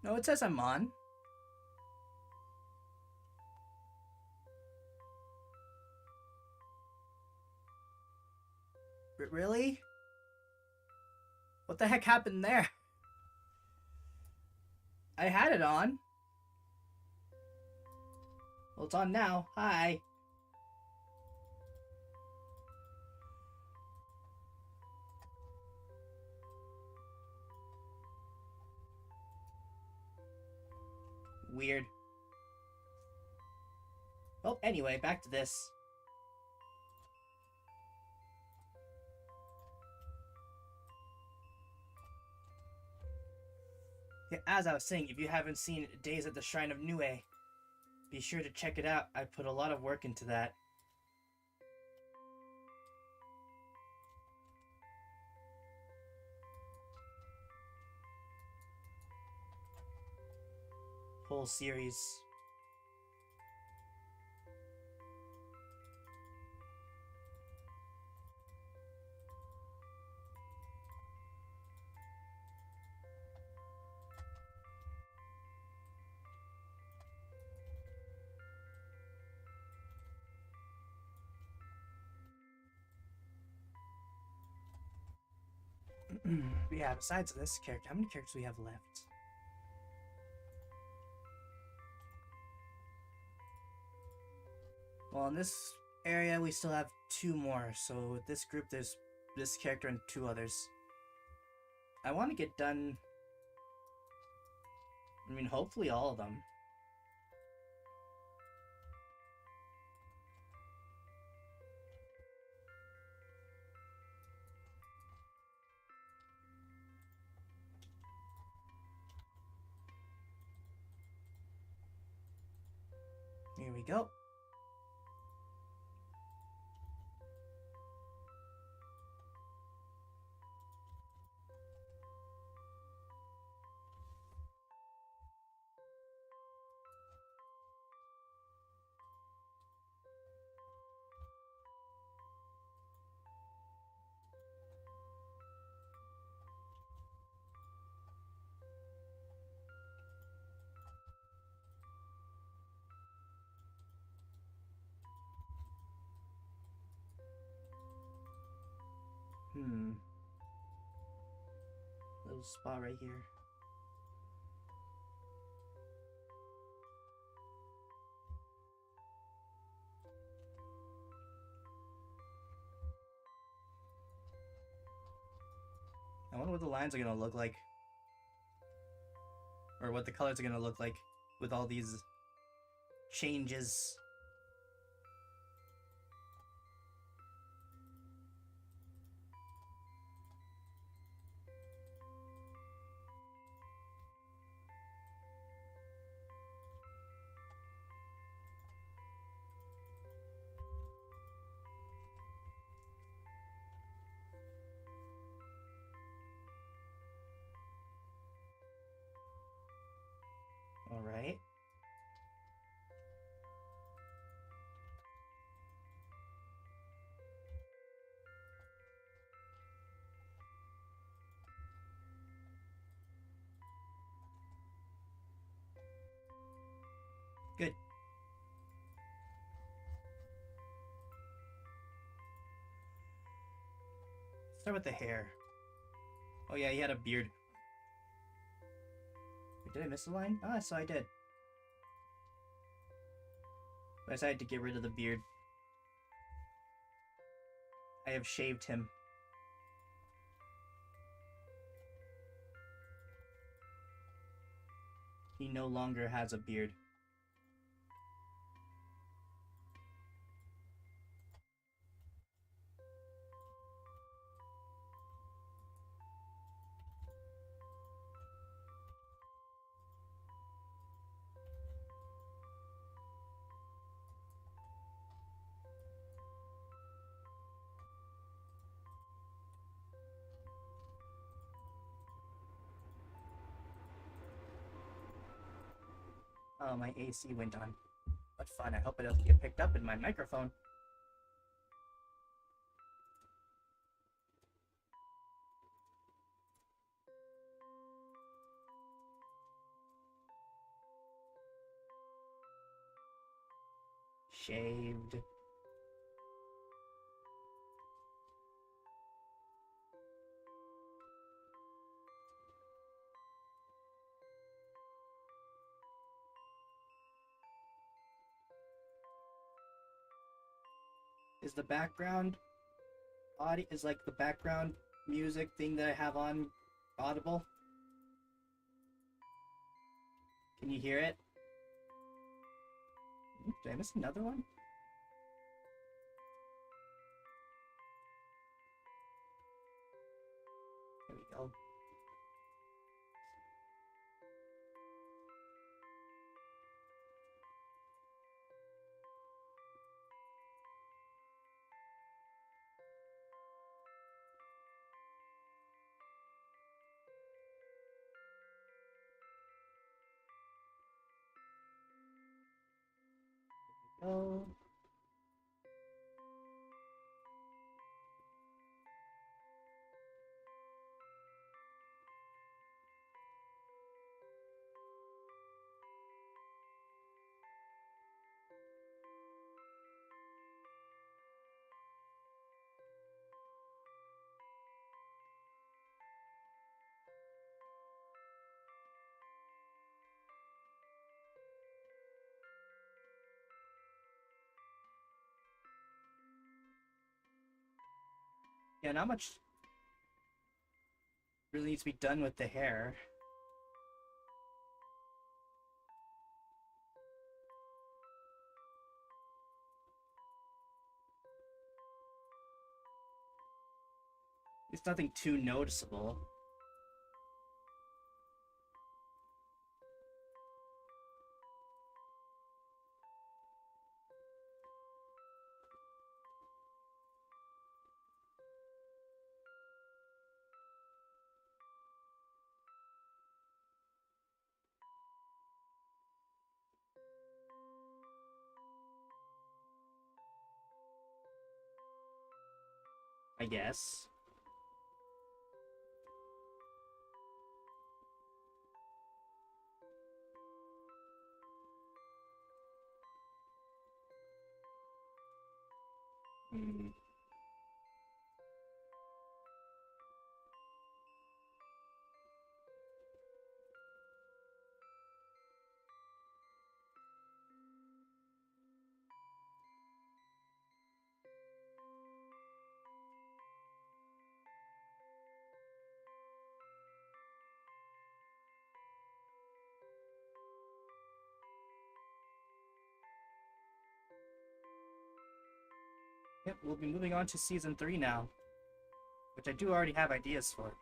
No, it says I'm on. Really? What the heck happened there? I had it on. Well, it's on now. Hi. Weird. Well, anyway, back to this. Yeah, as I was saying, if you haven't seen Days at the Shrine of Nue, be sure to check it out. I put a lot of work into that. Whole series. Yeah, besides this character, how many characters do we have left? Well, in this area, we still have 2 more. So with this group, there's this character and 2 others. I want to get done... I mean, hopefully all of them. Here we go. Little spot right here. I wonder what the lines are gonna look like. Or what the colors are gonna look like with all these changes. Alright. Good. Start with the hair. Oh yeah, he had a beard. Wait, did I miss a line? Ah, so I did. But I decided to get rid of the beard. I have shaved him. He no longer has a beard. Oh, my AC went on. What fun. I hope it doesn't get picked up in my microphone. shaved. Is the background audio is like the background music thing that I have on audible? Can you hear it? Did I miss another one? There we go. Oh. Yeah, not much really needs to be done with the hair. It's nothing too noticeable. I guess. Hmm. Yep, we'll be moving on to season 3 now, which I do already have ideas for.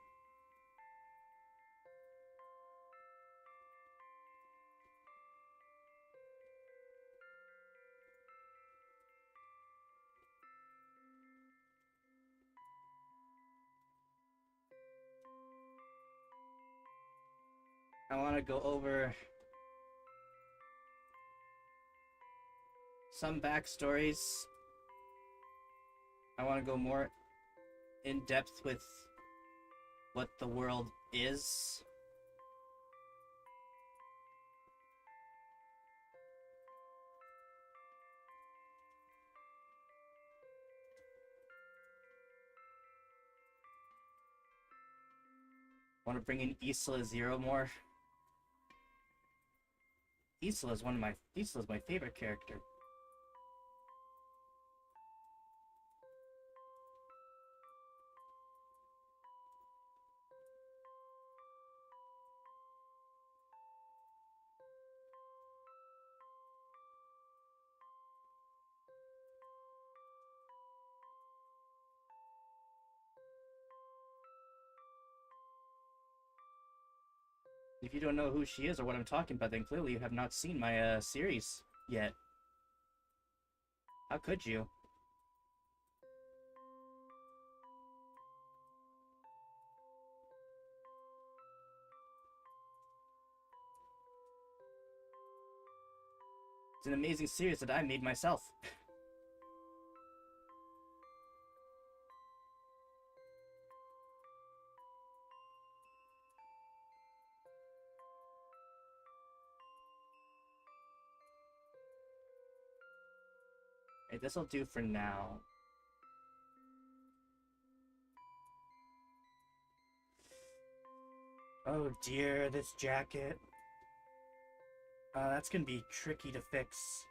I want to go over some backstories. I want to go more in depth with what the world is. I want to bring in Isla Zero more. Isla's my favorite character. If you don't know who she is or what I'm talking about, then clearly you have not seen my series yet. How could you? It's an amazing series that I made myself. Okay, this'll do for now. Oh dear, this jacket. That's gonna be tricky to fix.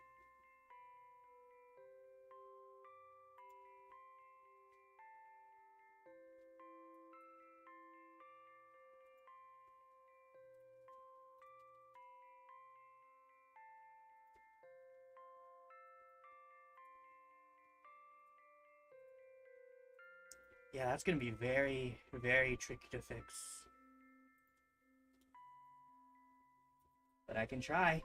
Yeah, that's gonna be very, very tricky to fix. But I can try.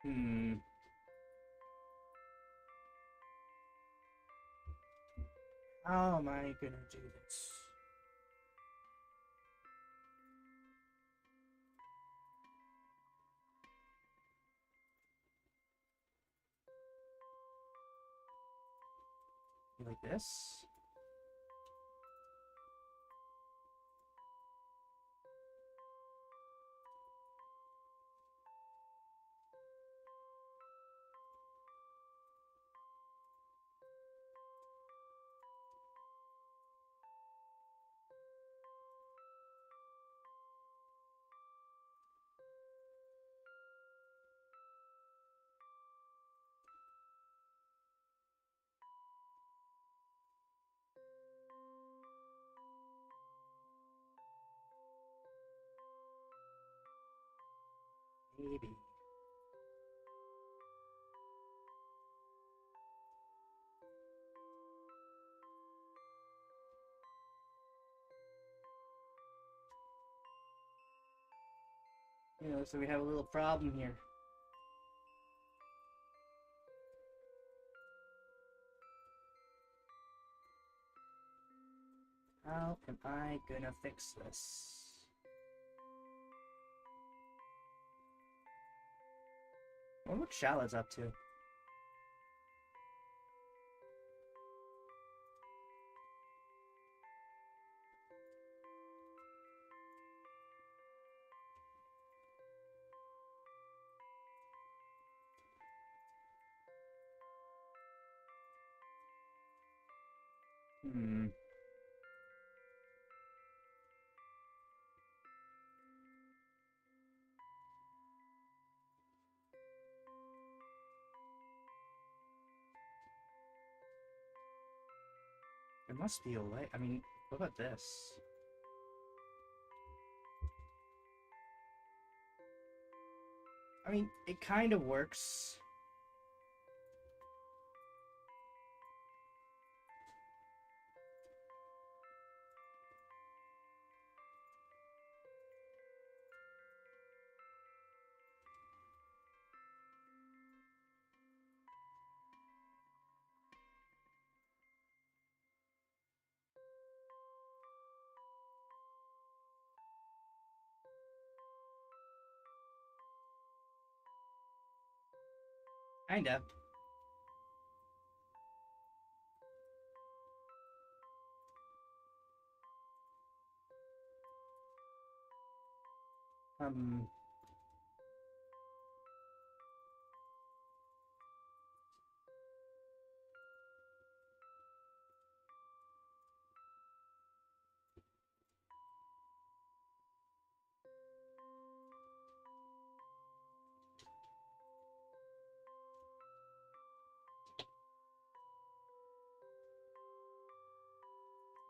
Hmm. How am I gonna do this? Like this? Maybe. So we have a little problem here. How am I gonna fix this? I wonder what Shallow's up to. Hmm. There must be a way. I mean, what about this? I mean, it kind of works. Kinda. Um,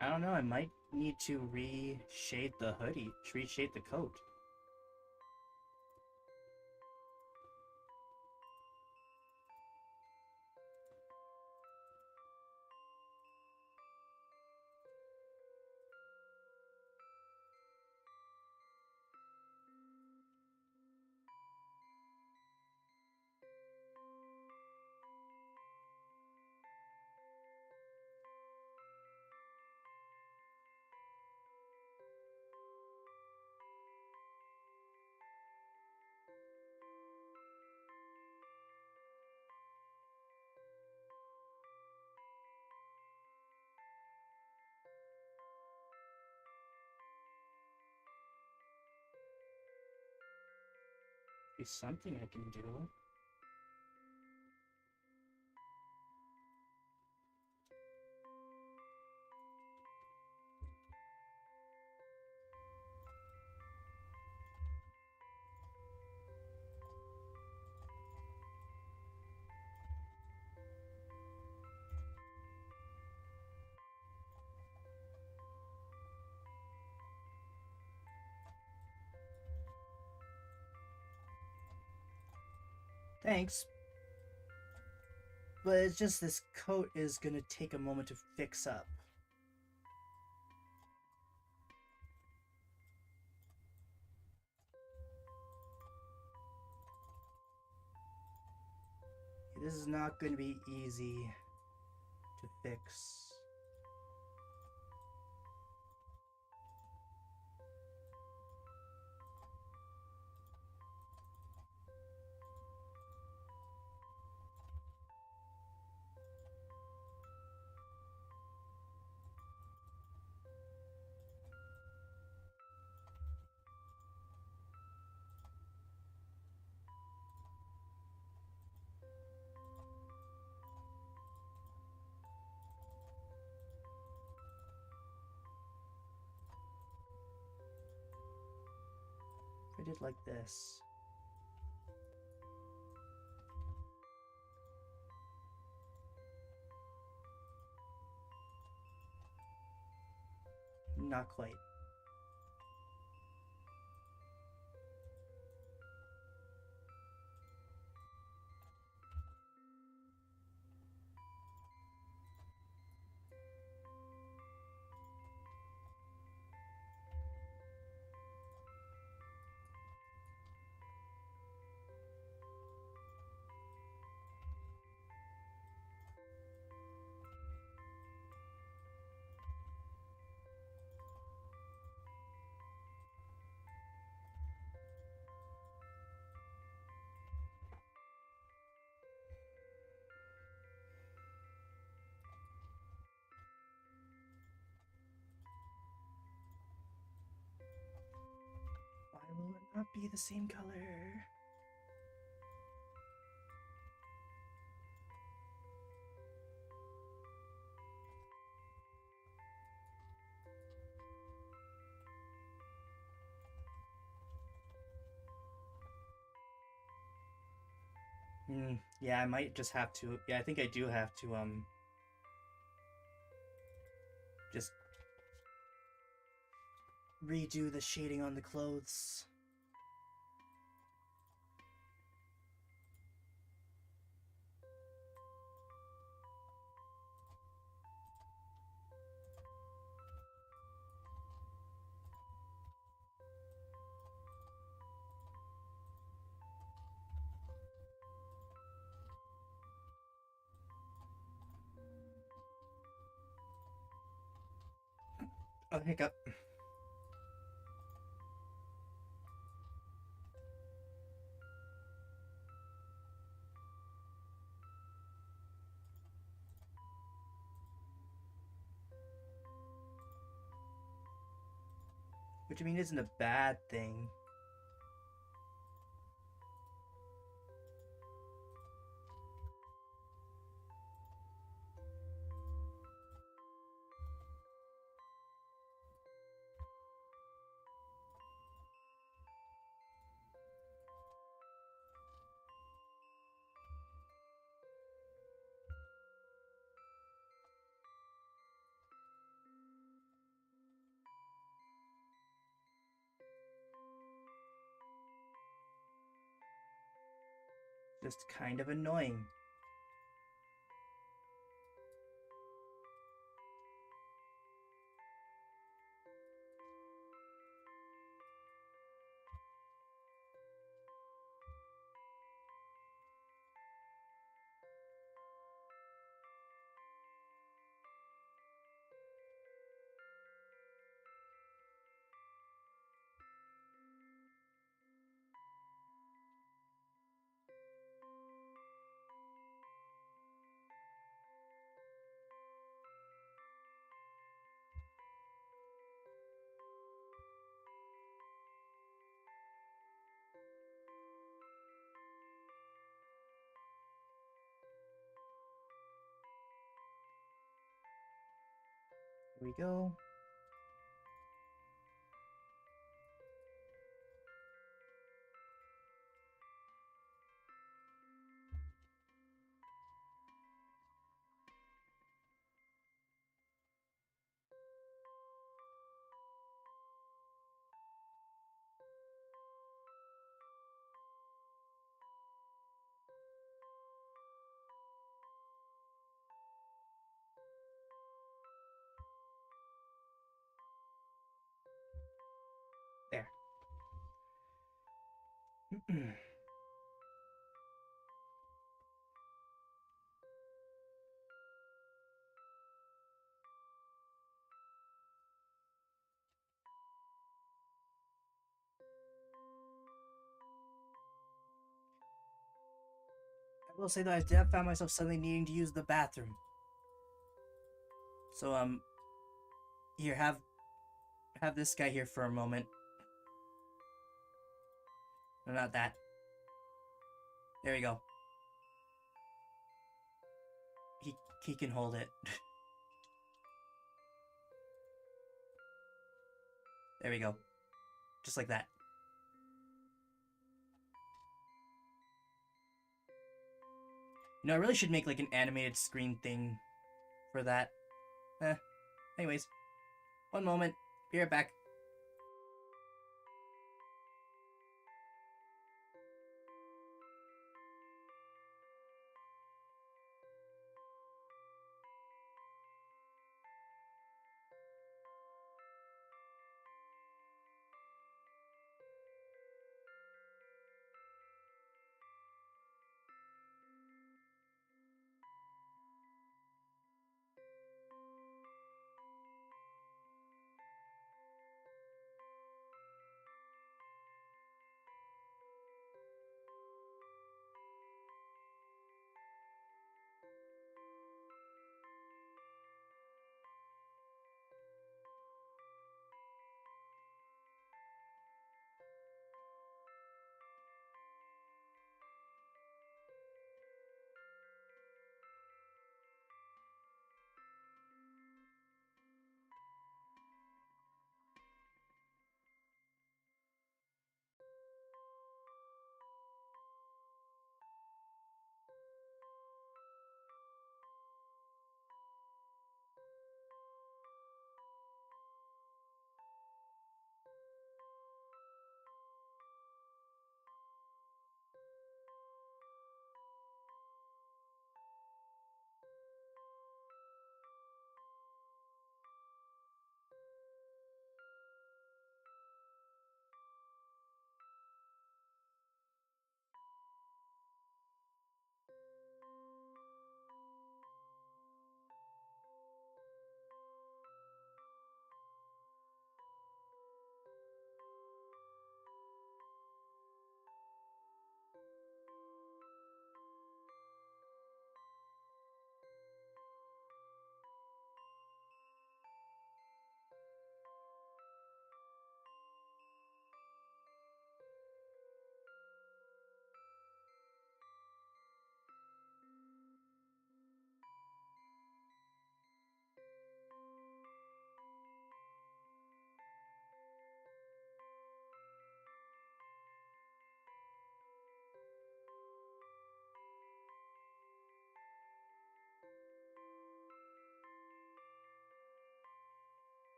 I don't know. I might need to reshade the hoodie, reshade the coat. Be something I can do. Thanks. But it's just this coat is gonna take a moment to fix up. This is not going to be easy to fix. If I did like this. Not quite. Why will it not be the same color? Yeah, I might just have to. Yeah, I think I do have to, just redo the shading on the clothes. Oh, hiccup. Which I mean isn't a bad thing. Just kind of annoying. Here we go. There. I will say that I did found myself suddenly needing to use the bathroom. So here, have this guy here for a moment. No, not that. There we go. He can hold it. There we go. Just like that. You know, I really should make like an animated screen thing for that. Anyways, one moment. Be right back.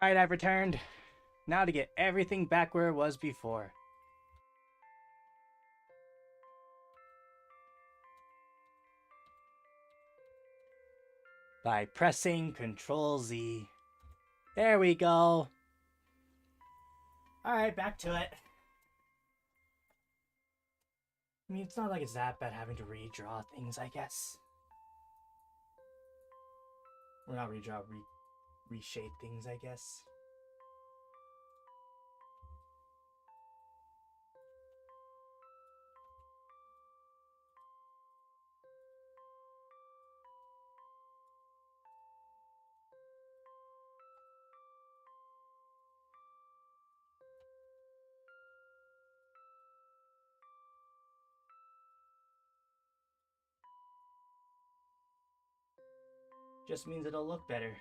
Alright, I've returned. Now to get everything back where it was before. By pressing Control Z. There we go. Alright, back to it. I mean, it's not like it's that bad having to redraw things, I guess. Or not redraw, reshape things, I guess. Just means it'll look better.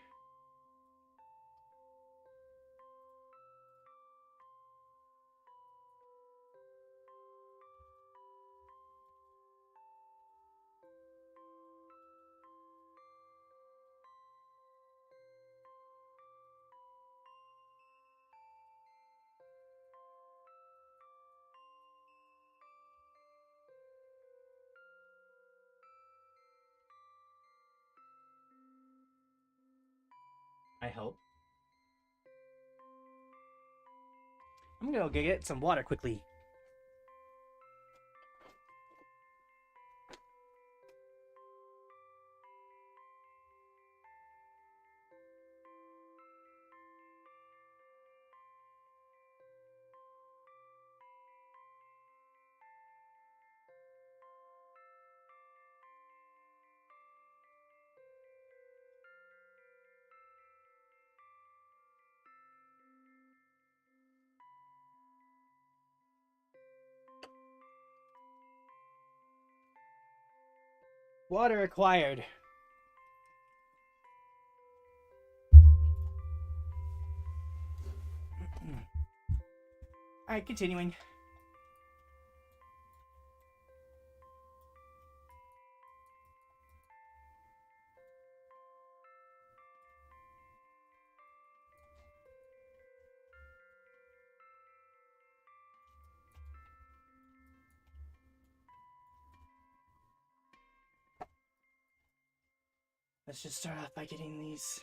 I hope. I'm gonna go get some water quickly. Water acquired. Alright, continuing. Let's just start off by getting these.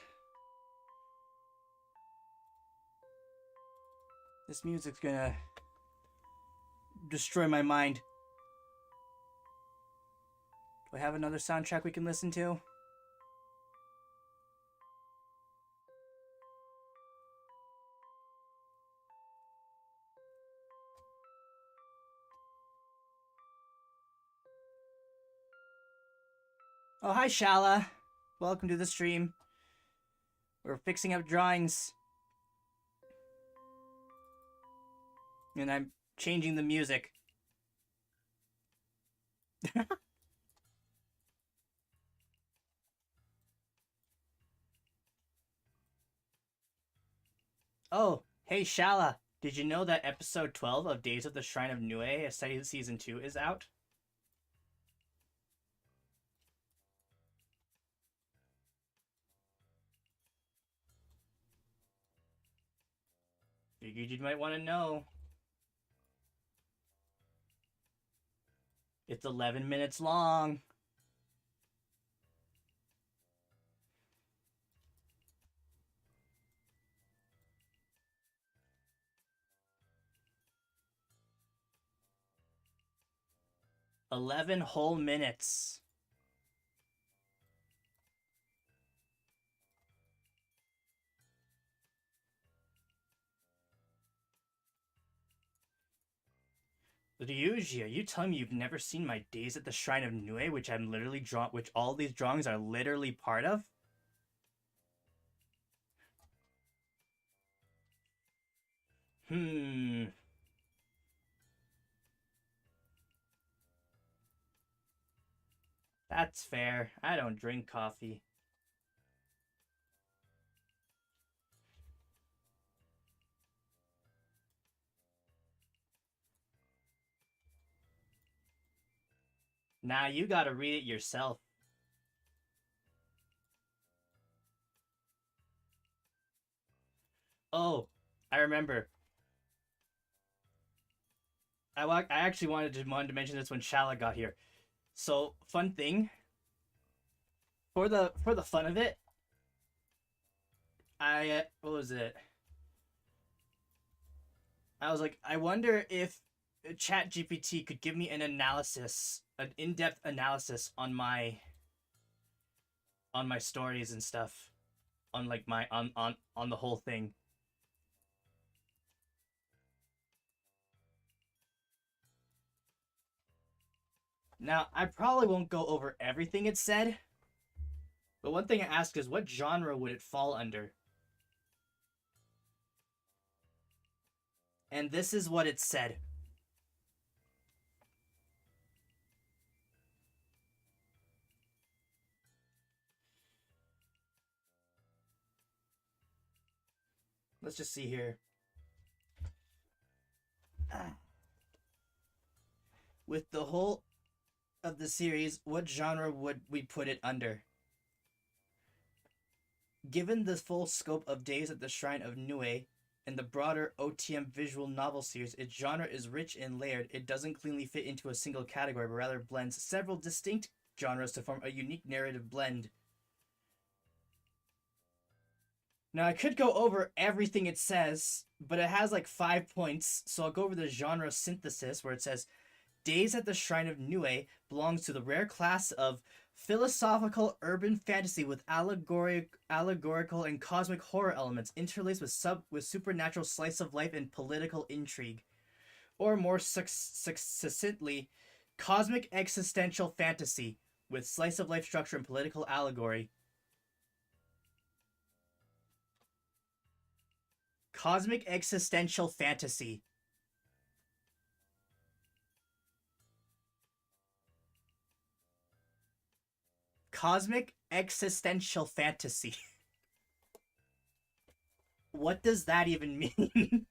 This music's gonna destroy my mind. Do I have another soundtrack we can listen to? Oh, hi, Shala. Welcome to the stream. We're fixing up drawings. And I'm changing the music. Oh, hey, Shala. Did you know that episode 12 of Days of the Shrine of Nue, a season 2, is out? Figured you might want to know. It's 11 minutes long. $11 whole minutes. Ryuji, are you telling me you've never seen my Days at the Shrine of Nue, which I'm literally which all these drawings are literally part of? That's fair. I don't drink coffee. Nah, you gotta read it yourself. Oh, I remember. I actually wanted to mention this when Shala got here. So fun thing for the fun of it, what was it? I was like, I wonder if Chat GPT could give me an in-depth analysis on my stories and stuff, on like my on the whole thing. Now, I probably won't go over everything it said, but one thing I asked is what genre would it fall under? And this is what it said. Let's just see here. With the whole of the series, what genre would we put it under? Given the full scope of Days at the Shrine of Nue and the broader OTM visual novel series, its genre is rich and layered. It doesn't cleanly fit into a single category, but rather blends several distinct genres to form a unique narrative blend. Now, I could go over everything it says, but it has like 5 points, so I'll go over the genre synthesis where it says Days at the Shrine of Nue belongs to the rare class of philosophical urban fantasy with allegorical and cosmic horror elements interlaced with supernatural slice of life and political intrigue. Or more succinctly, cosmic existential fantasy with slice of life structure and political allegory. Cosmic existential fantasy. Cosmic existential fantasy. What does that even mean?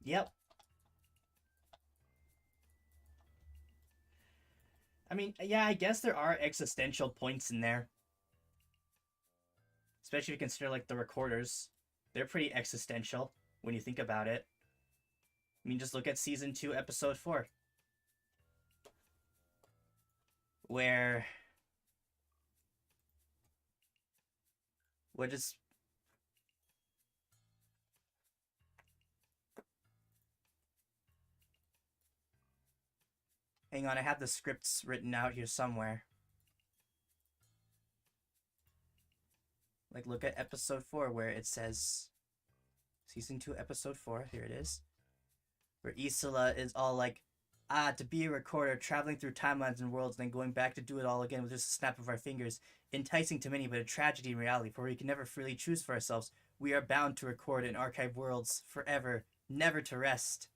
Yep. I mean, yeah, I guess there are existential points in there, especially if you consider like the recorders. They're pretty existential when you think about it. I mean, just look at season 2, episode 4, where what is hang on, I have the scripts written out here somewhere. Like, look at episode 4 where it says season 2, episode 4. Here it is, where Isola is all like, to be a recorder, traveling through timelines and worlds, and then going back to do it all again with just a snap of our fingers. Enticing to many, but a tragedy in reality, for we can never freely choose for ourselves. We are bound to record and archive worlds forever, never to rest.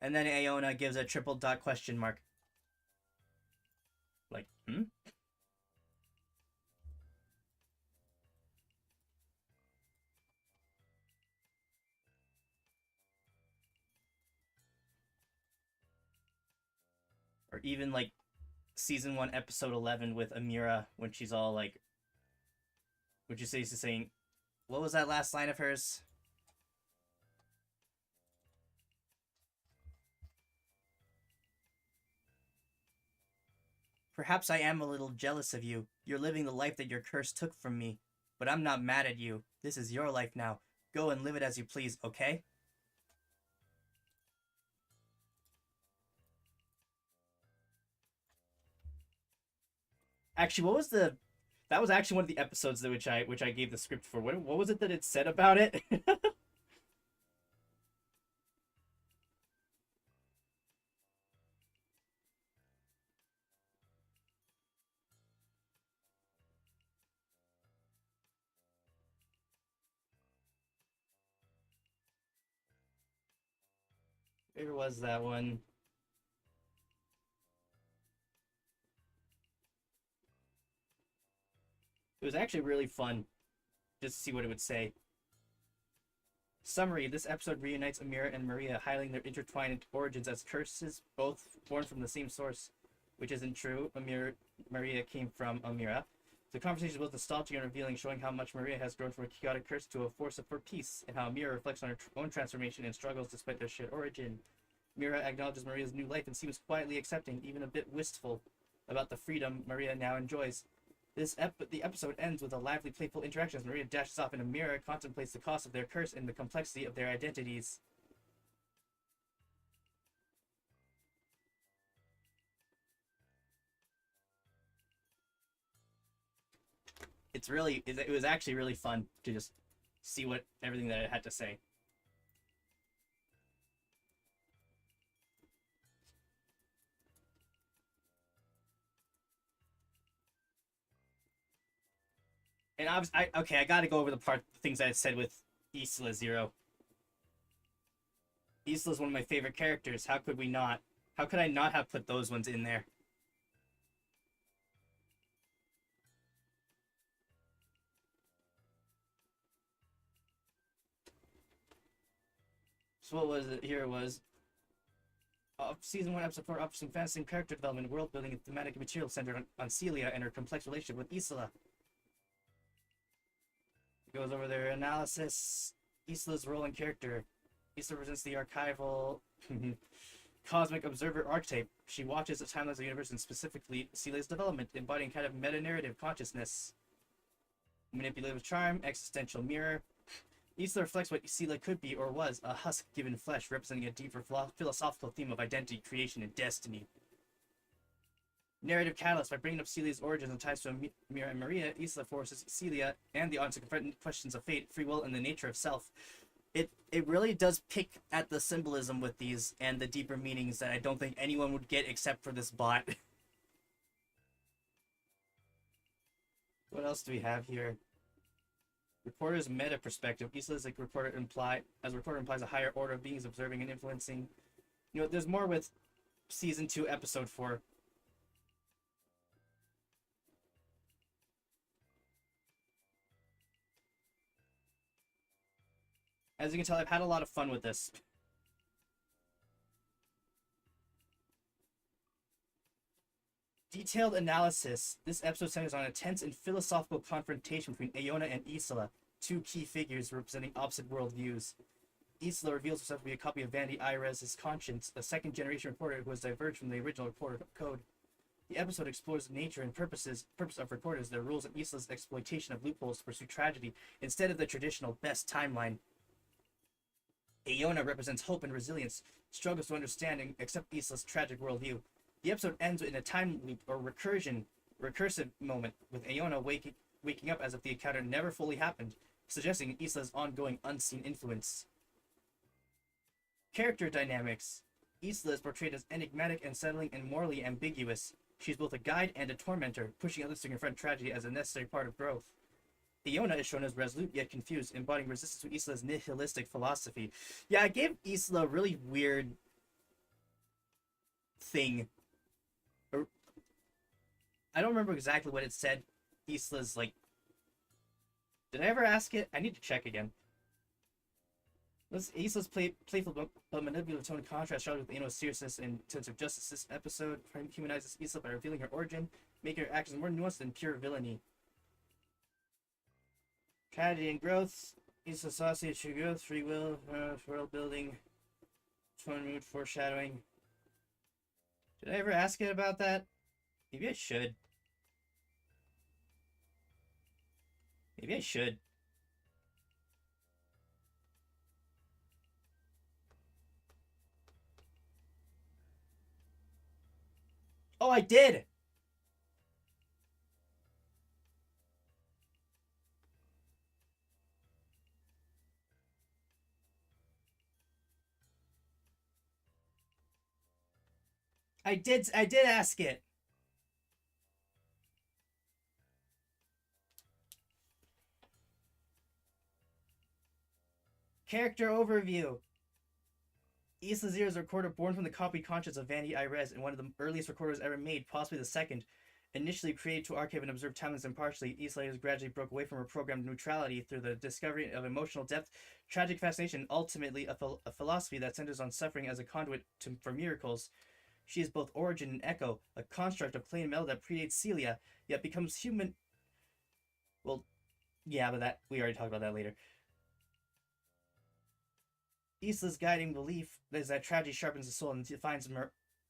And then Aona gives a triple dot question mark. Like, hmm? Or even like season 1, episode 11 with Amira when she's all like, would you say she's saying, what was that last line of hers? Perhaps I am a little jealous of you. You're living the life that your curse took from me. But I'm not mad at you. This is your life now. Go and live it as you please, okay? Actually, what was the that was actually one of the episodes that which I gave the script for. What was it that it said about it? Where was that one? It was actually really fun just to see what it would say. Summary: This episode reunites Amira and Maria, highlighting their intertwined origins as curses, both born from the same source, which isn't true. Maria came from Amira. The conversation is both nostalgic and revealing, showing how much Maria has grown from a chaotic curse to a force for peace, and how Amira reflects on her own transformation and struggles despite their shared origin. Mira acknowledges Maria's new life and seems quietly accepting, even a bit wistful, about the freedom Maria now enjoys. The episode ends with a lively, playful interaction as Maria dashes off and Mira contemplates the cost of their curse and the complexity of their identities. It was actually really fun to just see what everything that it had to say. And I gotta go over the things I said with Isla Zero. Isla is one of my favorite characters. How could we not? How could I not have put those ones in there? So what was it? Here it was. Season 1, Episode 4 offers some fascinating character development, world building, and thematic material centered on Celia and her complex relationship with Isla. It goes over their analysis. Isla's role and character. Isla represents the archival cosmic observer archetype. She watches the timelines of the universe and specifically Celia's development, embodying kind of meta-narrative consciousness. Manipulative charm, existential mirror. Isla reflects what Celia could be or was, a husk given flesh, representing a deeper philosophical theme of identity, creation, and destiny. Narrative catalyst: by bringing up Celia's origins and ties to Amira and Maria, Isla forces Celia and the audience to confront questions of fate, free will, and the nature of self. It really does pick at the symbolism with these and the deeper meanings that I don't think anyone would get except for this bot. What else do we have here? Reporter's meta perspective. Isla as a reporter implies a higher order of beings observing and influencing. You know, there's more with season 2, episode 4. As you can tell, I've had a lot of fun with this. Detailed analysis. This episode centers on a tense and philosophical confrontation between Aona and Isla, two key figures representing opposite worldviews. Isla reveals herself to be a copy of Vandy Irez's conscience, a second-generation reporter who has diverged from the original reporter code. The episode explores the nature and purpose of reporters, their rules, and Isla's exploitation of loopholes to pursue tragedy instead of the traditional best timeline. Aona represents hope and resilience, struggles to understand and accept Isla's tragic worldview. The episode ends in a time loop or recursive moment, with Aona waking up as if the encounter never fully happened, suggesting Isla's ongoing unseen influence. Character dynamics. Isla is portrayed as enigmatic, unsettling, and morally ambiguous. She's both a guide and a tormentor, pushing others to confront tragedy as a necessary part of growth. Aona is shown as resolute yet confused, embodying resistance to Isla's nihilistic philosophy. Yeah, I gave Isla a really weird thing. I don't remember exactly what it said. Isla's like... Did I ever ask it? I need to check again. Isla's playful but manipulative tone and contrast shot with Aona's seriousness and sense of justice. This episode humanizes Isla by revealing her origin, making her actions more nuanced than pure villainy. Tragedy and growth. Isla saucy, true growth, free will, world building, tone mood, foreshadowing. Did I ever ask it about that? Maybe I should. Maybe I should. Oh, I did! I did ask it. Character overview. Isla Zero is a recorder born from the copied conscience of Vandy Irez and one of the earliest recorders ever made, possibly the second. Initially created to archive and observe timelines impartially, Isla gradually broke away from her programmed neutrality through the discovery of emotional depth, tragic fascination, and ultimately a philosophy that centers on suffering as a conduit for miracles. She is both origin and echo, a construct of clay and metal that predates Celia, yet becomes human. Well, yeah, but that we already talked about that later. Isla's guiding belief is that tragedy sharpens the soul and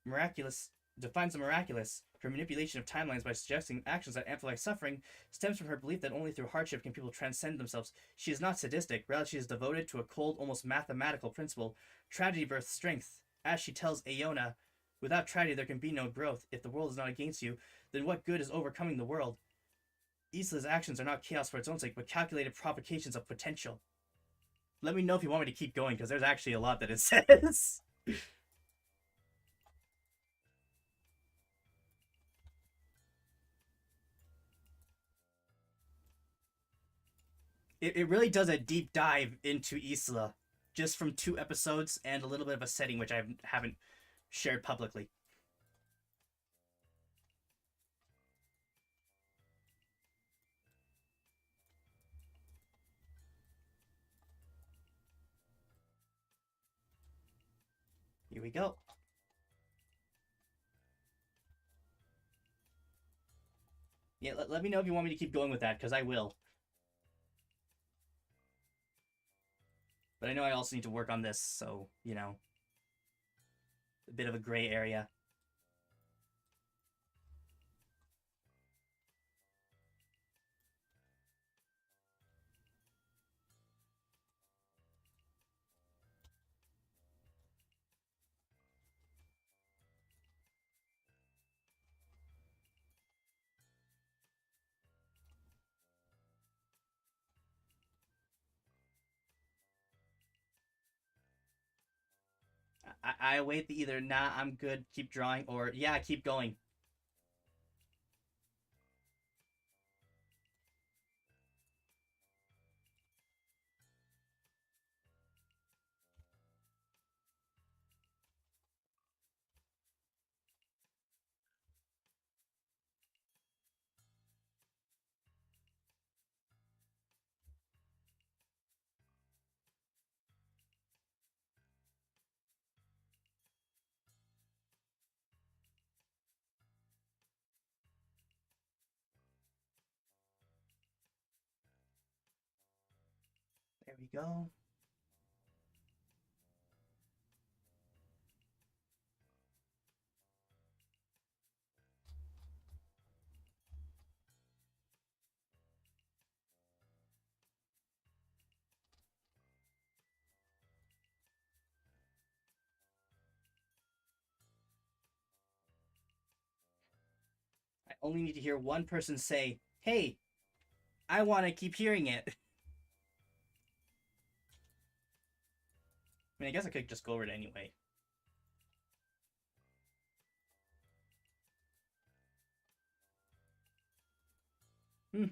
miraculous defines the miraculous. Her manipulation of timelines by suggesting actions that amplify suffering stems from her belief that only through hardship can people transcend themselves. She is not sadistic, rather she is devoted to a cold, almost mathematical principle. Tragedy births strength. As she tells Aona, without tragedy there can be no growth. If the world is not against you, then what good is overcoming the world? Isla's actions are not chaos for its own sake, but calculated provocations of potential. Let me know if you want me to keep going, because there's actually a lot that it says. It really does a deep dive into Isla, just from 2 episodes and a little bit of a setting, which I haven't shared publicly. Here we go. Yeah, let me know if you want me to keep going with that, because I will. But I know I also need to work on this, so, you know, a bit of a gray area. I await the either, nah, I'm good, keep drawing, or, yeah, keep going. There we go. I only need to hear one person say, hey, I want to keep hearing it. I mean, I guess I could just go over it anyway. Hmm.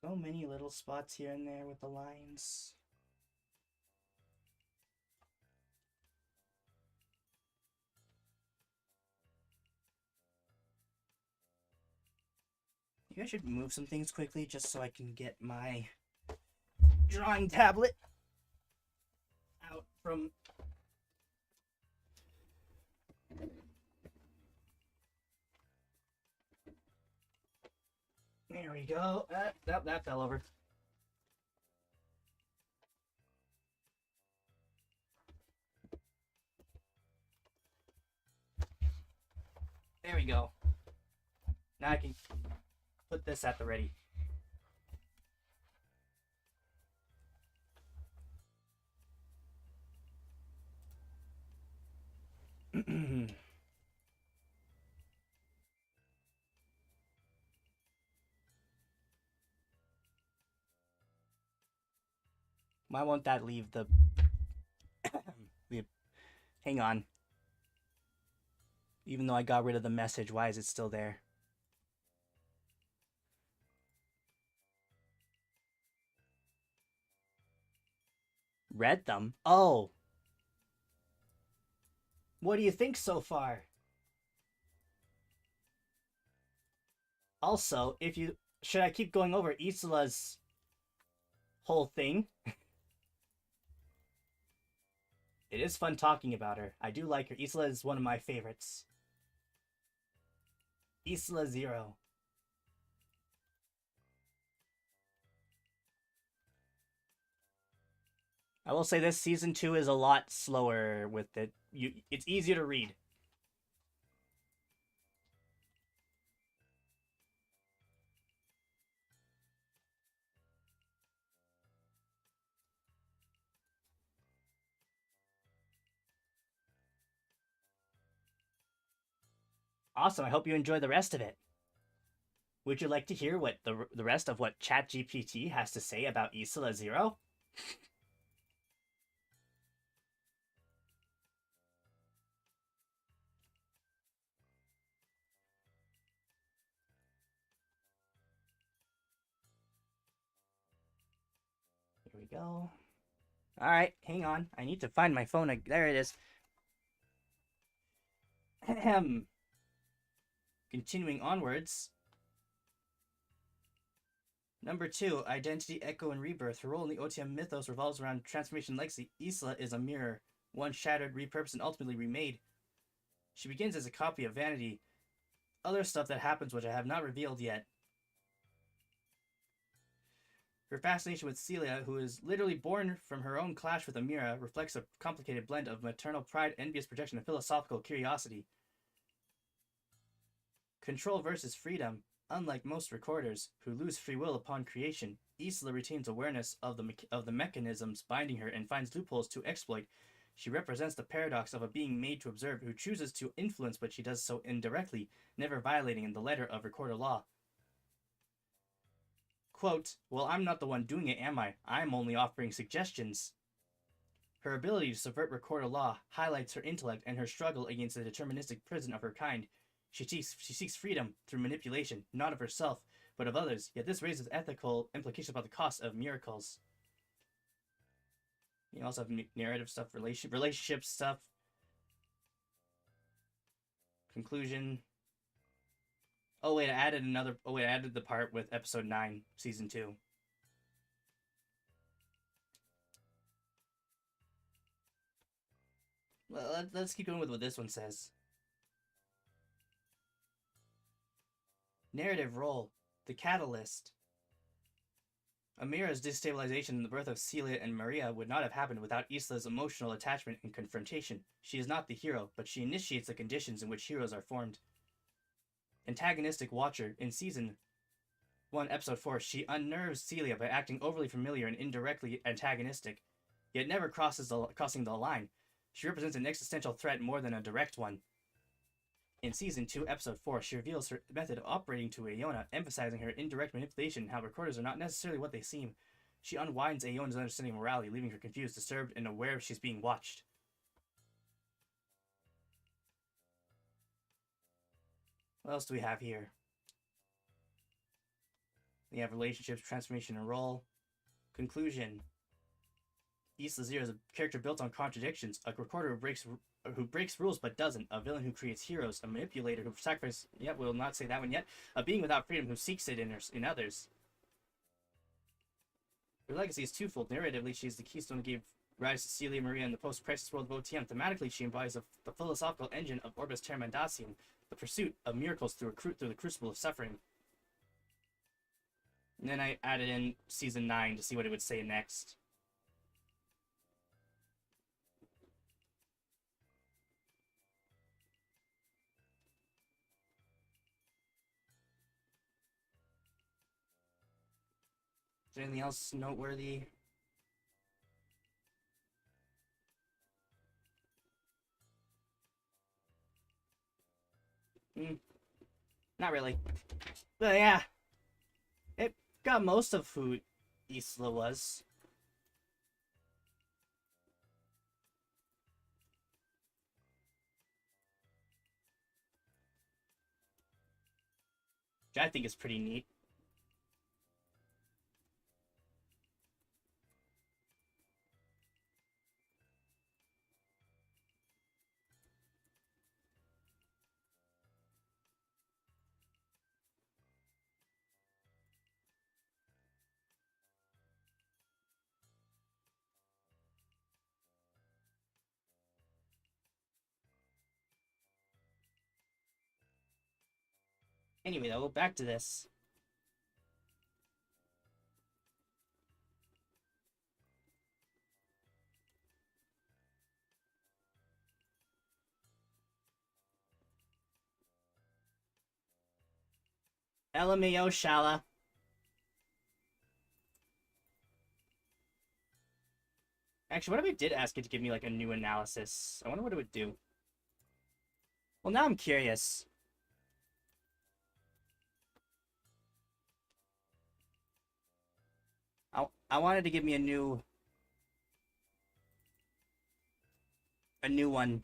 So many little spots here and there with the lines. Maybe I should move some things quickly just so I can get my drawing tablet out from. There we go. That fell over. There we go. Now I can put this at the ready. Why won't that leave the... Hang on. Even though I got rid of the message, why is it still there? Read them? Oh. What do you think so far? Also, if you... Should I keep going over Isola's whole thing? It is fun talking about her. I do like her. Isla is one of my favorites. Isla Zero. I will say this season 2 is a lot slower with it. It's easier to read. Awesome. I hope you enjoy the rest of it. Would you like to hear what the rest of what ChatGPT has to say about Isla Zero? Here we go. All right, hang on. I need to find my phone. There it is. Ahem. Continuing onwards. Number 2, Identity, Echo, and Rebirth. Her role in the OTM mythos revolves around transformation legacy. Isla is a mirror, one shattered, repurposed, and ultimately remade. She begins as a copy of Vanity. Other stuff that happens which I have not revealed yet. Her fascination with Celia, who is literally born from her own clash with Amira, reflects a complicated blend of maternal pride, envious projection, and philosophical curiosity. Control versus freedom. Unlike most recorders, who lose free will upon creation, Isla retains awareness of the mechanisms binding her and finds loopholes to exploit. She represents the paradox of a being made to observe who chooses to influence, but she does so indirectly, never violating the letter of recorder law. Quote, well, I'm not the one doing it, am I? I'm only offering suggestions. Her ability to subvert recorder law highlights her intellect and her struggle against the deterministic prison of her kind. She seeks freedom through manipulation, not of herself, but of others, yet this raises ethical implications about the cost of miracles. You also have narrative stuff, relationship stuff, conclusion. Oh wait, I added I added the part with episode 9, season 2. Well, let's keep going with what this one says. Narrative role, the catalyst. Amira's destabilization and the birth of Celia and Maria would not have happened without Isla's emotional attachment and confrontation. She is not the hero, but she initiates the conditions in which heroes are formed. Antagonistic watcher. In season 1, episode 4, she unnerves Celia by acting overly familiar and indirectly antagonistic, yet never crossing the line. She represents an existential threat more than a direct one. In season 2, episode 4, she reveals her method of operating to Aona, emphasizing her indirect manipulation and how recorders are not necessarily what they seem. She unwinds Aona's understanding of morality, leaving her confused, disturbed, and aware she's being watched. What else do we have here? We have relationships, transformation, and role. Conclusion. Isla Zero is a character built on contradictions, a recorder who breaks rules but doesn't, a villain who creates heroes, a manipulator who sacrifices... Yep, we'll not say that one yet. A being without freedom who seeks it in others. Her legacy is twofold. Narratively, she is the keystone that gave rise to Celia Maria in the post-crisis world of OTM. Thematically, she embodies the philosophical engine of Orbis Terramandasium, the pursuit of miracles through the crucible of suffering. And then I added in season 9 to see what it would say next. Is there anything else noteworthy? Not really. But yeah, it got most of who Isla was. which I think is pretty neat. Anyway, I'll go back to this. LMAO, Shala. Actually, what if I did ask it to give me like a new analysis? I wonder what it would do. Well, now I'm curious. I wanted to give me a new one.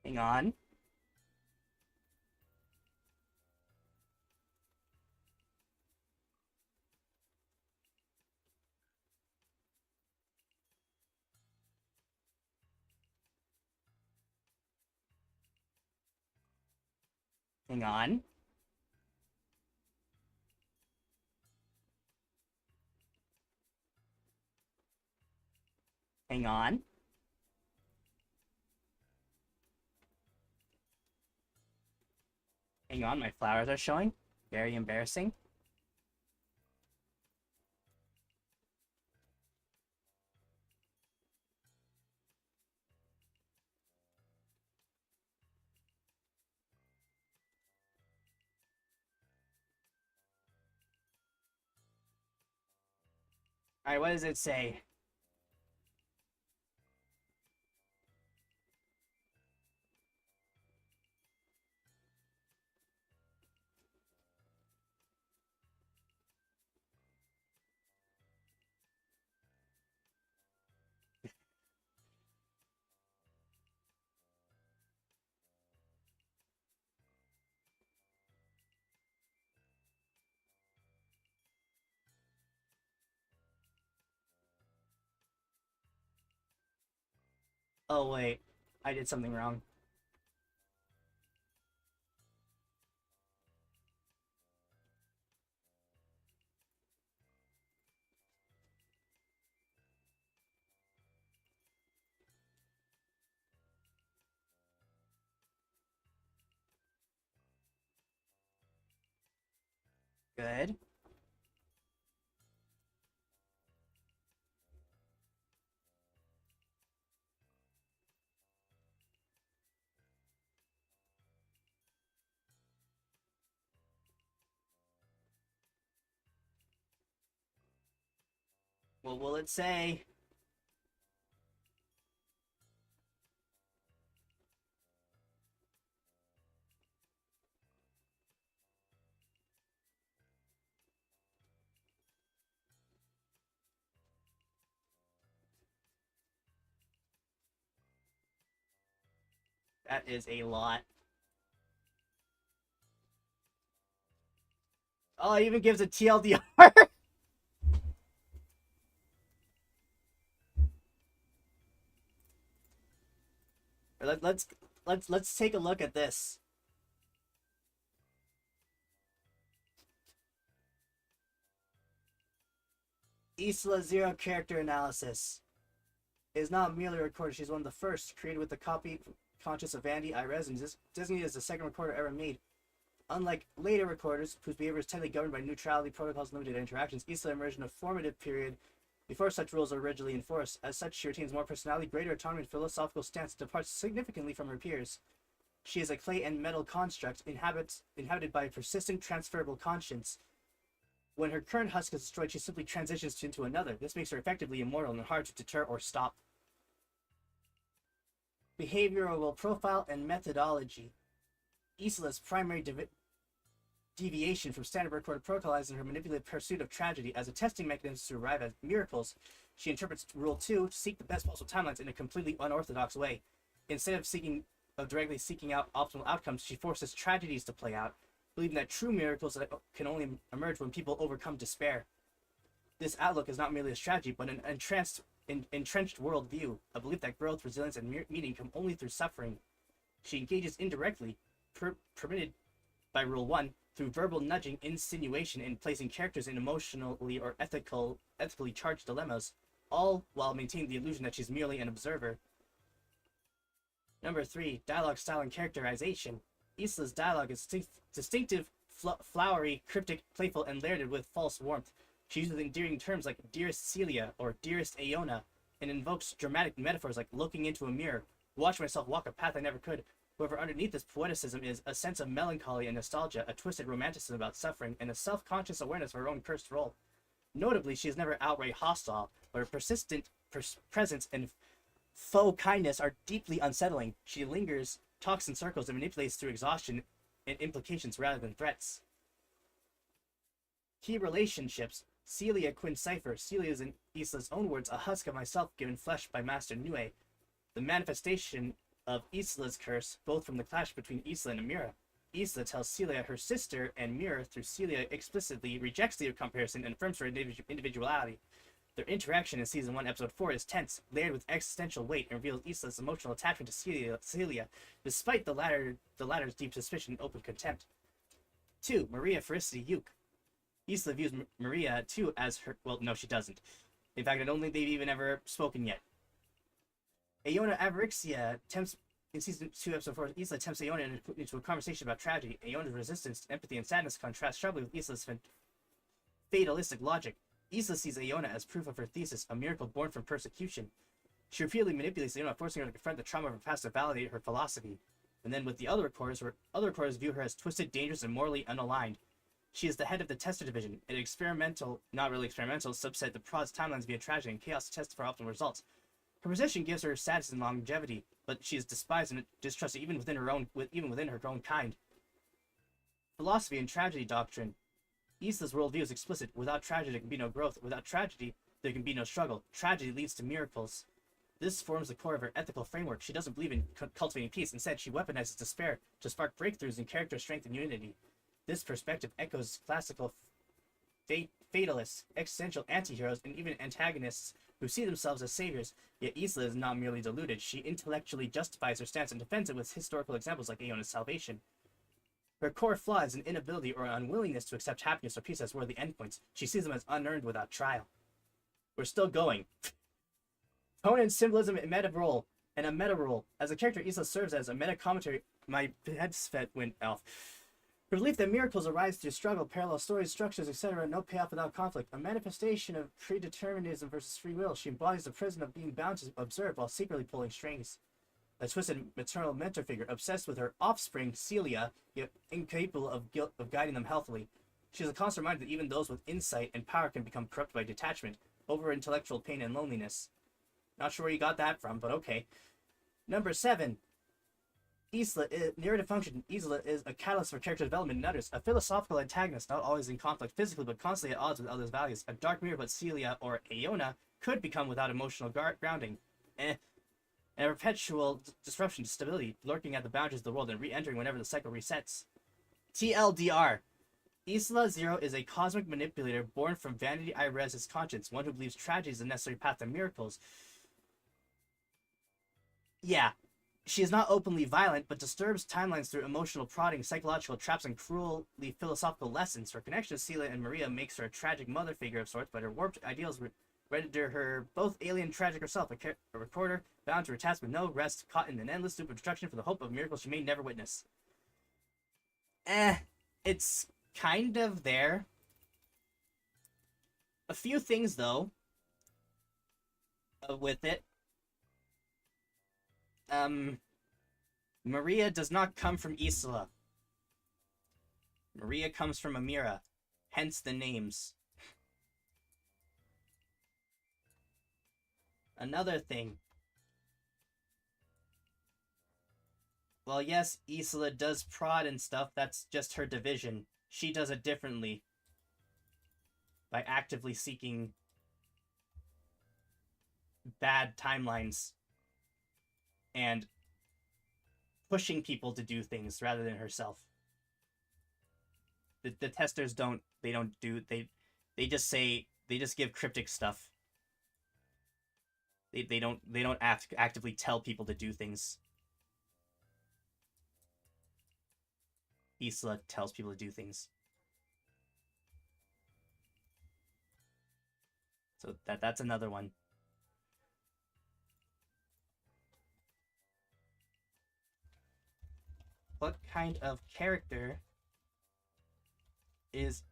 Hang on. Hang on. Hang on. Hang on, my flowers are showing. Very embarrassing. Alright, what does it say? Oh, wait. I did something wrong. Good. What will it say? That is a lot. Oh, it even gives a TLDR. let's take a look at this. Isla Zero character analysis. It is not merely a recorder, she's one of the first, created with the copy conscious of Andy Irez and is designated as the second recorder ever made. Unlike later recorders, whose behavior is tightly governed by neutrality protocols and limited interactions, Isla emerged in a formative period before such rules are rigidly enforced. As such, she retains more personality, greater autonomy, and philosophical stance, departs significantly from her peers. She is a clay and metal construct, inhabited by a persistent, transferable conscience. When her current husk is destroyed, she simply transitions into another. This makes her effectively immortal and hard to deter or stop. Behavioral profile and methodology. Isla's primary deviation from standard recorded protocol lies in her manipulative pursuit of tragedy as a testing mechanism to arrive at miracles. She interprets Rule 2 to seek the best possible timelines in a completely unorthodox way. Instead of directly seeking out optimal outcomes, she forces tragedies to play out, believing that true miracles can only emerge when people overcome despair. This outlook is not merely a strategy, but an entrenched worldview, a belief that growth, resilience, and meaning come only through suffering. She engages indirectly, permitted by Rule 1, through verbal nudging, insinuation, and placing characters in emotionally or ethically charged dilemmas, all while maintaining the illusion that she's merely an observer. Number 3, dialogue style and characterization. Isla's dialogue is distinctive, flowery, cryptic, playful, and layered with false warmth. She uses endearing terms like dearest Celia or dearest Aona, and invokes dramatic metaphors like looking into a mirror, watch myself walk a path I never could. However, underneath this poeticism is a sense of melancholy and nostalgia, a twisted romanticism about suffering, and a self-conscious awareness of her own cursed role. Notably, she is never outright hostile, but her persistent presence and faux kindness are deeply unsettling. She lingers, talks in circles, and manipulates through exhaustion and implications rather than threats. Key relationships. Celia Quinn Cipher. Celia is, in Isla's own words, a husk of myself given flesh by Master Nue, the manifestation of Isla's curse, both from the clash between Isla and Amira. Isla tells Celia her sister, and Mira, through Celia, explicitly rejects the comparison and affirms her individuality. Their interaction in Season 1, Episode 4 is tense, layered with existential weight, and reveals Isla's emotional attachment to Celia, despite the latter's deep suspicion and open contempt. 2. Maria Felicity Yuke. Isla views Maria, too, as her... Well, no, she doesn't. In fact, I don't think they've even ever spoken yet. Aona Avarixia tempts... In Season 2, Episode 4, Isla tempts Aona into a conversation about tragedy. Aona's resistance to empathy and sadness contrasts sharply with Isla's fatalistic logic. Isla sees Aona as proof of her thesis, a miracle born from persecution. She repeatedly manipulates Aona, forcing her to confront the trauma of her past to validate her philosophy. And then with the other recorders view her as twisted, dangerous, and morally unaligned. She is the head of the Tester Division, an experimental, not really experimental, subset that prods timelines via tragedy and chaos to test for optimal results. Her position gives her status and longevity, but she is despised and distrusted even within her own kind. Philosophy and tragedy doctrine. Isla's worldview is explicit. Without tragedy, there can be no growth. Without tragedy, there can be no struggle. Tragedy leads to miracles. This forms the core of her ethical framework. She doesn't believe in cultivating peace. Instead, she weaponizes despair to spark breakthroughs in character strength and unity. This perspective echoes classical fatalists, existential anti-heroes, and even antagonists who see themselves as saviors. Yet Isla is not merely deluded. She intellectually justifies her stance and defends it with historical examples like Aona's salvation. Her core flaw is an inability or an unwillingness to accept happiness or peace as worthy endpoints. She sees them as unearned without trial. We're still going. Tone and symbolism and meta role. And a meta role. As a character, Isla serves as a meta commentary. My headset went off. Her belief that miracles arise through struggle, parallel stories, structures, etc., no payoff without conflict. A manifestation of predeterminism versus free will. She embodies the prison of being bound to observe while secretly pulling strings. A twisted maternal mentor figure, obsessed with her offspring, Celia, yet incapable of guiding them healthily. She is a constant reminder that even those with insight and power can become corrupted by detachment, over-intellectual pain, and loneliness. Not sure where you got that from, but okay. Number 7. Isla, narrative function. Isla is a catalyst for character development in others. A philosophical antagonist, not always in conflict physically, but constantly at odds with others' values. A dark mirror, but Celia or Aona could become without emotional grounding. And a perpetual disruption to stability, lurking at the boundaries of the world and re-entering whenever the cycle resets. TLDR. Isla Zero is a cosmic manipulator born from Vanity Irez's conscience, one who believes tragedy is the necessary path to miracles. Yeah. She is not openly violent, but disturbs timelines through emotional prodding, psychological traps, and cruelly philosophical lessons. Her connection to Celia and Maria makes her a tragic mother figure of sorts, but her warped ideals render her both alien and tragic herself, a reporter bound to her task with no rest, caught in an endless loop of destruction for the hope of miracles she may never witness. It's kind of there. A few things, though, with it. Maria does not come from Isla. Maria comes from Amira, hence the names. Another thing. Well, yes, Isola does prod and stuff. That's just her division. She does it differently by actively seeking bad timelines and pushing people to do things rather than herself. The testers don't do they just say they just give cryptic stuff. They don't actively tell people to do things. Isla tells people to do things. So that's another one. What kind of character is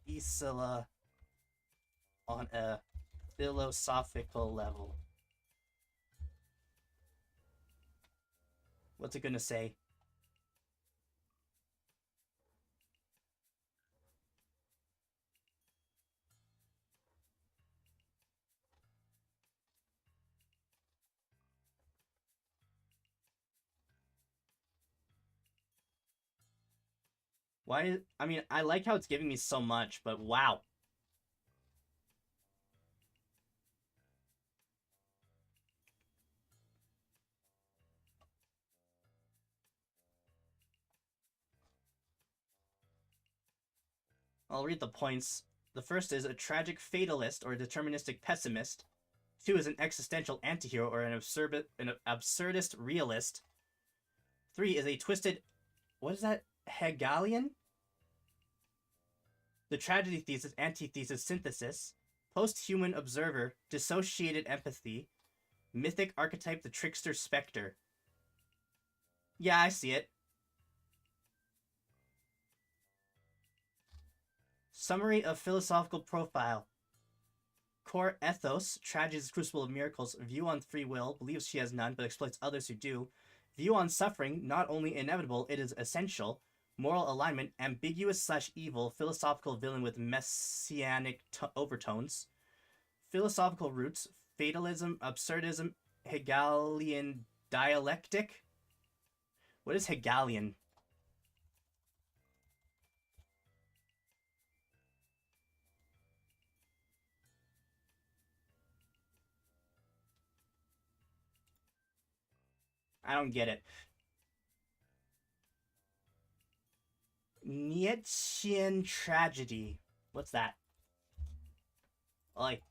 Isla on a philosophical level? What's it gonna say? Why? I mean, I like how it's giving me so much, but wow. I'll read the points. The first is a tragic fatalist or a deterministic pessimist. Two is an existential antihero or an absurdist realist. Three is a twisted, what is that, Hegelian? The tragedy thesis, antithesis, synthesis. Post-human observer, dissociated empathy. Mythic archetype, the trickster specter. Yeah, I see it. Summary of philosophical profile. Core ethos, tragedy's crucible of miracles. View on free will, believes she has none but exploits others who do. View on suffering, not only inevitable, it is essential. Moral alignment, ambiguous/evil, philosophical villain with messianic overtones. Philosophical roots, fatalism, absurdism, Hegelian dialectic. What is Hegelian? I don't get it. Nietzschean tragedy. What's that? Like,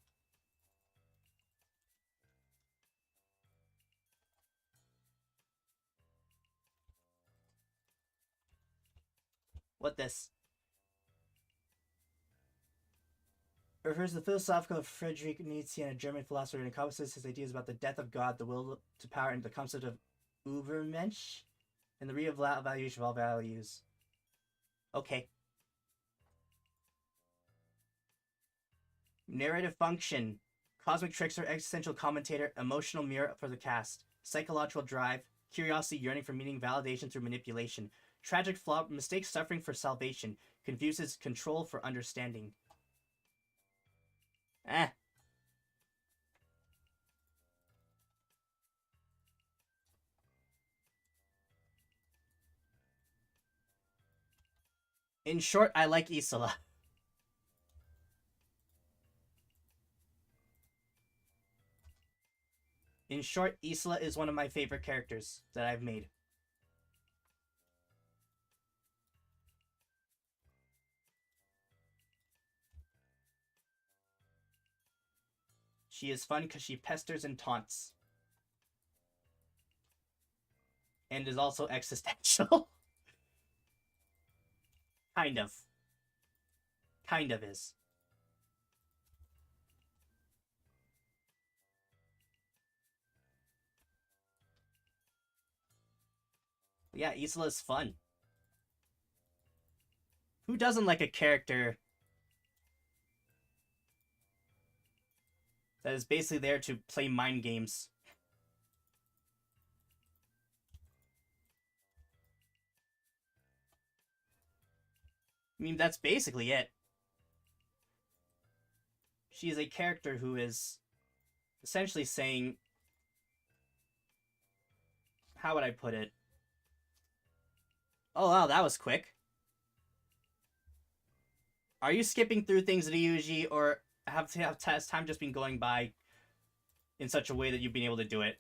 what this? Refers to the philosophical Friedrich Nietzsche, a German philosopher, and encompasses his ideas about the death of God, the will to power, and the concept of Übermensch, and the re-evaluation of all values. Okay. Narrative function. Cosmic trickster, existential commentator, emotional mirror for the cast. Psychological drive, curiosity, yearning for meaning, validation through manipulation. Tragic flaw, mistakes suffering for salvation. Confuses control for understanding. Eh. In short, I like Isola. In short, Isola is one of my favorite characters that I've made. She is fun because she pesters and taunts. And is also existential. Kind of. Kind of is. But yeah, Isola's fun. Who doesn't like a character that is basically there to play mind games? I mean, that's basically it. She is a character who is essentially saying, how would I put it? Oh wow, that was quick. Are you skipping through things, Ryuji, or has time just been going by in such a way that you've been able to do it?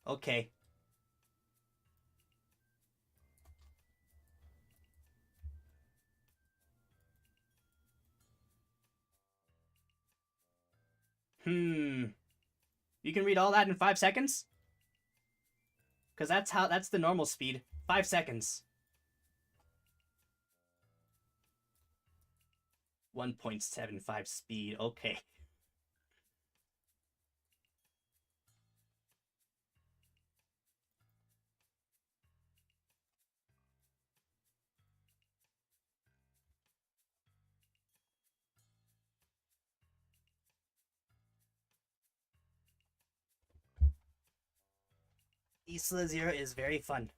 Okay. Hmm. You can read all that in 5 seconds? Because that's the normal speed. 5 seconds. 1.75 speed. Okay. Isla Zero is very fun.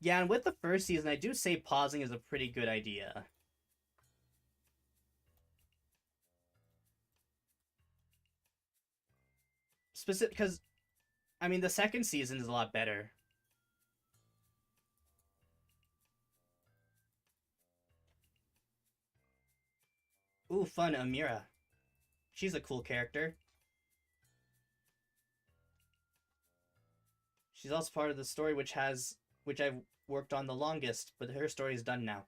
Yeah, and with the first season, I do say pausing is a pretty good idea. Specific because I mean the second season is a lot better. Ooh, fun Amira. She's a cool character. She's also part of the story which I've worked on the longest, but her story is done now.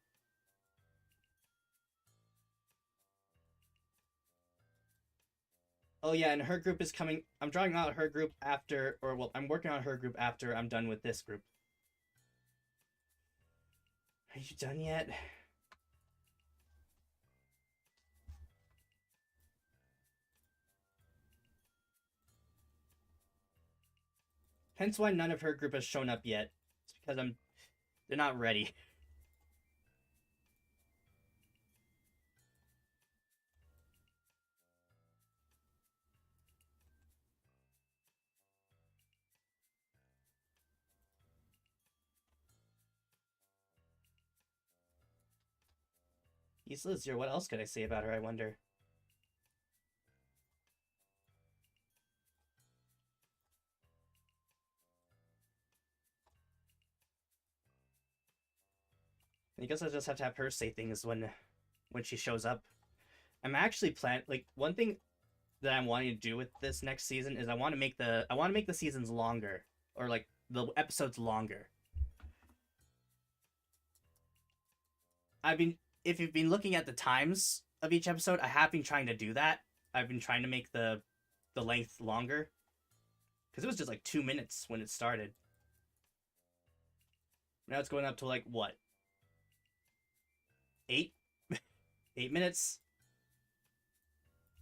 Oh yeah, and her group is coming. I'm drawing out her group after, or well, I'm working on her group after I'm done with this group. Are you done yet? Hence why none of her group has shown up yet. It's because they're not ready. Isla Zero, what else could I say about her, I wonder? I guess I just have to have her say things when she shows up. I'm actually like one thing that I'm wanting to do with this next season is I want to make the seasons longer, or like the episodes longer. I've been If you've been looking at the times of each episode, I have been trying to do that. I've been trying to make the length longer because it was just like 2 minutes when it started. Now it's going up to like what, 8 8 minutes.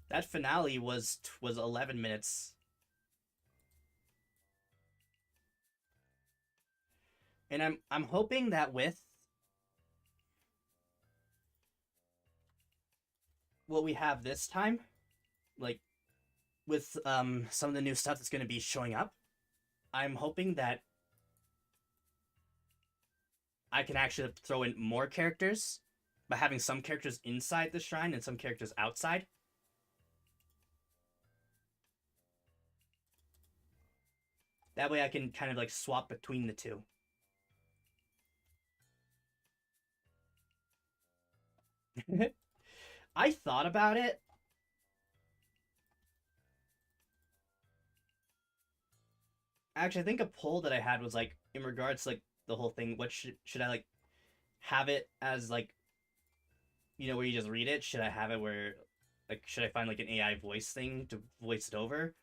That finale was 11 minutes, and I'm hoping that with what we have this time, like with some of the new stuff that's going to be showing up, I'm hoping that I can actually throw in more characters by having some characters inside the shrine and some characters outside. That way I can kind of like swap between the two. I thought about it. Actually, I think a poll that I had was like in regards to like the whole thing. What should I like have it as like, where you just read it? Should I have it where like should I find like an AI voice thing to voice it over?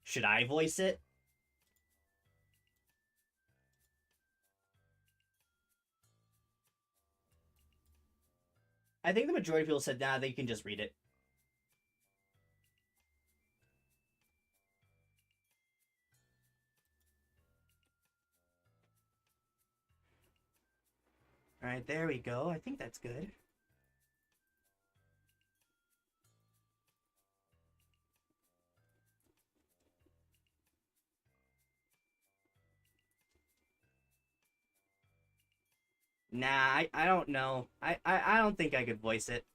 Should I voice it? I think the majority of people said nah, they can just read it. All right, there we go. I think that's good. Nah, I don't know. I don't think I could voice it.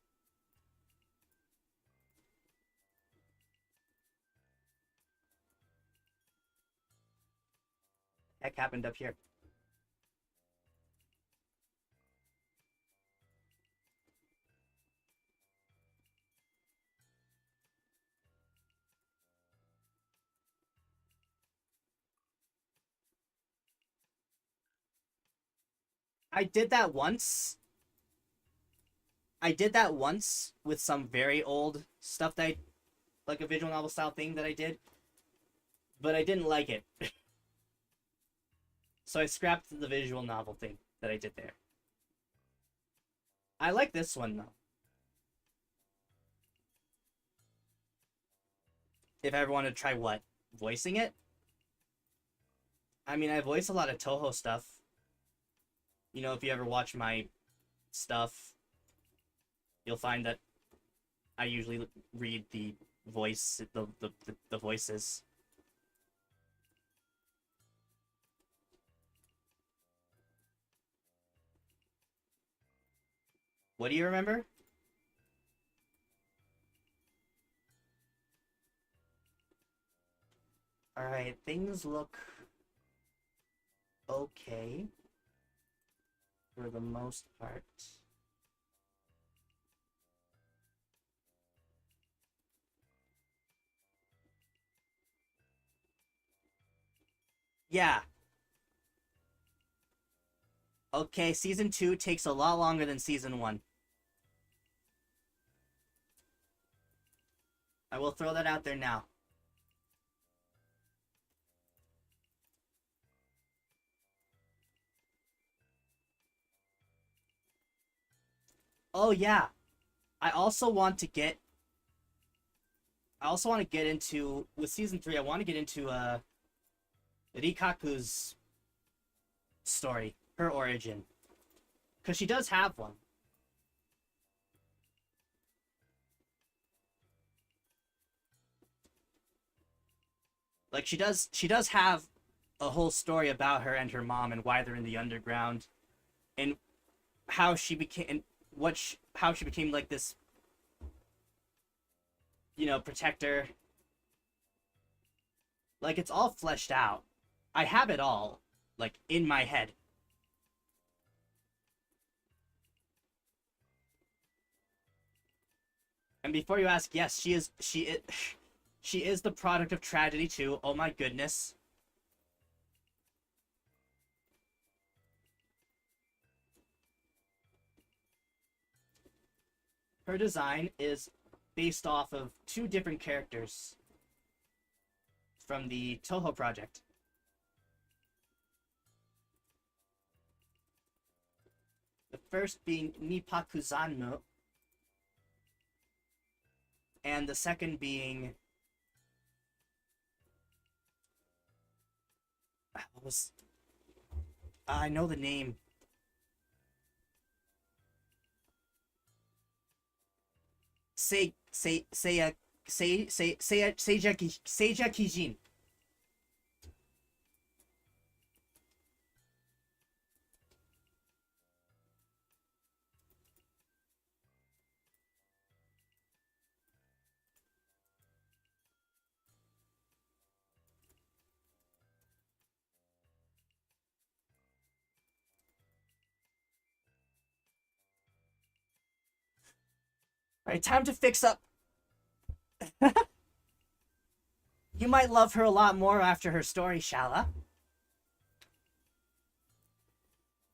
Heck happened up here. I did that once. I did that once with some very old stuff that I, like a visual novel style thing that I did, but I didn't like it. So I scrapped the visual novel thing that I did there. I like this one though. If I ever want to try what? Voicing it? I mean, I voice a lot of Toho stuff. You know, if you ever watch my stuff, you'll find that I usually read the the voices. What do you remember? Alright, things look okay for the most part. Yeah. Okay, season 2 takes a lot longer than season 1. I will throw that out there now. Oh yeah. I also want to get into with season 3, I want to get into Rikaku's story, her origin. Cuz she does have one. Like she does have a whole story about her and her mom and why they're in the underground and how she became and how she became like this, protector. Like it's all fleshed out. I have it all like in my head. And before you ask, yes, she is the product of tragedy too. Oh my goodness. Her design is based off of two different characters from the Toho project. The first being Nipakuzanmu, and the second being what was I know the name. Seija Kijin. All right, time to fix up. You might love her a lot more after her story, Shala.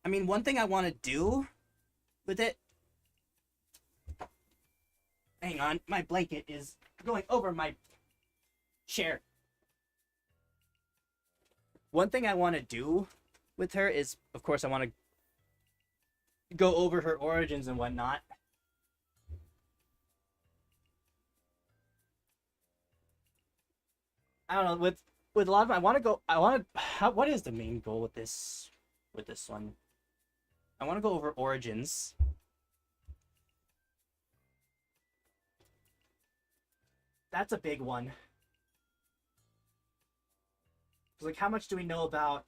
I mean, one thing I want to do with it. Hang on, my blanket is going over my chair. One thing I want to do with her is, of course, I want to go over her origins and whatnot. I don't know, with a lot of them, what is the main goal with this one? I want to go over origins. That's a big one. Like, how much do we know about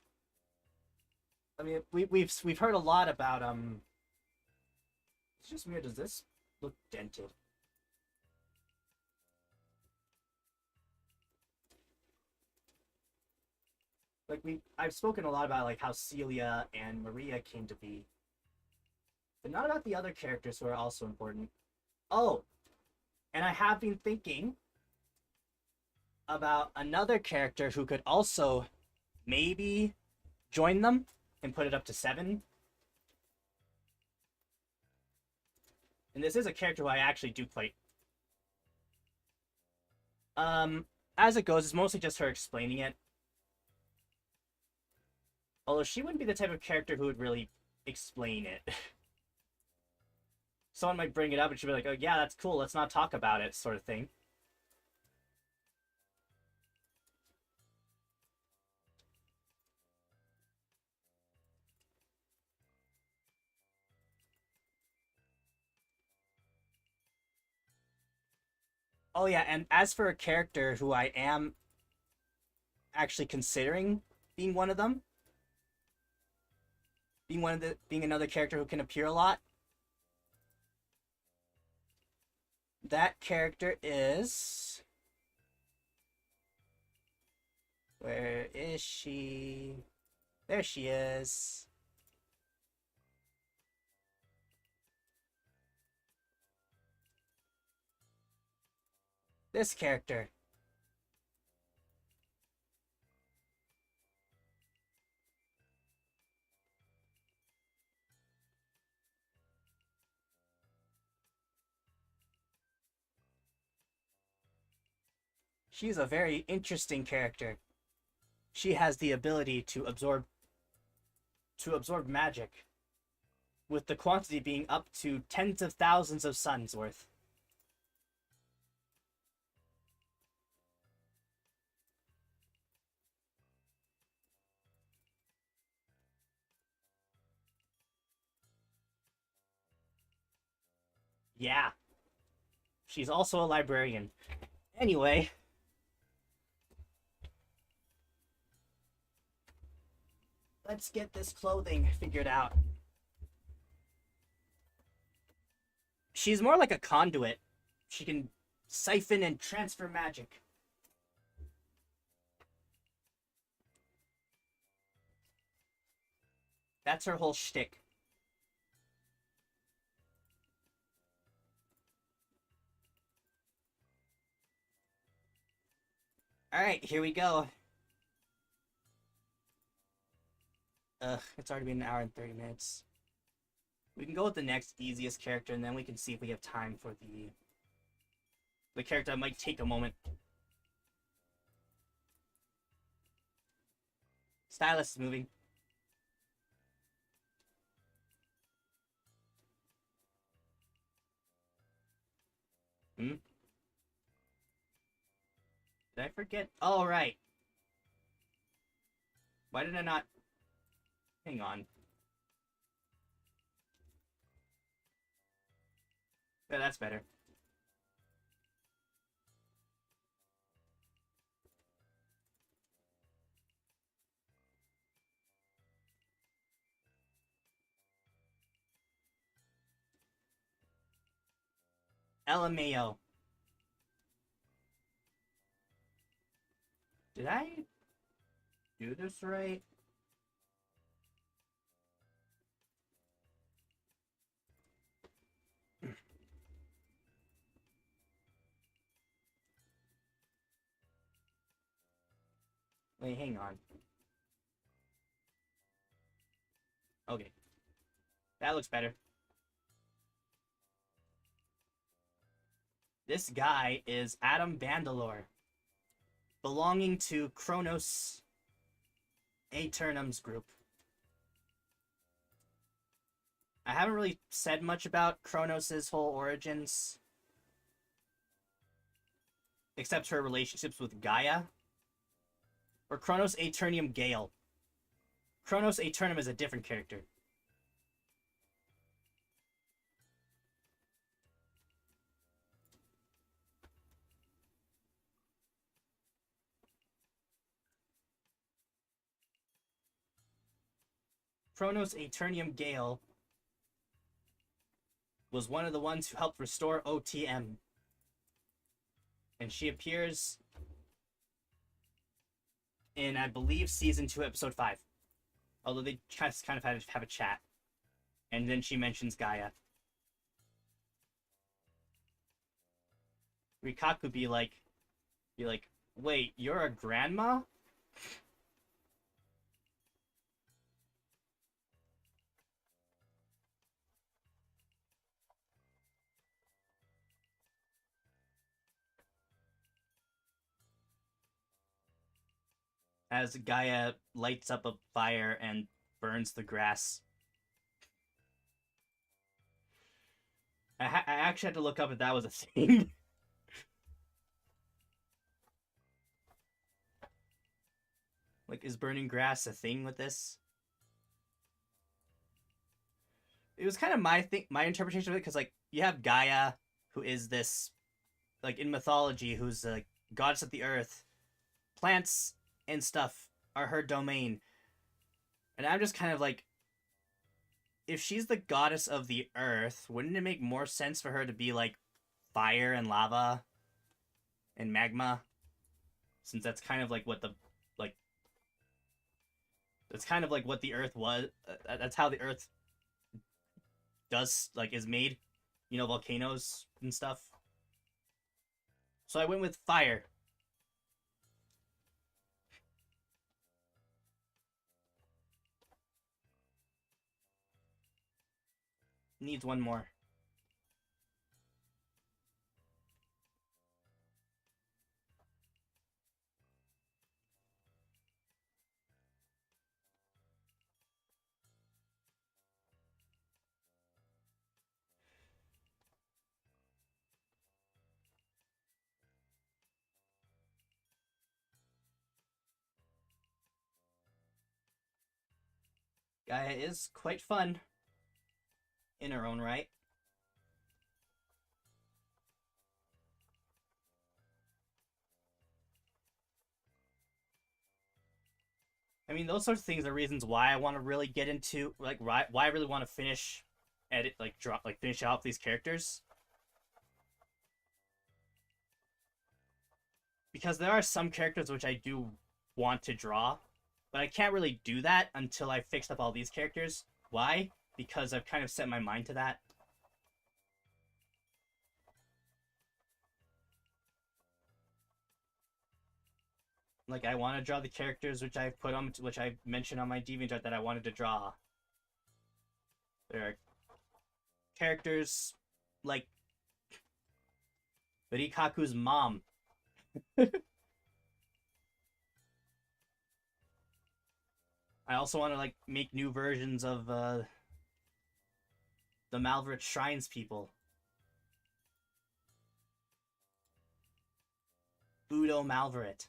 I mean, we've heard a lot about It's just weird. Does this look dented? Like I've spoken a lot about like how Celia and Maria came to be, but not about the other characters who are also important. Oh, and I have been thinking about another character who could also maybe join them and put it up to 7. And this is a character who I actually do quite. As it goes, it's mostly just her explaining it. Although she wouldn't be the type of character who would really explain it. Someone might bring it up and she'd be like, oh yeah, that's cool, let's not talk about it, sort of thing. Oh yeah, and as for a character who I am actually considering being one of them, being another character who can appear a lot, that character is... Where is she? There she is. This character. She's a very interesting character. She has the ability to absorb magic, with the quantity being up to tens of thousands of suns worth. Yeah. She's also a librarian. Anyway, let's get this clothing figured out. She's more like a conduit. She can siphon and transfer magic. That's her whole shtick. Alright, here we go. Ugh, it's already been an hour and 30 minutes. We can go with the next easiest character, and then we can see if we have time for the character that might take a moment. Stylus is moving. Hmm? Did I forget? Oh, right. Why did I not... Hang on. Yeah, that's better. LMAO. Did I do this right? Wait, hang on. Okay. That looks better. This guy is Adam Bandalore, belonging to Kronos Aeternum's group. I haven't really said much about Kronos' whole origins, except her relationships with Gaia, or Kronos Aeternium Gale. Kronos Aeternum is a different character. Chronos Aeternium Gale was one of the ones who helped restore OTM. And she appears in, I believe, Season 2, Episode 5. Although they kind of have a chat. And then she mentions Gaia. Rikaku be like, wait, you're a grandma? As Gaia lights up a fire and burns the grass. I actually had to look up if that was a thing. Like, is burning grass a thing with this? It was kind of my interpretation of it, because, like, you have Gaia, who is this, like, in mythology, who's, like, goddess of the earth. Plants and stuff are her domain. And I'm just kind of like, if she's the goddess of the earth, wouldn't it make more sense for her to be, like, fire and lava and magma? Since that's kind of like what the, like, that's kind of like what the earth was. That's how the earth does, like, is made. You know, volcanoes and stuff. So I went with fire. Needs one more. Gaia is quite fun in her own right. I mean, those sorts of things are reasons why I want to really get into, like, why I really want to finish, finish out these characters. Because there are some characters which I do want to draw, but I can't really do that until I fixed up all these characters. Why? Because I've kind of set my mind to that. Like, I want to draw the characters which I've put on, which I mentioned on my DeviantArt that I wanted to draw. There are characters like Rikaku's mom. I also want to, like, make new versions of the Malvret Shrines people. Udo Malvret.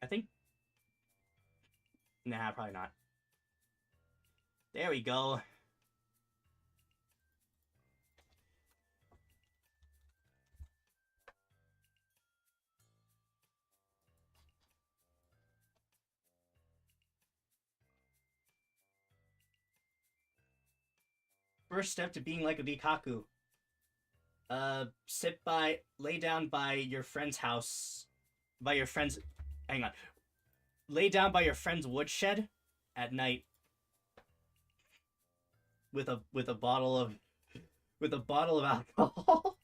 I think... Nah, probably not. There we go. First step to being like a Rikaku. Lay down by your friend's house. By your friend's... Hang on. Lay down by your friend's woodshed at night. With a bottle of... With a bottle of alcohol.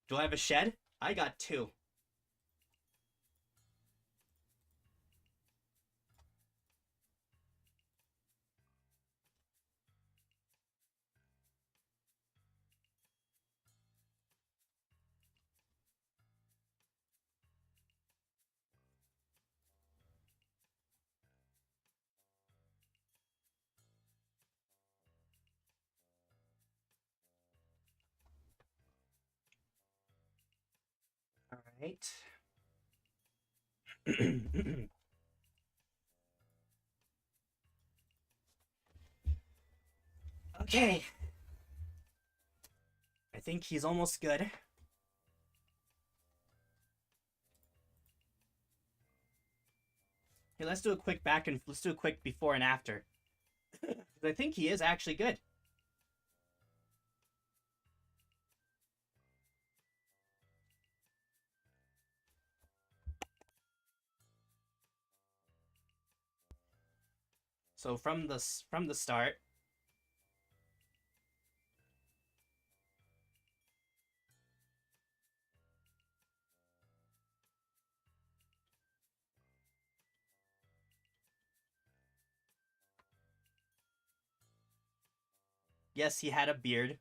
Do I have a shed? I got 2. Right. Okay. I think he's almost good. Hey, let's do a quick let's do a quick before and after. I think he is actually good. So from the start, yes, he had a beard.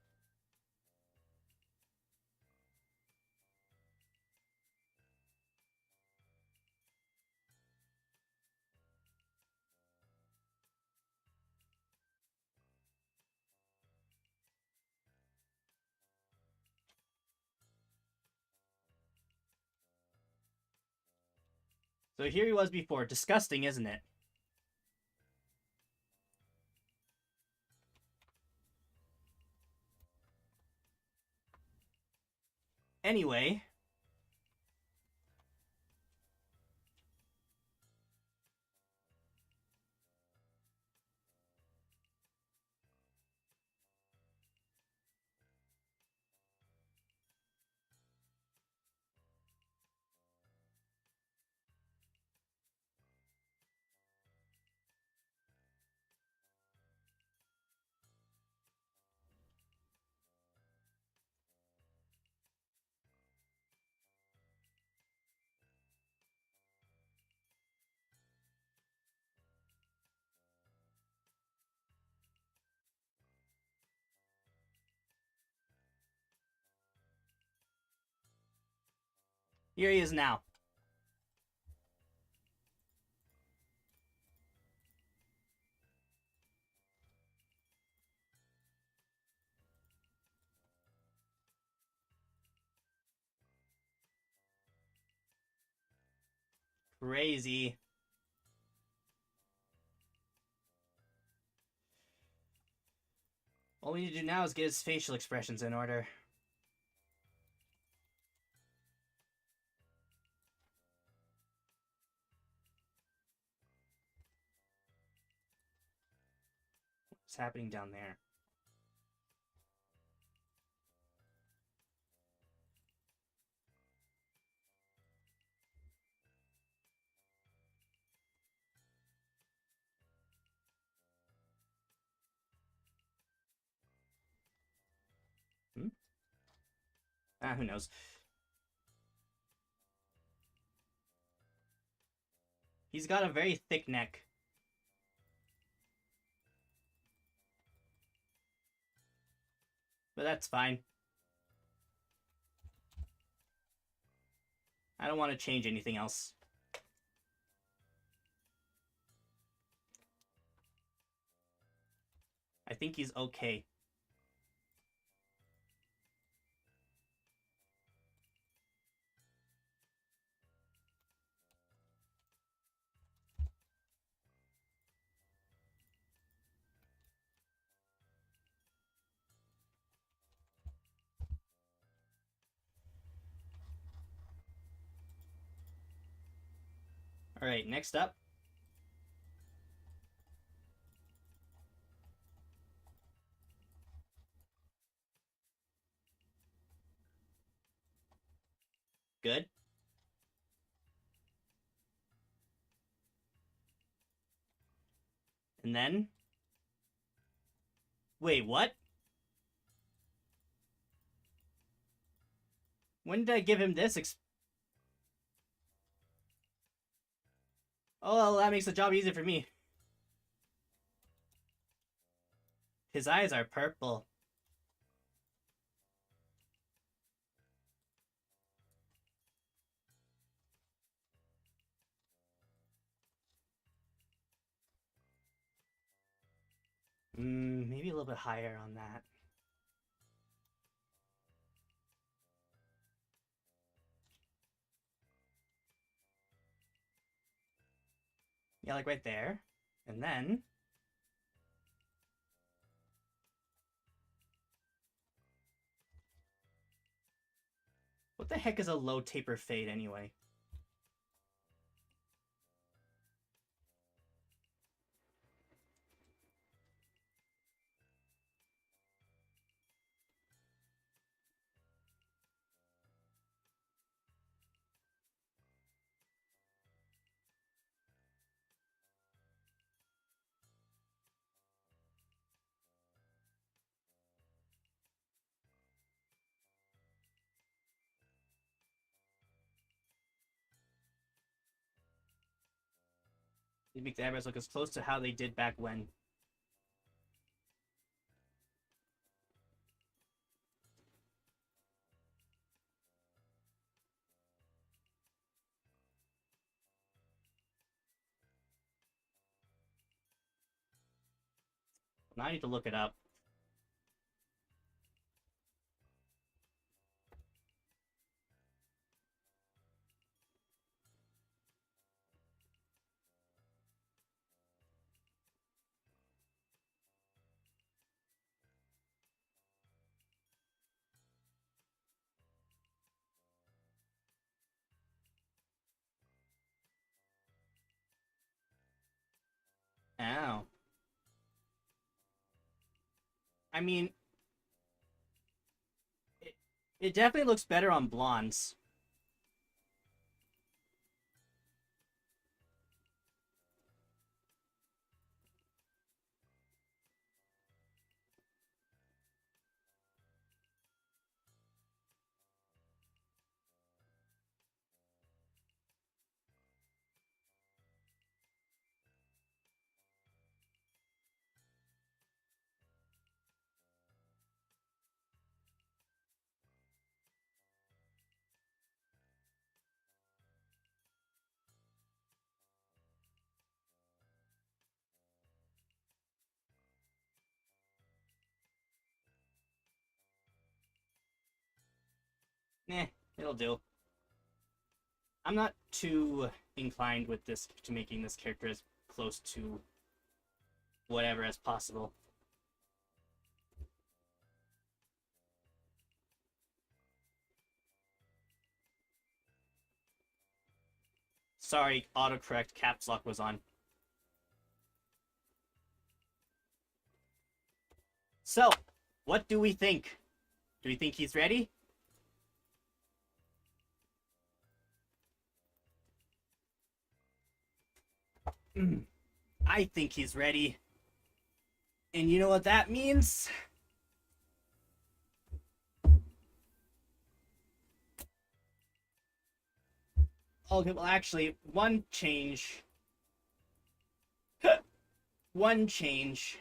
So here he was before. Disgusting, isn't it? Anyway, here he is now. Crazy. All we need to do now is get his facial expressions in order. What's happening down there? Hmm? Who knows? He's got a very thick neck. But that's fine. I don't want to change anything else. I think he's okay. Alright, next up. Good. And then... Wait, what? When did I give him this Oh, well, that makes the job easier for me. His eyes are purple. Maybe a little bit higher on that. Yeah, like right there. And then... What the heck is a low taper fade anyway? You make the eyebrows look as close to how they did back when. Now I need to look it up. Ow. I mean, it definitely looks better on blondes. Nah, it'll do. I'm not too inclined with this to making this character as close to whatever as possible. Sorry, autocorrect caps lock was on. So, what do we think? Do we think he's ready? I think he's ready. And you know what that means? Okay, well, actually, one change. One change.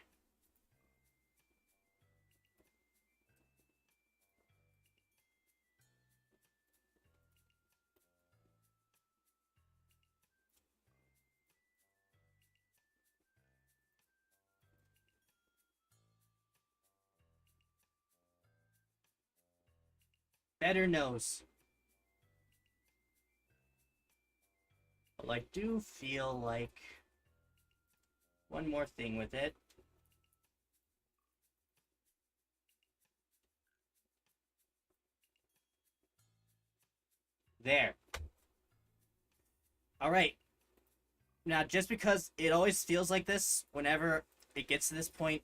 Better nose. But I do feel like one more thing with it. There. Alright. Now, just because it always feels like this whenever it gets to this point,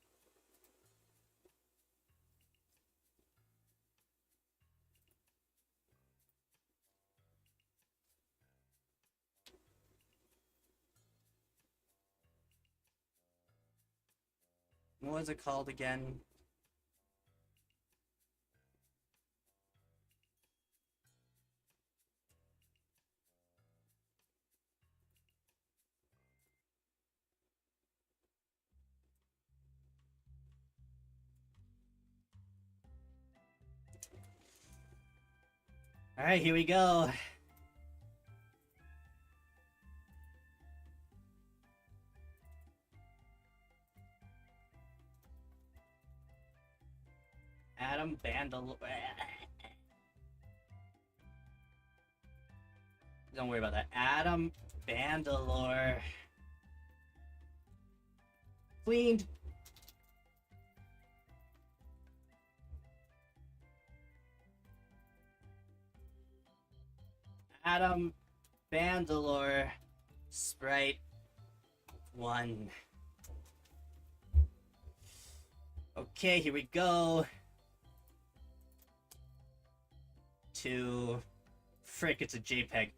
what was it called again? Alright, here we go. Adam Bandalore. Don't worry about that. Adam Bandalore. Cleaned. Adam Bandalore Sprite 1. Okay, here we go. 2. Frick, it's a JPEG.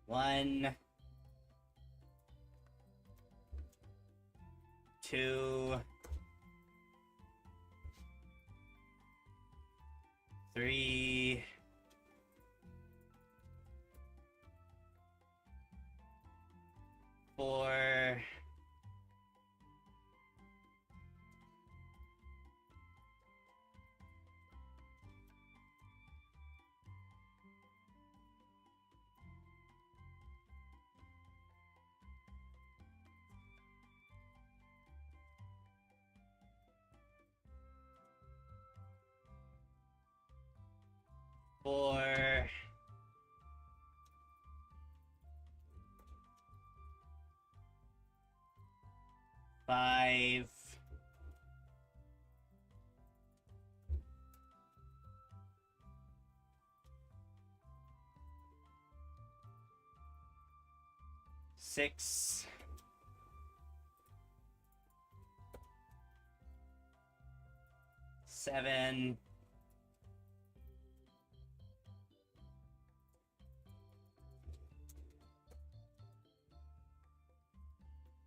One, 2, 3, 4, 4, 5, 6, 7,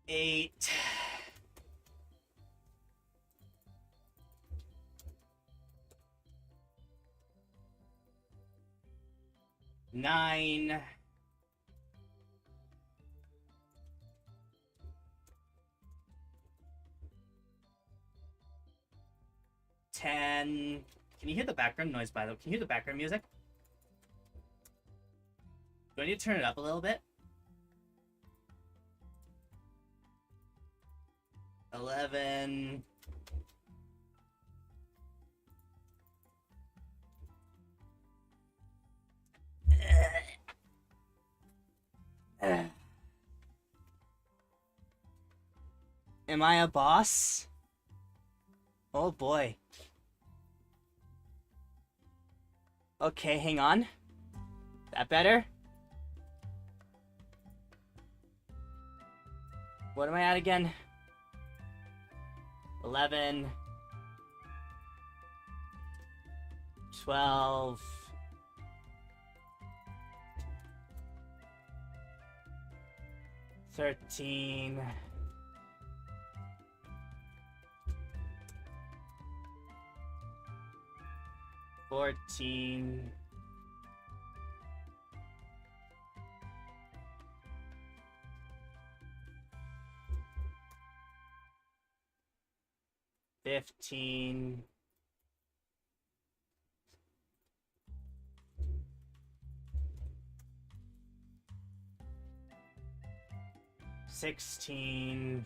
8, 9, 10. Can you hear the background noise, by the way? Can you hear the background music? Do I need to turn it up a little bit? 11. 'Am I a boss? Oh boy. Okay, hang on. That better? What am I at again? 11. 12. 13. 14. 15. 16.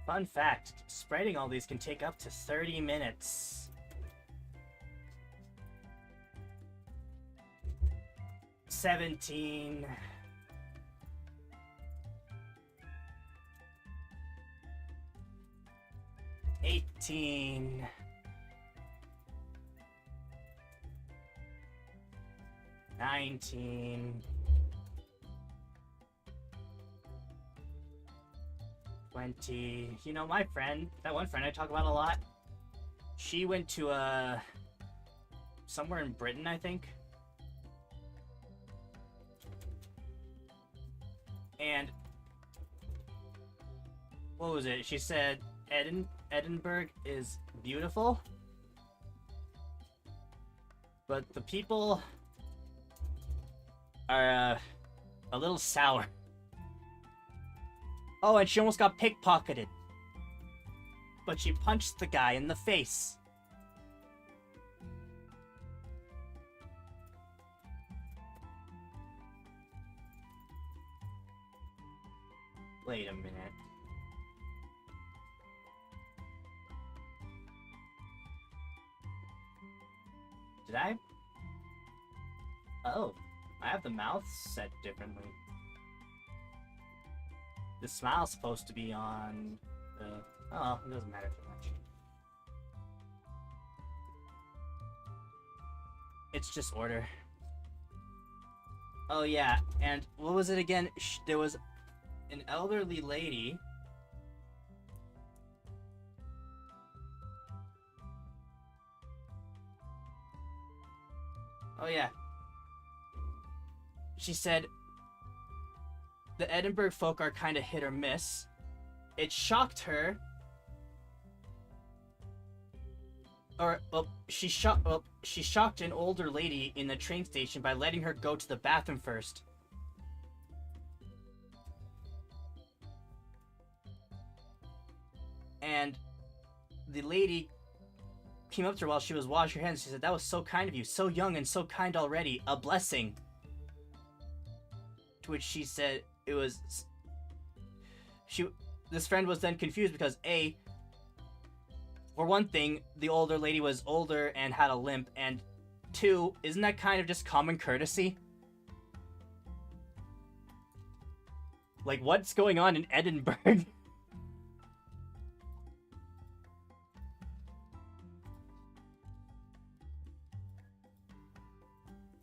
'Fun fact, spreading all these can take up to 30 minutes. 17. 18. 19. 20. You know, my friend, that one friend I talk about a lot, she went to somewhere in Britain, I think. And what was it? She said Edinburgh is beautiful, but the people are a little sour. Oh, and she almost got pickpocketed, but she punched the guy in the face. Wait a minute. Did I? Oh, I have the mouth set differently. The smile's supposed to be on the... Oh, it doesn't matter too much. It's just order. Oh yeah, and what was it again? There was an elderly lady. Oh yeah. She said, the Edinburgh folk are kind of hit or miss. It shocked her. Or, well, she shocked an older lady in the train station by letting her go to the bathroom first. And the lady came up to her while she was washing her hands. She said, that was so kind of you. So young and so kind already. A blessing. To which she said it was... This friend was then confused because A, for one thing, the older lady was older and had a limp, and two, isn't that kind of just common courtesy? Like, what's going on in Edinburgh?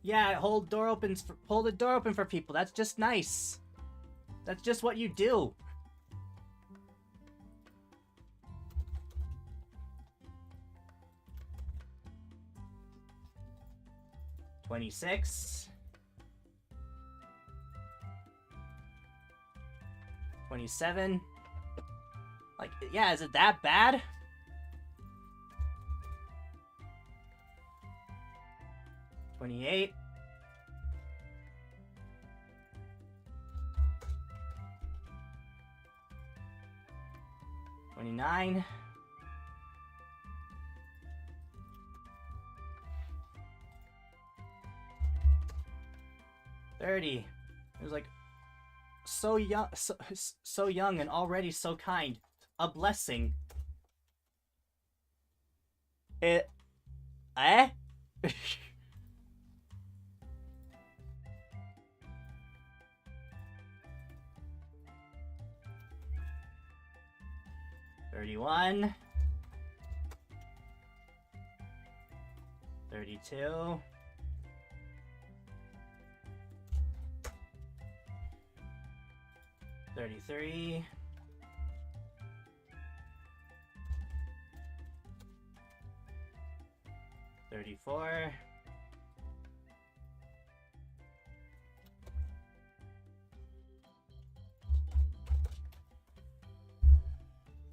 Yeah, hold the door open for people. That's just nice. That's just what you do. $26. $27. Like, yeah, is it that bad? $28. $29. $30. It was like so young, so young and already so kind. A blessing. It, eh? $31. $32. $33. $34.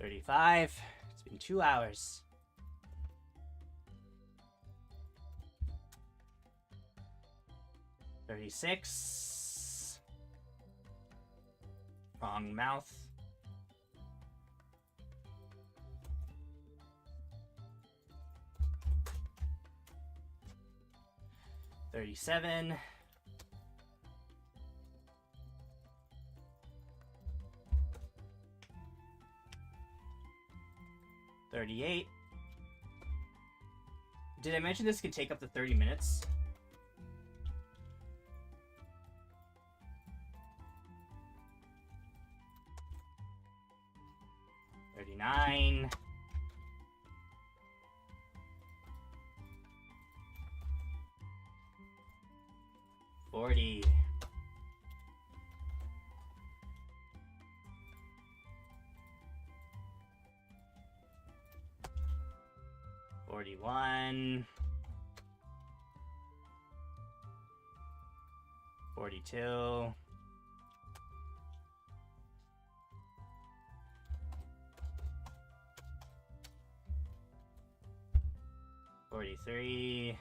$35. It's been 2 hours. $36. Wrong mouth. $37. $38. Did I mention this could take up to 30 minutes? $39. $40. $41. $42. $43.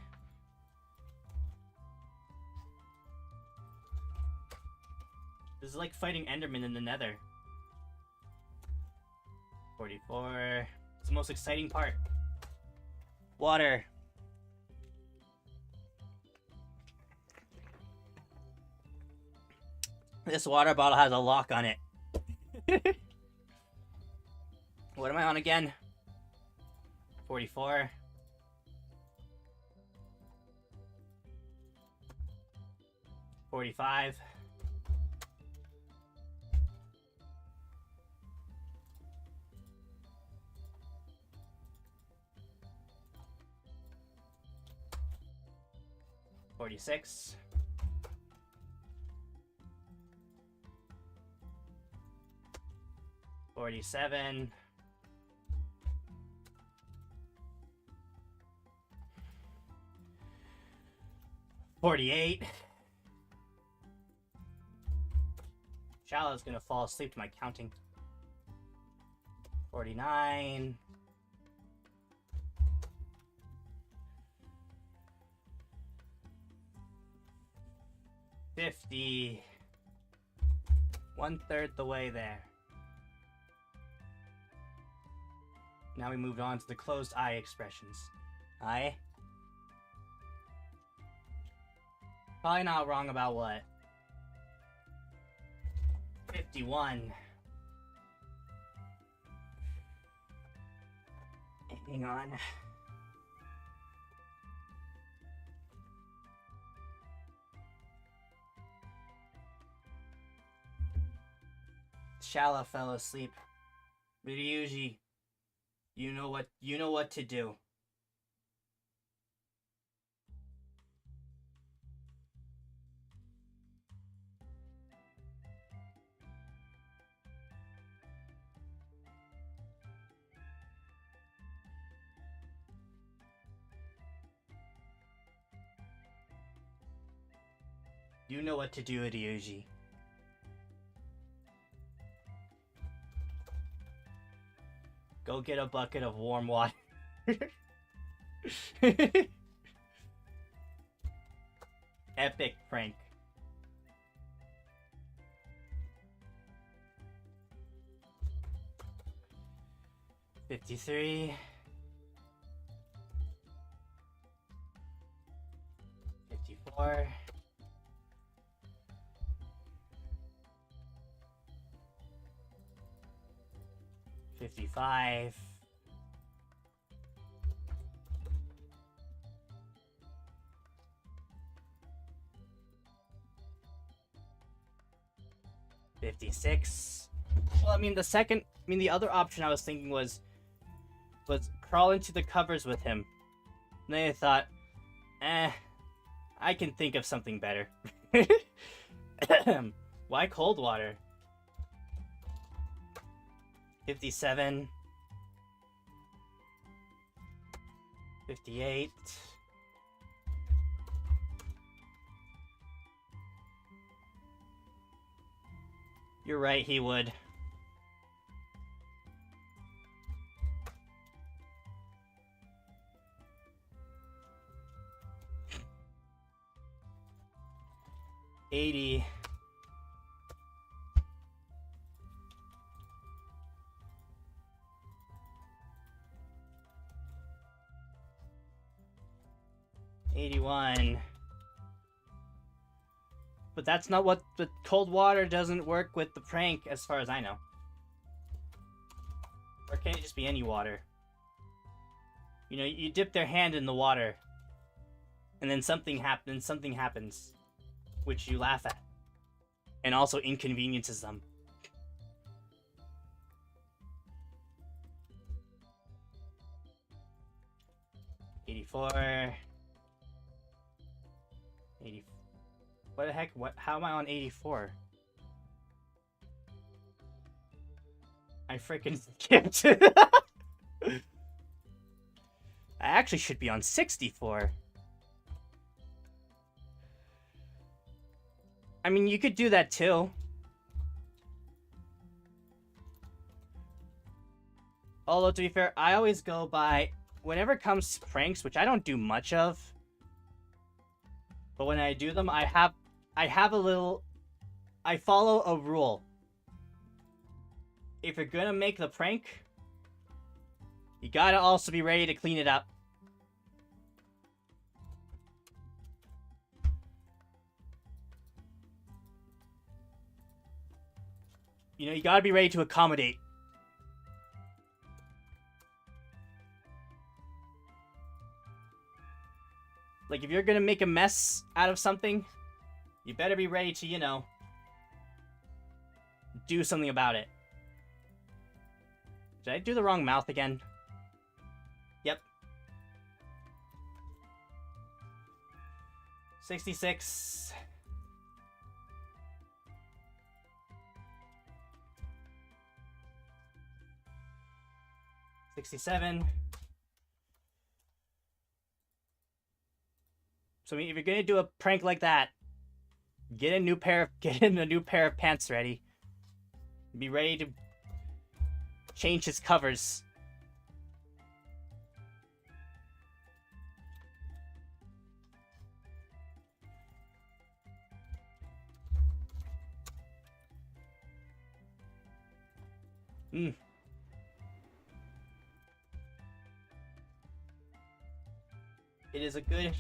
This is like fighting Enderman in the Nether. $44. It's the most exciting part. Water. This water bottle has a lock on it. What am I on again? 44. 45. 46. 47. 48. Shallow's gonna fall asleep to my counting. 49. 50. 1/3 the way there. Now we moved on to the closed eye expressions. Eye. Probably not wrong about what? 51. Hang on. Shallow fell asleep. Ryuji, you know what to do. You know what to do, Ryuji. Go get a bucket of warm water. Epic prank. $53. 54. 55. 56. Well, I mean, the other option I was thinking was crawl into the covers with him. And then I thought, I can think of something better. Why cold water? 57. 58. You're right, he would. $80. 81. But that's not what the cold water doesn't work with the prank, as far as I know. Or can it just be any water? You know, you dip their hand in the water, and then something happens, which you laugh at, and also inconveniences them. $84. 80. What the heck? What? How am I on 84? I freaking skipped. I actually should be on 64. I mean, you could do that too. Although, to be fair, I always go by, whenever it comes to pranks, which I don't do much of, but when I do them, I follow a rule. If you're gonna make the prank, you gotta also be ready to clean it up. You know, you gotta be ready to accommodate. Like, if you're gonna make a mess out of something, You better be ready to, you know, do something about it. Did I do the wrong mouth again? Yep. 66. 67. So I mean, if you're gonna do a prank like that, get in a new pair of pants ready. Be ready to change his covers. It is a good...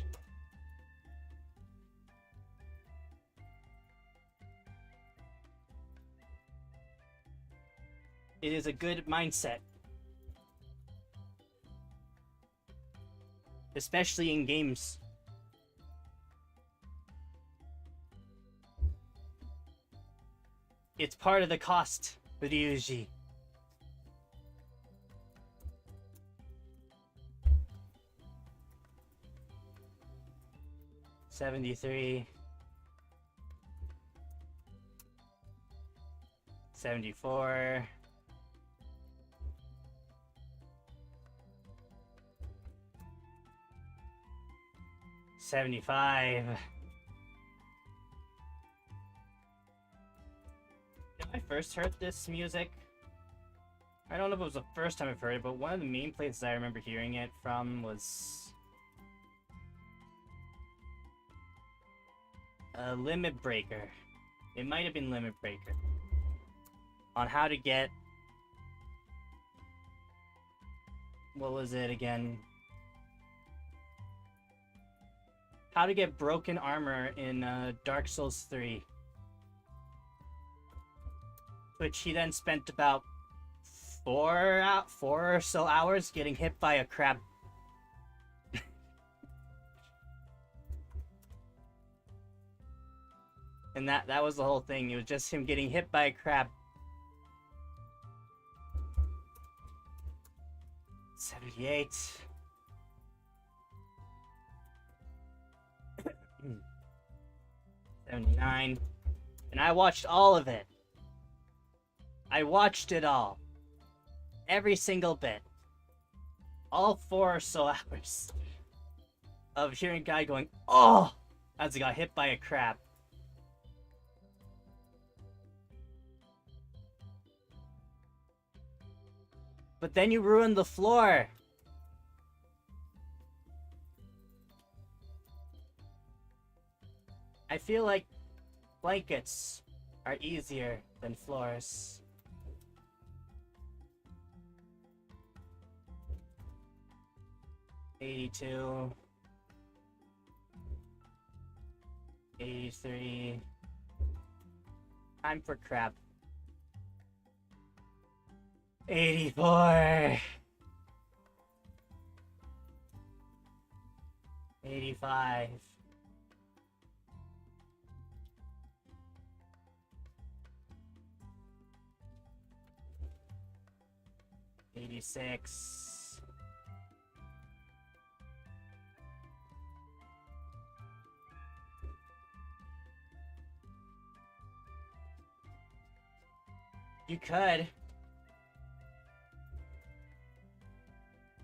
It is a good mindset. Especially in games. It's part of the cost with Ryuji. $73. 74. 75. When I first heard this music, I don't know if it was the first time I've heard it, but one of the main places I remember hearing it from was Limit Breaker. It might have been Limit Breaker. On how to get... What was it again? How to get broken armor in Dark Souls 3. Which he then spent about 4 or so hours getting hit by a crab. And that was the whole thing. It was just him getting hit by a crab. 78. 79. And I watched all of it. I watched it all. Every single bit. All 4 or so hours of hearing a guy going, "Oh!" as he got hit by a crab. But then you ruined the floor. I feel like blankets are easier than floors. $82. 83. Time for crab. 84. 85. 86.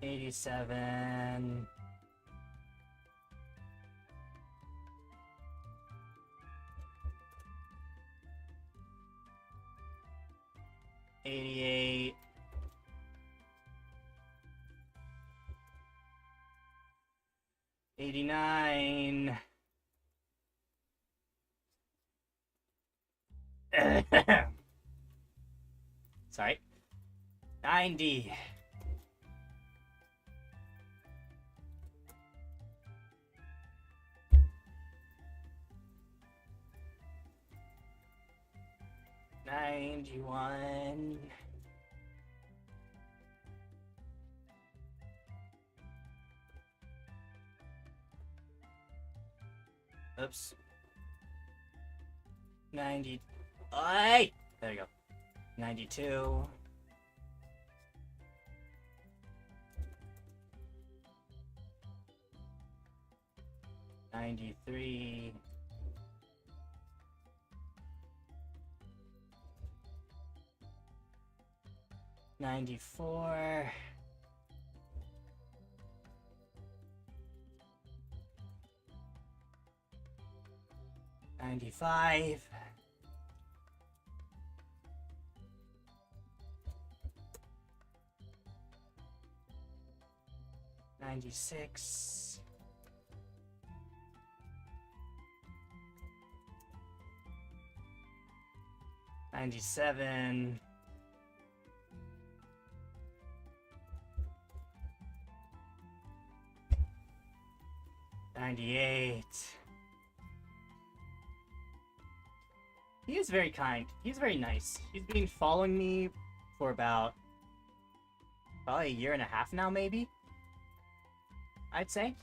87. 88. 89. Sorry. 90. 91. Oops. 90. Oi! There you go. 92. 93. 94. 95. 96. 97. 98. He is very kind. He's very nice. He's been following me for about probably a year and a half now, maybe. I'd say.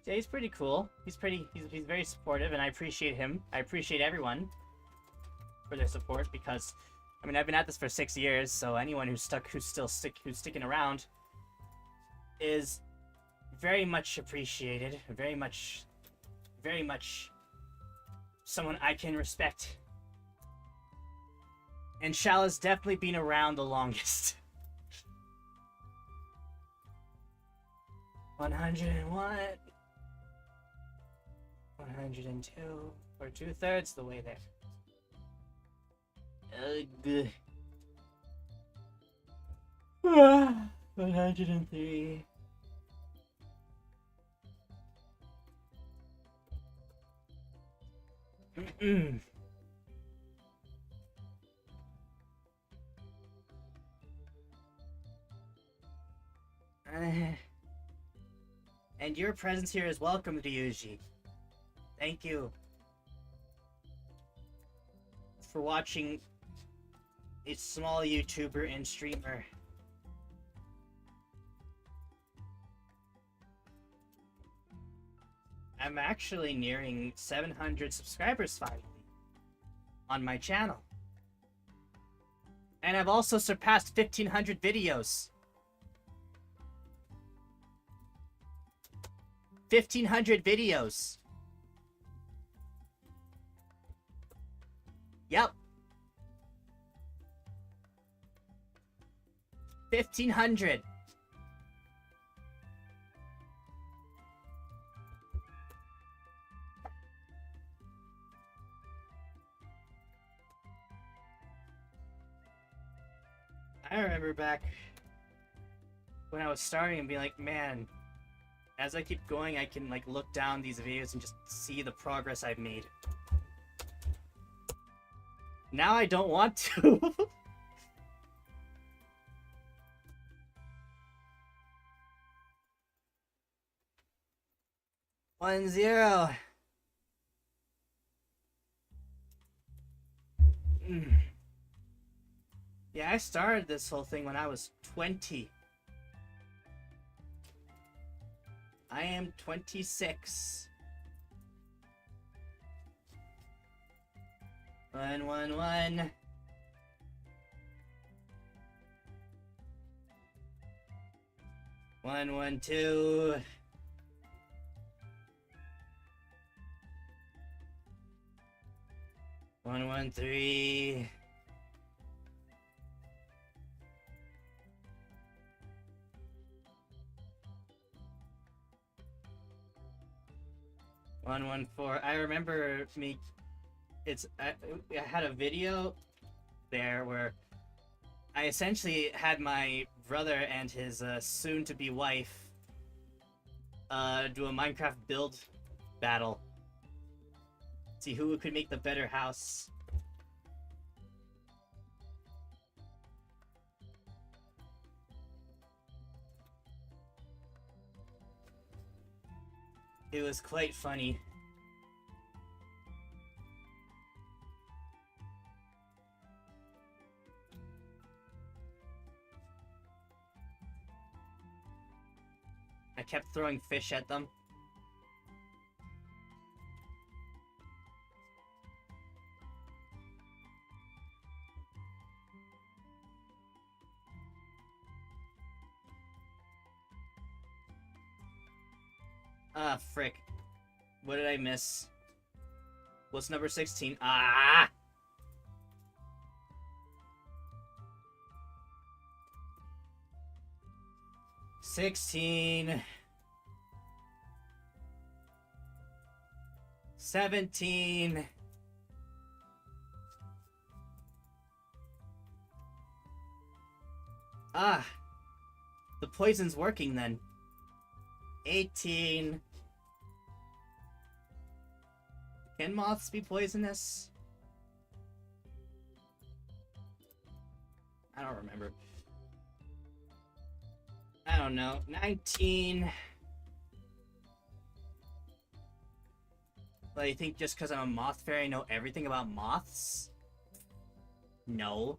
Yeah, he's pretty cool. He's very supportive, and I appreciate him. I appreciate everyone for their support because, I mean, I've been at this for 6 years, so anyone who's sticking around is very much appreciated. Very much someone I can respect. And Shal has definitely been around the longest. 101. 102. We're 2/3 the way there. Ugh. 103. And your presence here is welcome, Ryuji. Thank you for watching a small YouTuber and streamer. I'm actually nearing 700 subscribers finally on my channel. And I've also surpassed 1,500 videos. 1,500 videos. Yep. 1,500. I remember back when I was starting and being like, man, as I keep going, I can like look down these videos and just see the progress I've made. Now I don't want to. 1-0. Yeah, I started this whole thing when I was 20. I am 26. 1-1-1. 1-1-2. 1-1-3. 1-1-4. I remember me. I had a video there where I essentially had my brother and his soon-to-be wife do a Minecraft build battle. See who could make the better house. It was quite funny. I kept throwing fish at them. Ah, frick. What did I miss? What's number 16? Ah! $16. 17. Ah! The poison's working then. 18. Can moths be poisonous? I don't remember. I don't know. 19. Well, you think just because I'm a moth fairy I know everything about moths? No.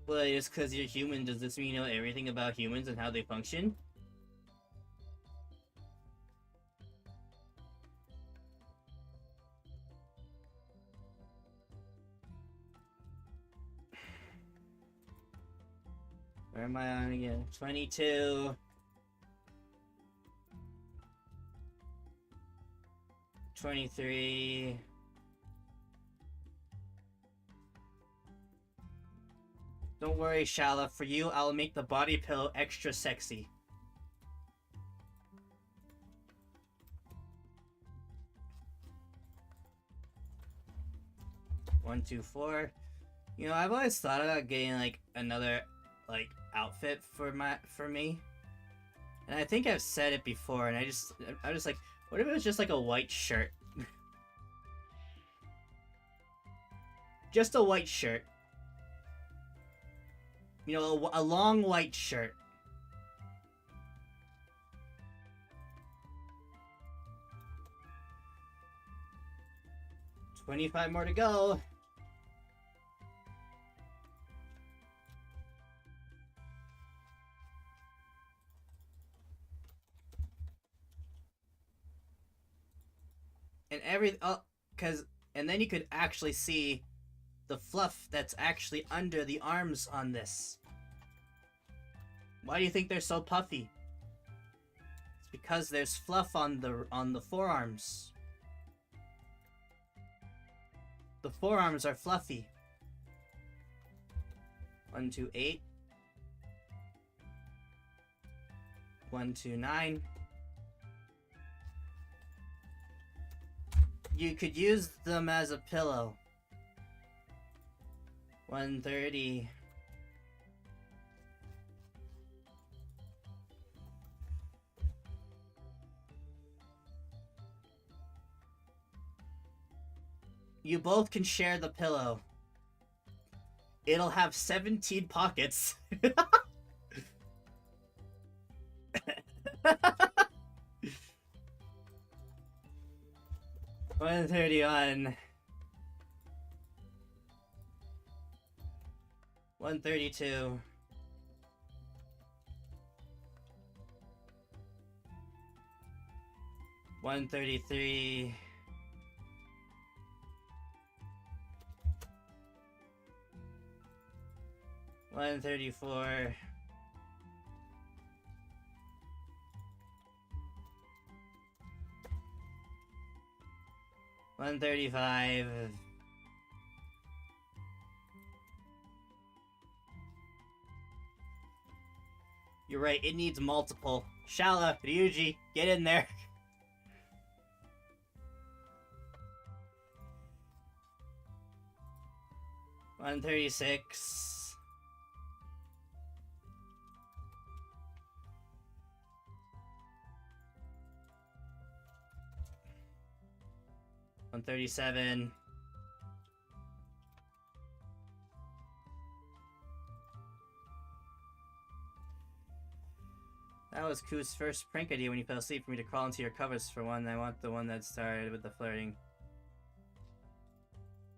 Well, just because you're human, does this mean you know everything about humans and how they function? Where am I on again? 22. 23. Don't worry, Shala. For you, I'll make the body pillow extra sexy. One, two, four. You know, I've always thought about getting like another like outfit for me. And I think I've said it before, and I was just like, what if it was just like a white shirt? Just a white shirt. You know, a long white shirt. $25 more to go. And and then you could actually see the fluff that's actually under the arms on this. Why do you think they're so puffy? It's because there's fluff on the forearms. The forearms are fluffy. 1, 2, 8. 1, 2, 9. You could use them as a pillow. 130. You both can share the pillow. It'll have 17 pockets. 131. 132. 133. 134. 135. You're right, it needs multiple. Shala, Ryuji, get in there. 136. 137. 'That was Kuu's first prank idea when you fell asleep for me to crawl into your covers for one. I want the one that started with the flirting.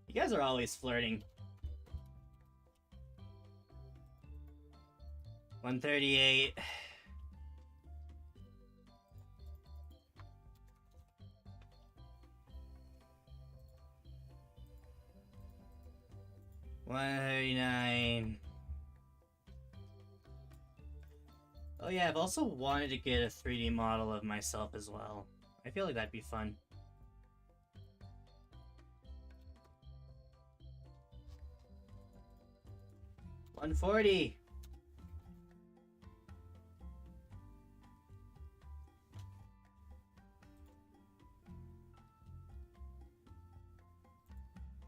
You guys are always flirting. 138. 139. Oh yeah, I've also wanted to get a 3D model of myself as well. I feel like that'd be fun. $140.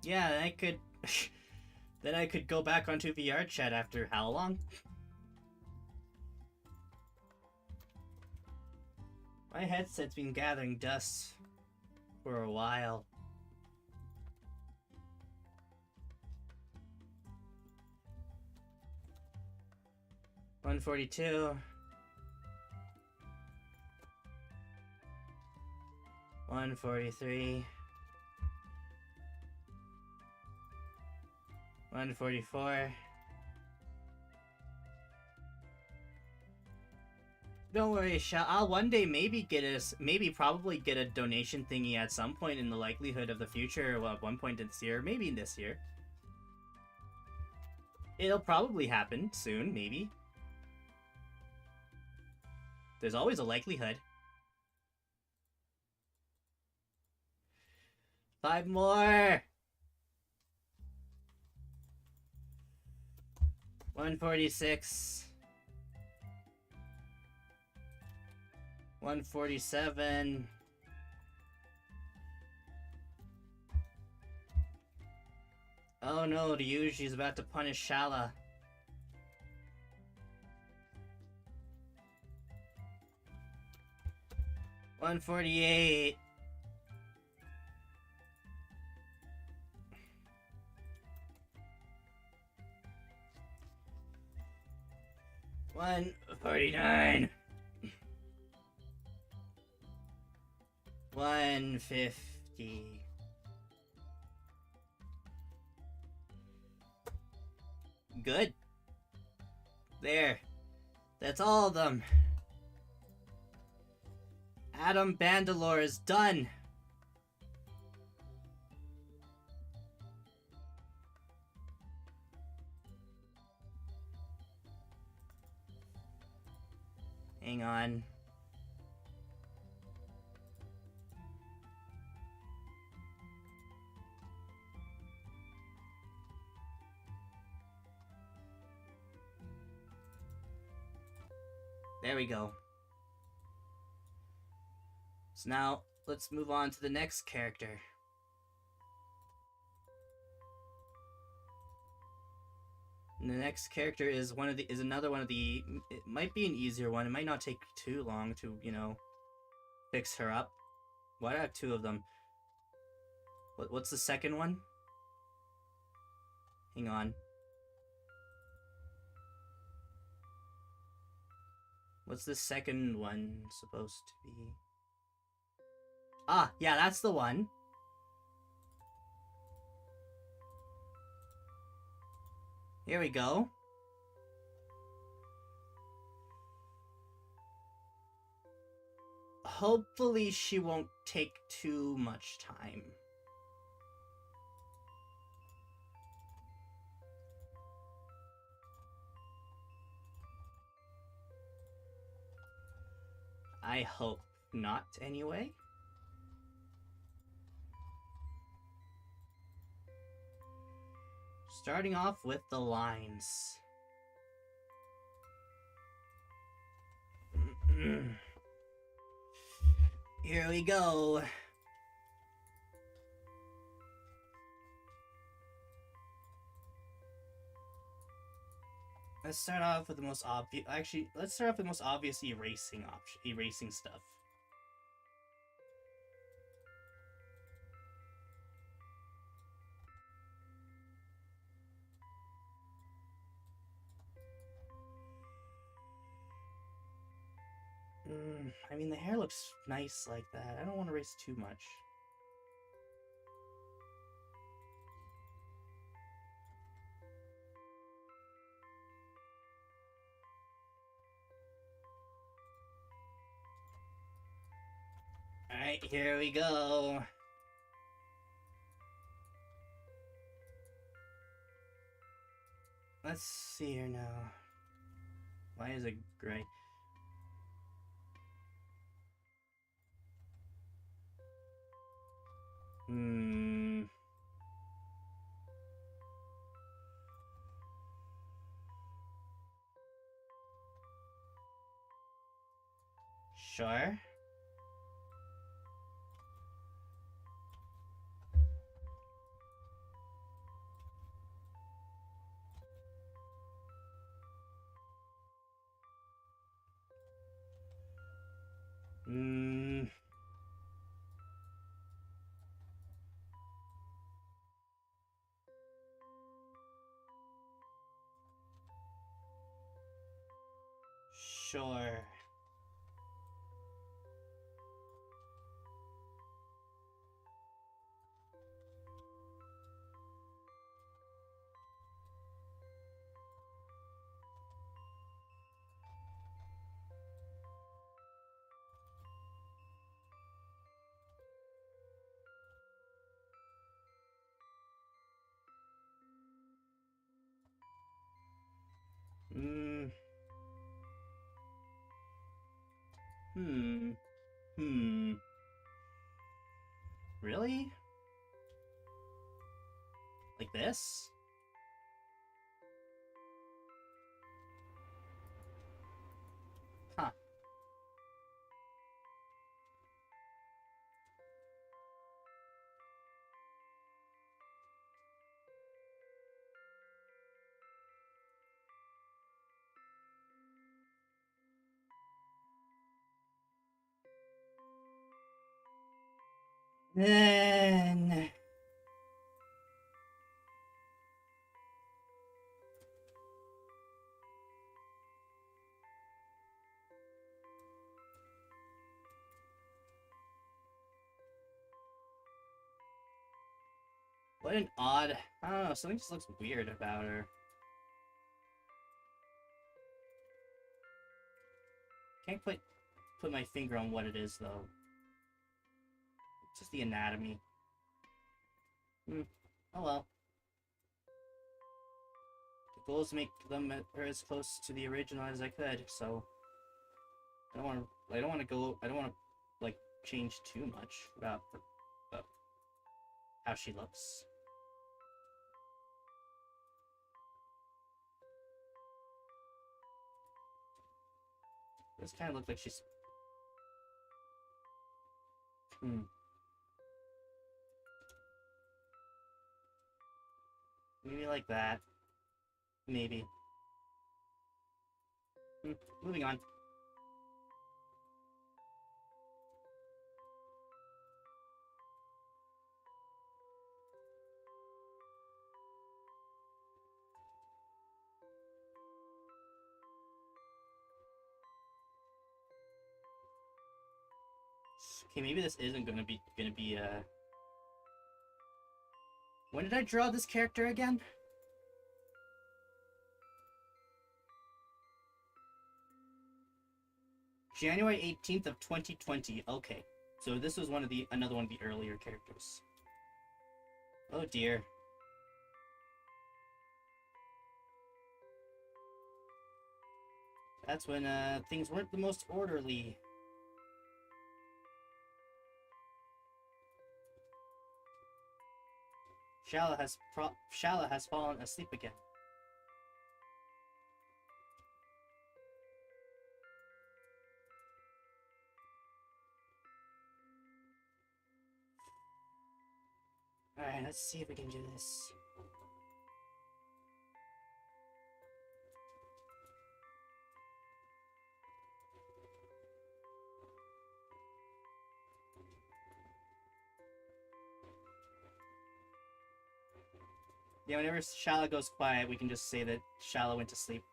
Yeah, then I could then I could go back onto VR chat after how long? My headset's been gathering dust for a while. $142. $143. $144. Don't worry, I'll one day probably get a donation thingy at some point in the likelihood of the future, well, at one point this year, maybe in this year. It'll probably happen soon, maybe. There's always a likelihood. 5 more! 146. 147. Oh no, Ryuji's about to punish Shala. $148. $149. $150. Good. There. That's all of them. Adam Bandalore is done. Hang on. There we go. So now, let's move on to the next character. And the next character is another one of the. It might be an easier one. It might not take too long to, fix her up. Why do I have 2 of them? What's the second one? Hang on. What's the second one supposed to be? Ah, yeah, that's the one. Here we go. Hopefully she won't take too much time. I hope not, anyway. Starting off with the lines. Here we go. Let's start off with the most obvious. Actually, let's start off with the most obvious erasing stuff. I mean, the hair looks nice like that. I don't want to erase too much. Alright, here we go. Let's see here now. Why is it gray? Hmm. Sure. Hmm. Sure. Hmm. Hmm. Hmm. Really? Like this? Huh. Then what an odd. I don't know. Something just looks weird about her. Can't put my finger on what it is though. It's just the anatomy. Hmm. Oh well. The goal is to make them her as close to the original as I could. So I don't want to. I don't want to go. I don't want to like change too much about how she looks. This kind of looks like she's. Hmm. Maybe like that. Maybe. Hmm. Moving on. Okay, maybe this isn't gonna be. When did I draw this character again? January 18th of 2020. Okay. So this was another one of the earlier characters. Oh dear. That's when things weren't the most orderly. Shala has fallen asleep again. Alright, let's see if we can do this. Yeah, whenever Shala goes quiet, we can just say that Shala went to sleep.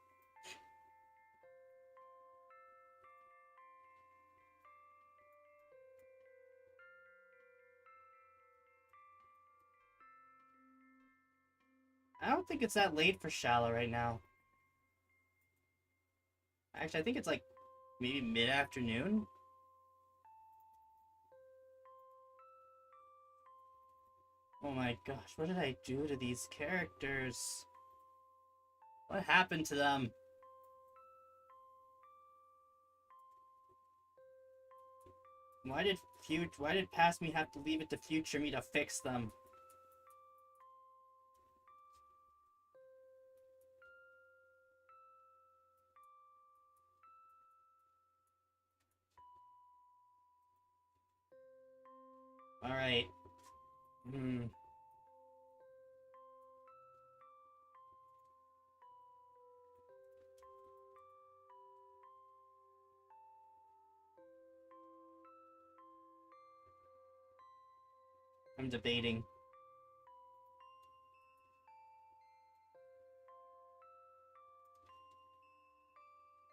I don't think it's that late for Shala right now. Actually, I think it's like maybe mid-afternoon. Oh my gosh, what did I do to these characters? What happened to them? Why did past me have to leave it to future me to fix them? Alright. Hmm. I'm debating.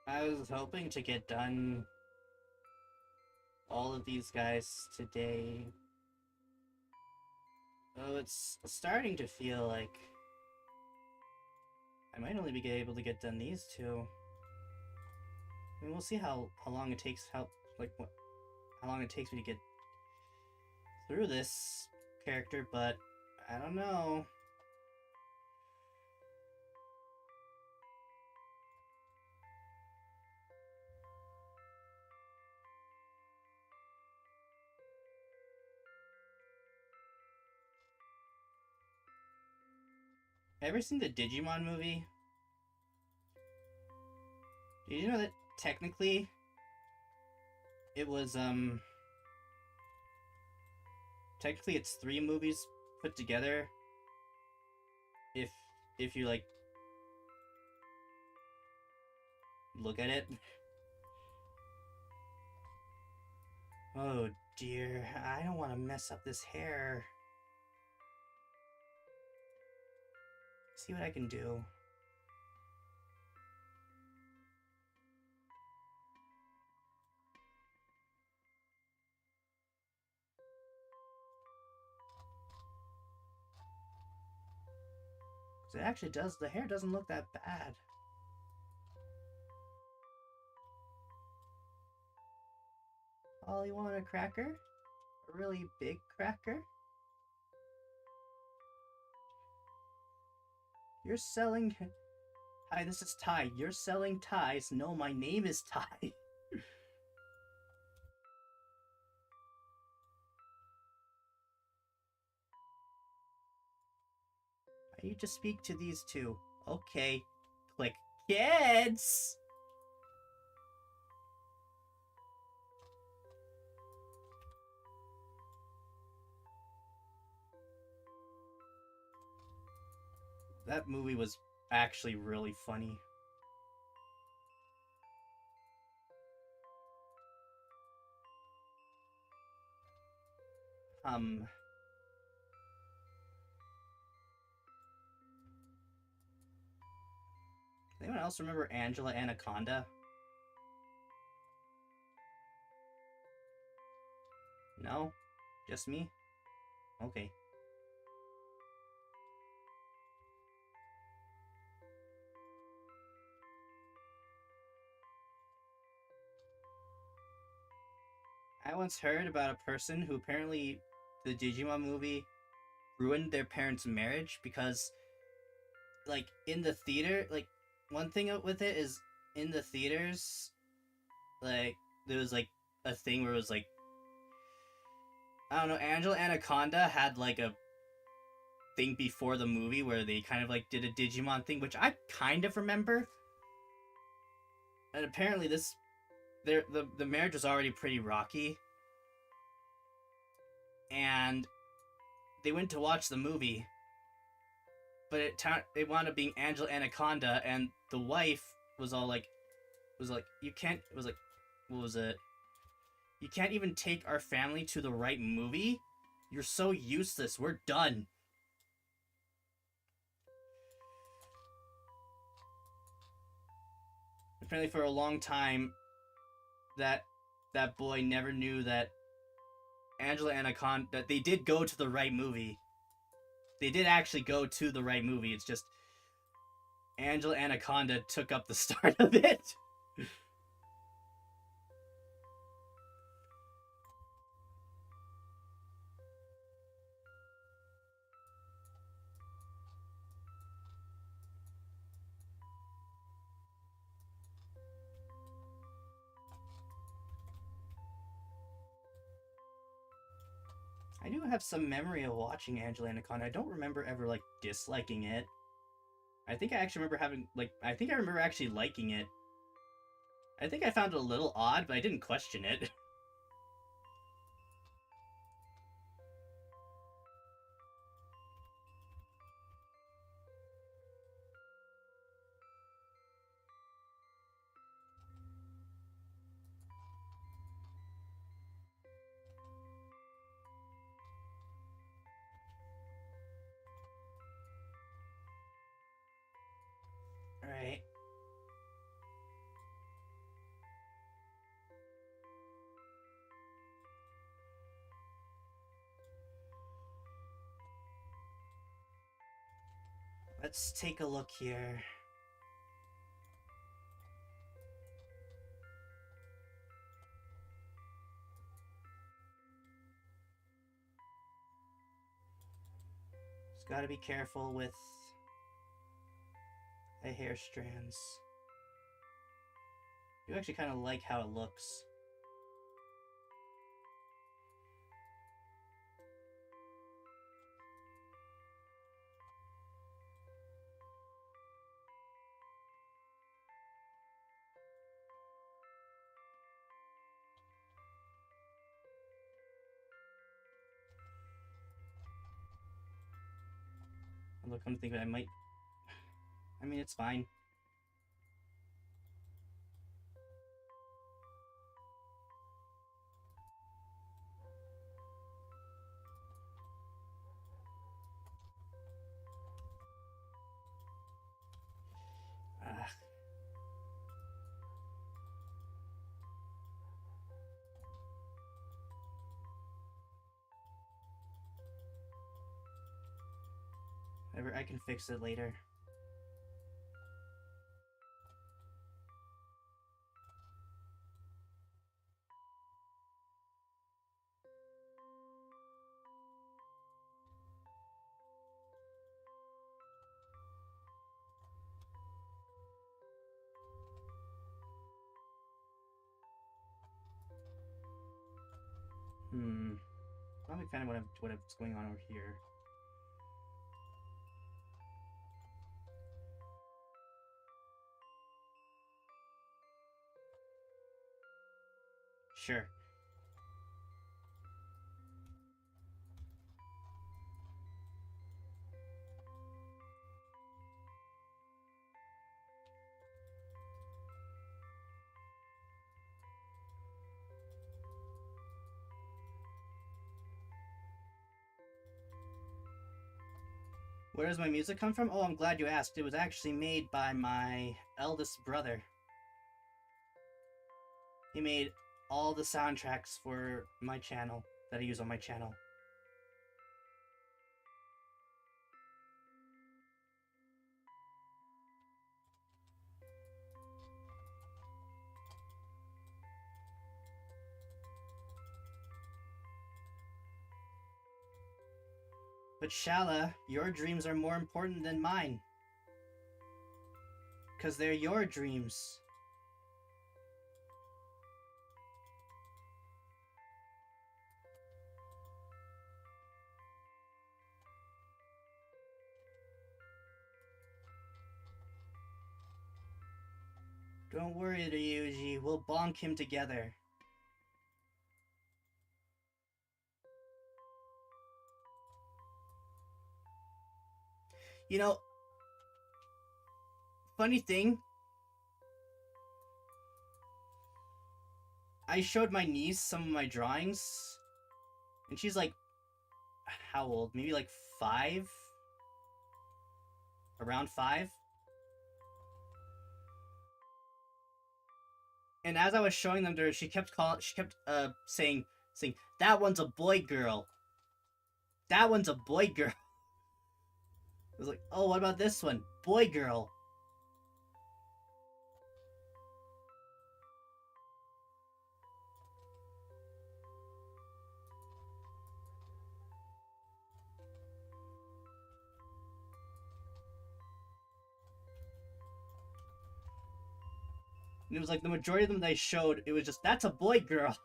I was hoping to get done all of these guys today. Oh, it's starting to feel like I might only be able to get done these two. I mean, we'll see how long it takes. How long it takes me to get through this character, but I don't know. Ever seen the Digimon movie? Did you know that technically it was technically it's three movies put together if you like look at it. Oh dear, I don't want to mess up this hair. See what I can do. It actually does, the hair doesn't look that bad. Oh, you want a cracker? A really big cracker? You're selling... Hi, this is Ty. You're selling ties. No, my name is Ty. I need to speak to these two. Okay. Click. Kids! That movie was actually really funny. Does anyone else remember Angela Anaconda? No? Just me? Okay. I once heard about a person who apparently the Digimon movie ruined their parents' marriage because, like, in the theater, like, one thing with it is in the theaters, like, there was, like, a thing where it was, like, I don't know, Angela Anaconda had, like, a thing before the movie where they kind of, like, did a Digimon thing, which I kind of remember. And apparently the marriage was already pretty rocky. And they went to watch the movie, but it wound up being Angela Anaconda, and the wife was all like, you can't. It was like, what was it? You can't even take our family to the right movie. You're so useless. We're done. Apparently, for a long time, that boy never knew that Angela Anaconda, that they did go to the right movie. They did actually go to the right movie. It's just Angela Anaconda took up the start of it. I do have some memory of watching Angelina Con. I don't remember ever like disliking it. I think I actually remember having like I think I remember actually liking it. I think I found it a little odd, but I didn't question it. Alright. Let's take a look here. Just gotta be careful with the hair strands. I do actually kind of like how it looks. Although, come to think of it, I might. I mean, it's fine. Ah. Whatever, I can fix it later. I'm a big fan of what's going on over here. Sure. Where does my music come from? Oh, I'm glad you asked. It was actually made by my eldest brother. He made all the soundtracks for my channel that I use on my channel. But Shala, your dreams are more important than mine. 'Cause they're your dreams. Don't worry, Ryuji. We'll bonk him together. You know, funny thing, I showed my niece some of my drawings, and she's like, how old? Maybe like 5? Around 5? And as I was showing them to her, she kept saying, that one's a boy girl. That one's a boy girl. I was like, oh, what about this one? Boy girl. And it was like the majority of them they showed, it was just, that's a boy girl.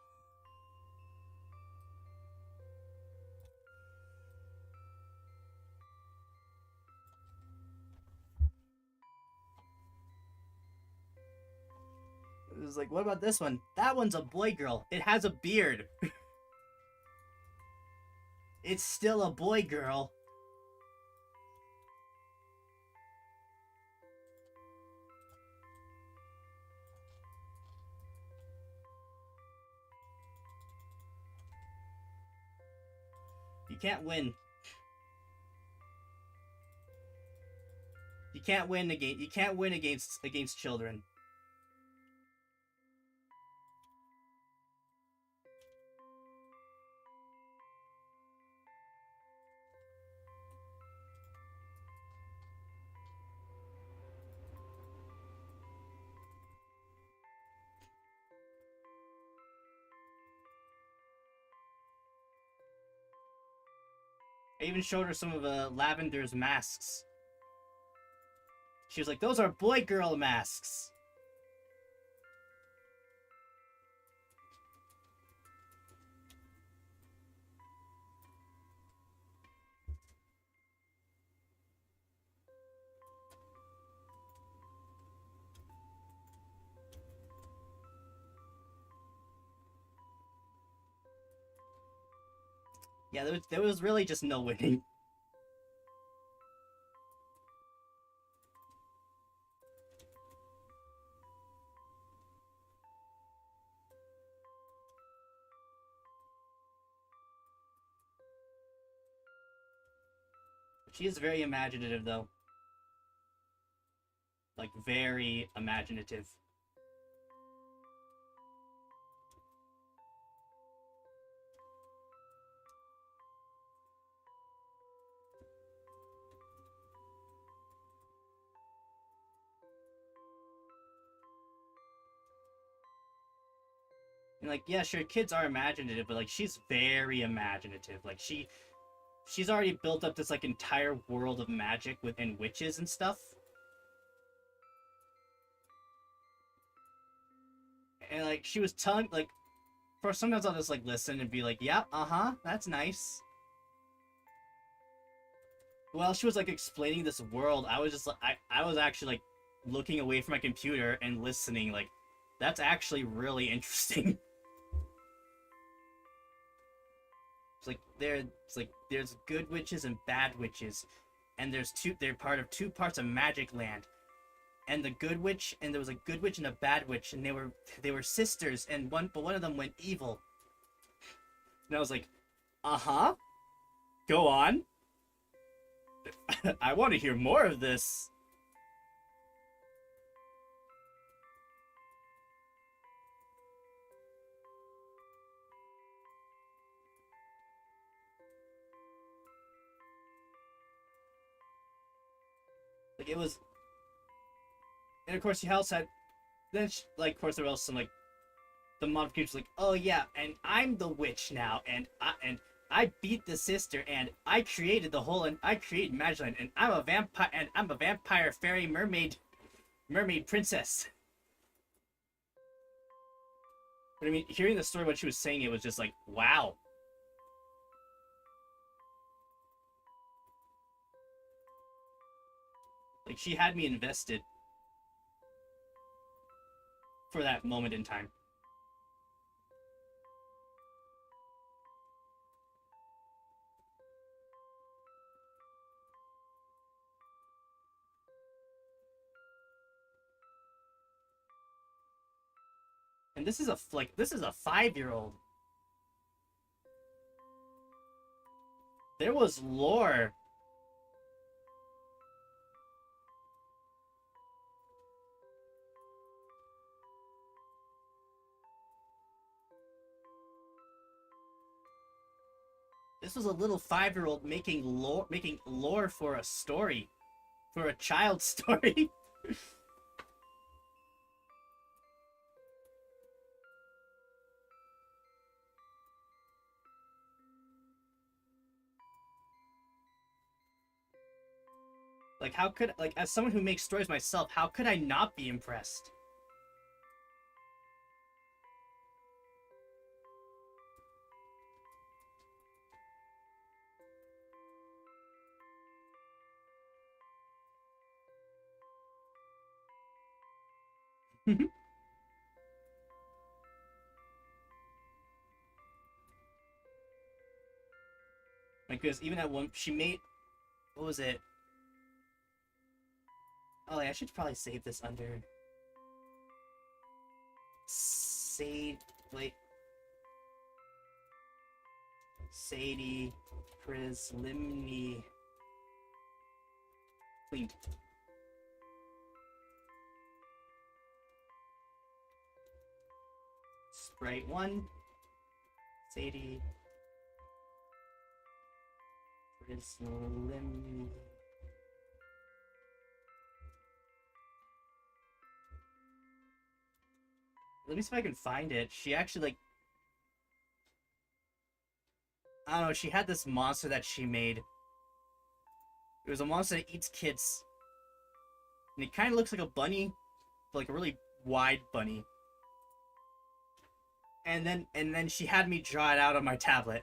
was like, what about this one? That one's a boy girl. It has a beard. It's still a boy girl. You can't win. You can't win against. You can't win against children. I even showed her some of Lavender's masks. She was like, "Those are boy girl masks." Yeah, there was really just no winning. She is very imaginative, though. Like, very imaginative. And like, yeah, sure, kids are imaginative, but like, she's very imaginative. Like, she's already built up this like entire world of magic within witches and stuff. And like, she was telling like, for sometimes I'll just like listen and be like, yeah, that's nice. While she was like explaining this world, I was just like, I was actually like looking away from my computer and listening. Like, that's actually really interesting. It's like there's good witches and bad witches, and they're part of two parts of Magic Land. And the good witch, and there was a good witch and a bad witch, and they were sisters, and one of them went evil. And I was like, go on. I want to hear more of this. Like, it was, and of course she also had, then she, like, of course there was some like the modifications, like, oh yeah, and I'm the witch now, and I beat the sister, and I created the whole, and I created Magicland, and I'm a vampire, fairy, mermaid princess. But I mean, hearing the story, what she was saying, it was just like, wow. Like, she had me invested for that moment in time. And this is a 5-year-old. There was lore. This was a little 5-year-old making lore for a story, for a child's story. Like, how could, like, as someone who makes stories myself, how could I not be impressed? Like, because even at one, she made, what was it? Oh, yeah, I should probably save this under Sade. Wait, Sadie Prislimni Queen. Sprite 1, Sadie Prislimni. Let me see if I can find it. She actually, like, I don't know, she had this monster that she made. It was a monster that eats kids. And it kind of looks like a bunny, but like a really wide bunny. And then she had me draw it out on my tablet.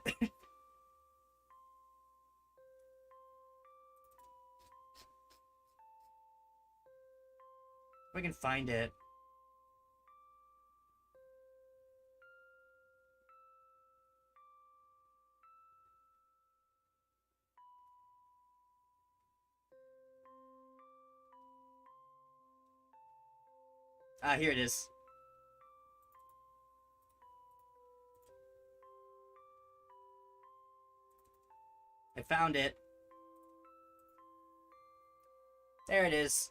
If I can find it. Ah, here it is. I found it. There it is.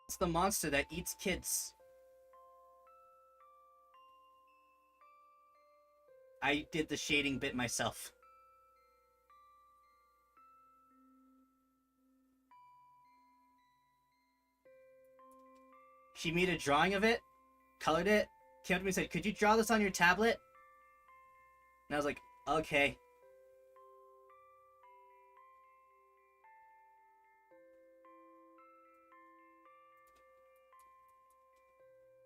It's the monster that eats kids. I did the shading bit myself. She made a drawing of it, colored it, came up to me and said, "Could you draw this on your tablet?" And I was like, okay.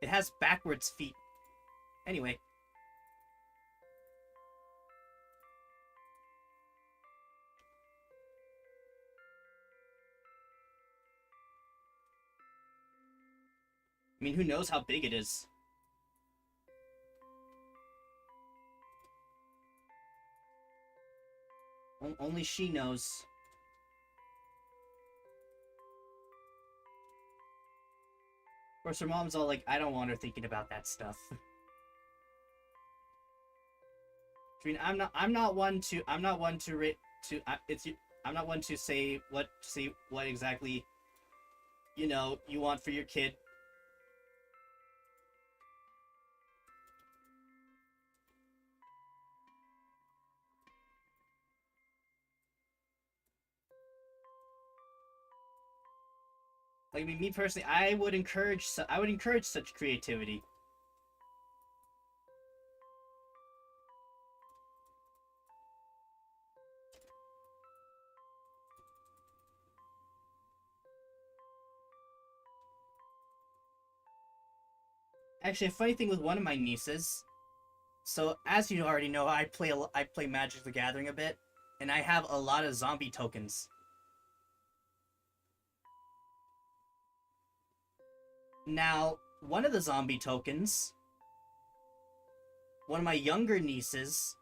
It has backwards feet. Anyway. I mean, who knows how big it is? Only she knows. Of course, her mom's all like, "I don't want her thinking about that stuff." I mean, I'm not one to say what exactly, you want for your kid. Like, I mean, me personally, I would encourage such creativity. Actually, a funny thing with one of my nieces. So, as you already know, I play Magic the Gathering a bit, and I have a lot of zombie tokens. Now, one of the zombie tokens, one of my younger nieces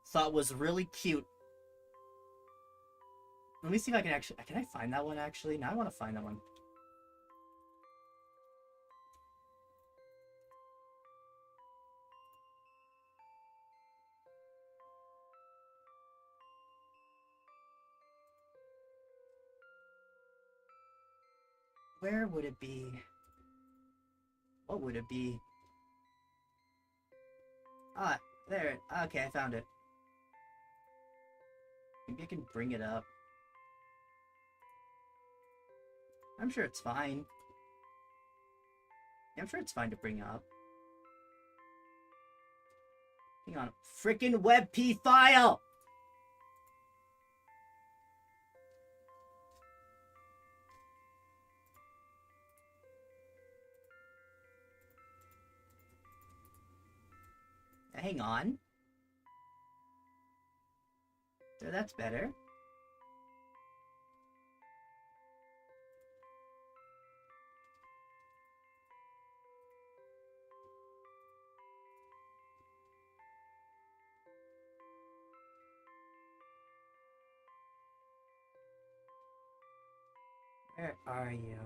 thought was really cute. Let me see if I can I find that one actually? Now I want to find that one. Where would it be? What would it be? Ah, there. Okay, I found it. Maybe I can bring it up. I'm sure it's fine. Yeah, I'm sure it's fine to bring up. Hang on. Frickin' WebP file! Hang on. There, that's better. Where are you?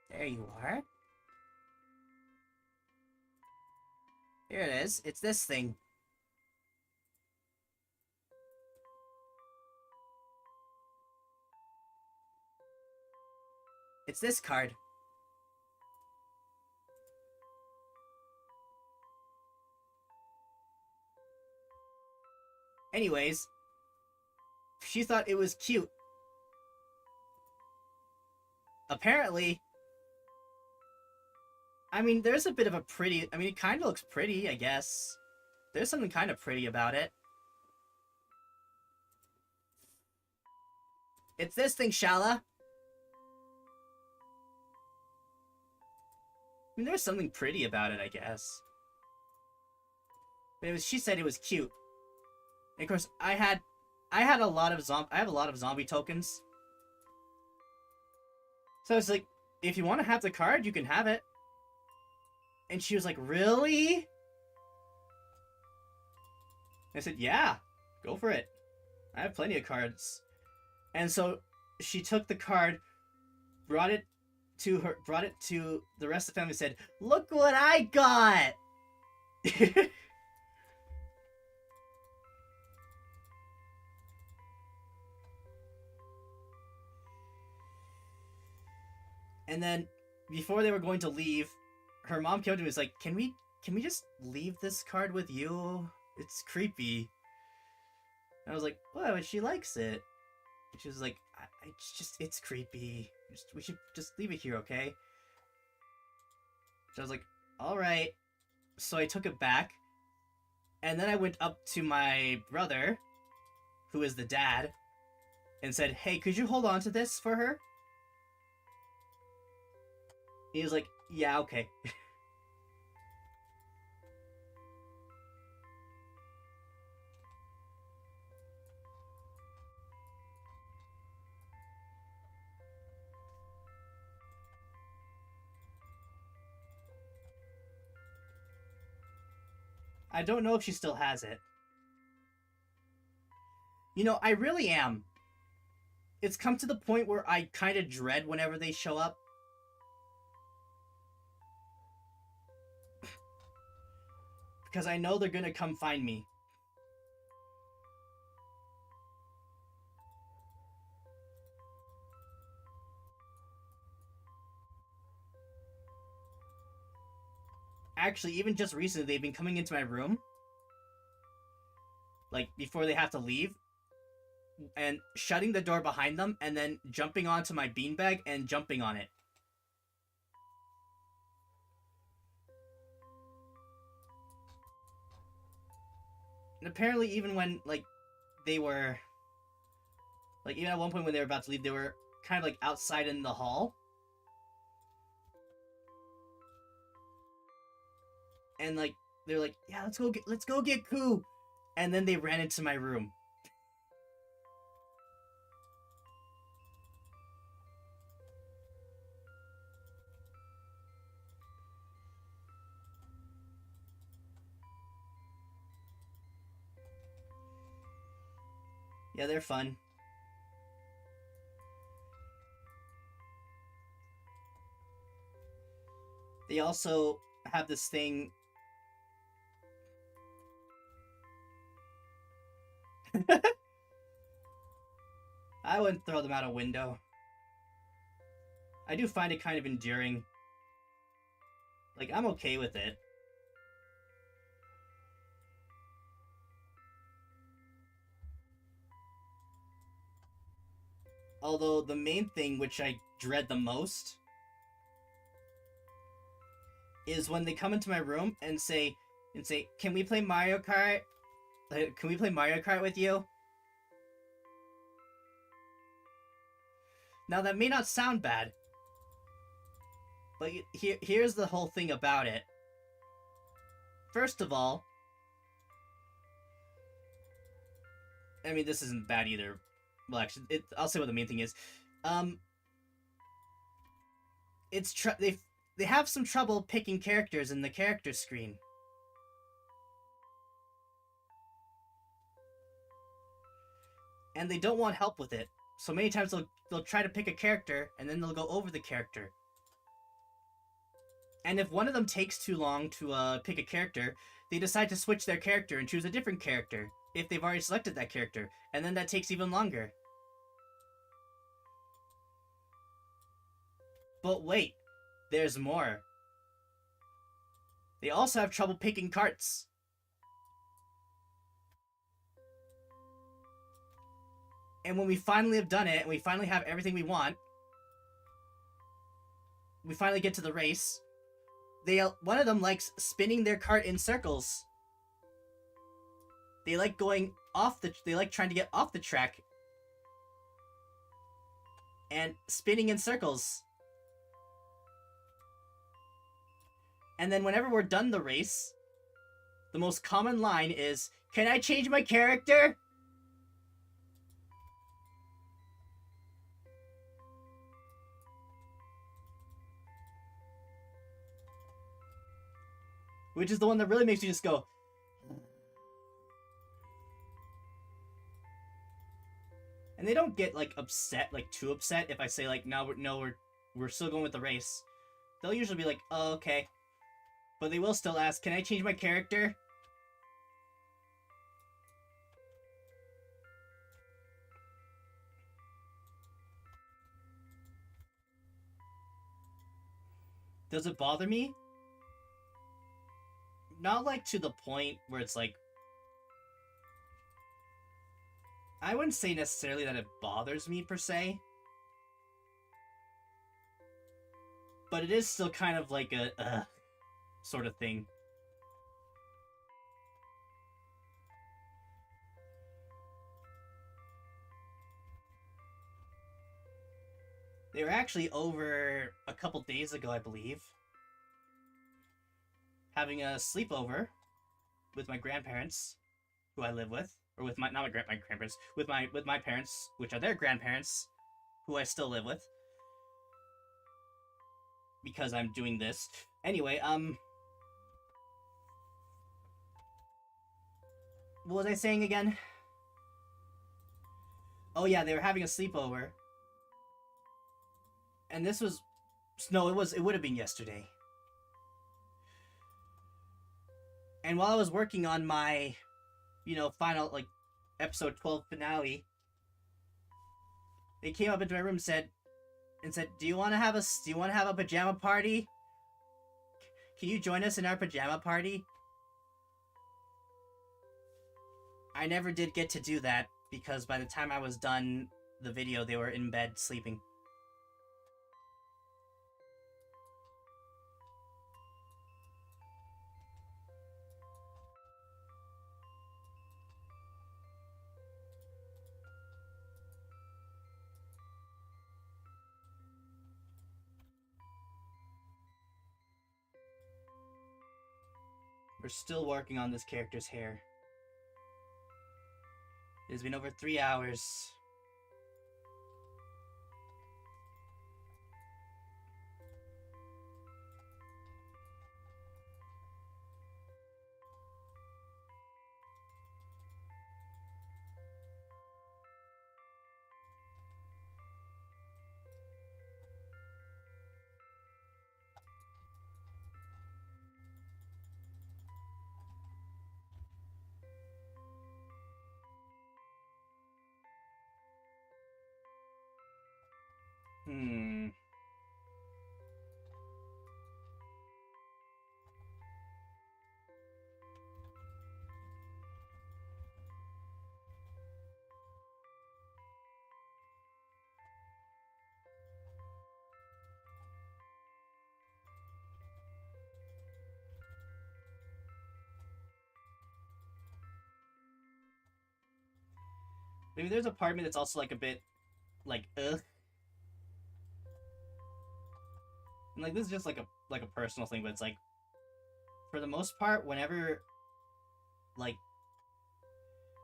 There you are. Here it is. It's this thing. It's this card. Anyways, she thought it was cute. Apparently, I mean, there's a bit of a pretty... I mean, it kind of looks pretty, I guess. There's something kind of pretty about it. It's this thing, Shala. I mean, there's something pretty about it, I guess. But she said it was cute. And of course, I have a lot of zombie tokens. So it's like, if you want to have the card, you can have it. And she was like, really? I said, yeah, go for it. I have plenty of cards. And so she took the card, brought it to the rest of the family, and said, look what I got! And then, before they were going to leave, her mom came to me and was like, can we just leave this card with you? It's creepy. And I was like, well, she likes it. And she was like, it's creepy. We should just leave it here, okay? So I was like, alright. So I took it back. And then I went up to my brother, who is the dad, and said, hey, could you hold on to this for her? He was like, yeah, okay. I don't know if she still has it. You know, I really am. It's come to the point where I kind of dread whenever they show up. Because I know they're gonna come find me. Actually, even just recently, they've been coming into my room. Like, before they have to leave. And shutting the door behind them, and then jumping onto my beanbag and jumping on it. And apparently, even when, like, they were... Like, even at one point when they were about to leave, they were kind of, like, outside in the hall. And, like, they're like, yeah, let's go get Kuu! And then they ran into my room. Yeah, they're fun. They also have this thing... I wouldn't throw them out a window. I do find it kind of endearing. Like, I'm okay with it. Although, the main thing which I dread the most is when they come into my room and say, can we play Mario Kart? Can we play Mario Kart with you? Now, that may not sound bad, but here's the whole thing about it. First of all, I mean, this isn't bad either. Well, actually, I'll say what the main thing is. They have some trouble picking characters in the character screen. and they don't want help with it. So many times they'll try to pick a character, and then they'll go over the character. And if one of them takes too long to pick a character, they decide to switch their character and choose a different character if they've already selected that character, and then that takes even longer. But wait, there's more. They also have trouble picking carts. And when we finally have done it, and we finally have everything we want, we finally get to the race, one of them likes spinning their cart in circles. They like they like trying to get off the track and spinning in circles. And then whenever we're done the race, the most common line is, "Can I change my character?" Which is the one that really makes you just go. And they don't get like upset, like too upset if I say like, no, we're still going with the race. They'll usually be like, "Oh, okay." But they will still ask, "Can I change my character?" Does it bother me? Not like to the point where it's like, I wouldn't say necessarily that it bothers me per se, but it is still kind of like a sort of thing. They were actually over a couple days ago, I believe, having a sleepover with my grandparents, who I live with, or with my not my grandparents, with my parents, which are their grandparents, who I still live with, because I'm doing this. Anyway, what was I saying again? Oh yeah, they were having a sleepover. And this was no, it would have been yesterday. And while I was working on my, final like episode 12 finale, they came up into my room and said, "Do you want to have a pajama party? Can you join us in our pajama party?" I never did get to do that because by the time I was done the video, they were in bed sleeping. We're still working on this character's hair. It has been over 3 hours. Hmm. Maybe there's a part of me that's also like a bit like ugh. And like this is just like a personal thing, but it's like for the most part, whenever like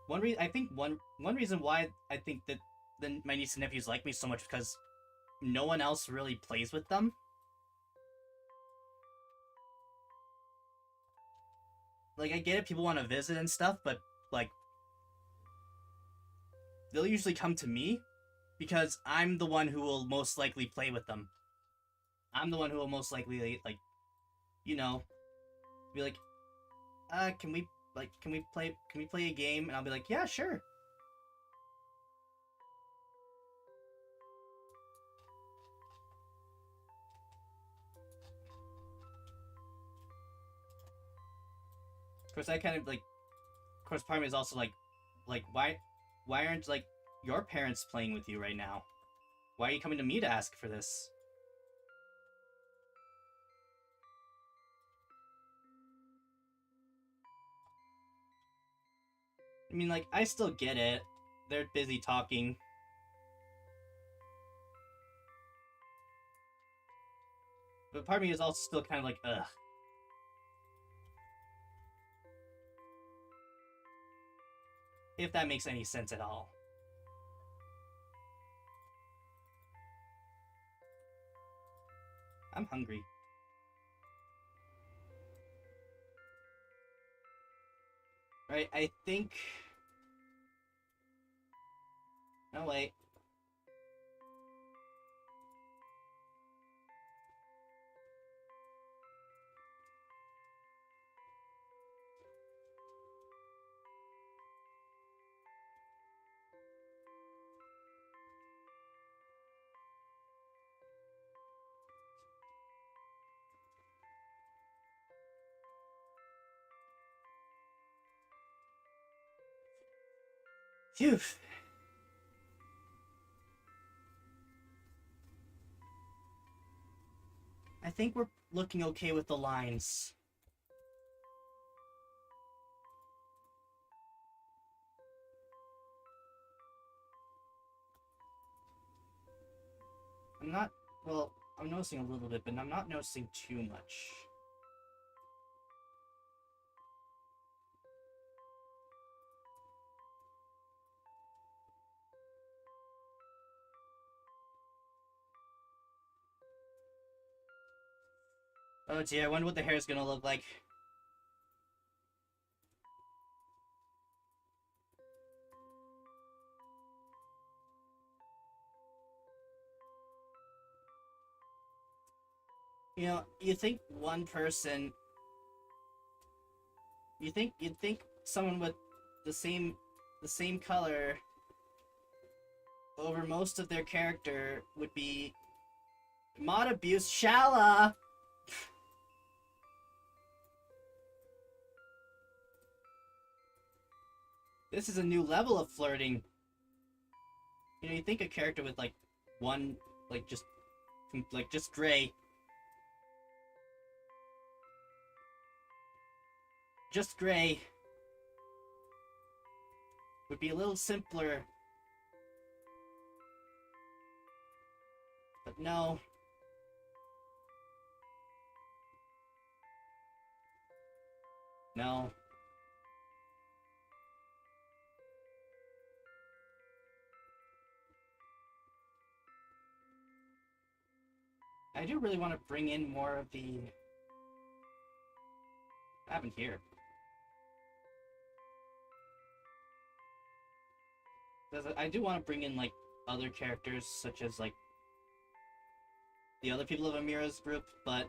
one reason why I think that then my niece and nephews like me so much because no one else really plays with them. Like I get it, people want to visit and stuff, but like they'll usually come to me because I'm the one who will most likely play with them. I'm the one who will most likely like, you know, be like, can we play a game? And I'll be like, yeah, sure. Of course, I kind of like. Of course, part of me is also like why aren't like your parents playing with you right now? Why are you coming to me to ask for this? I mean, like, I still get it. They're busy talking. But part of me is also still kind of like, ugh. If that makes any sense at all. I'm hungry. Right, I think... No, wait. Phew. I think we're looking okay with the lines. I'm not... Well, I'm noticing a little bit, but I'm not noticing too much. Oh dear, I wonder what the hair is gonna look like. You know, you think one person... You'd think someone with the same color over most of their character would be mod abuse Shala. This is a new level of flirting. You know, you think a character with like one just gray. Just gray would be a little simpler. But no. No. I do really want to bring in more of the... What happened here? I do want to bring in, like, other characters, such as, like, the other people of Amira's group, but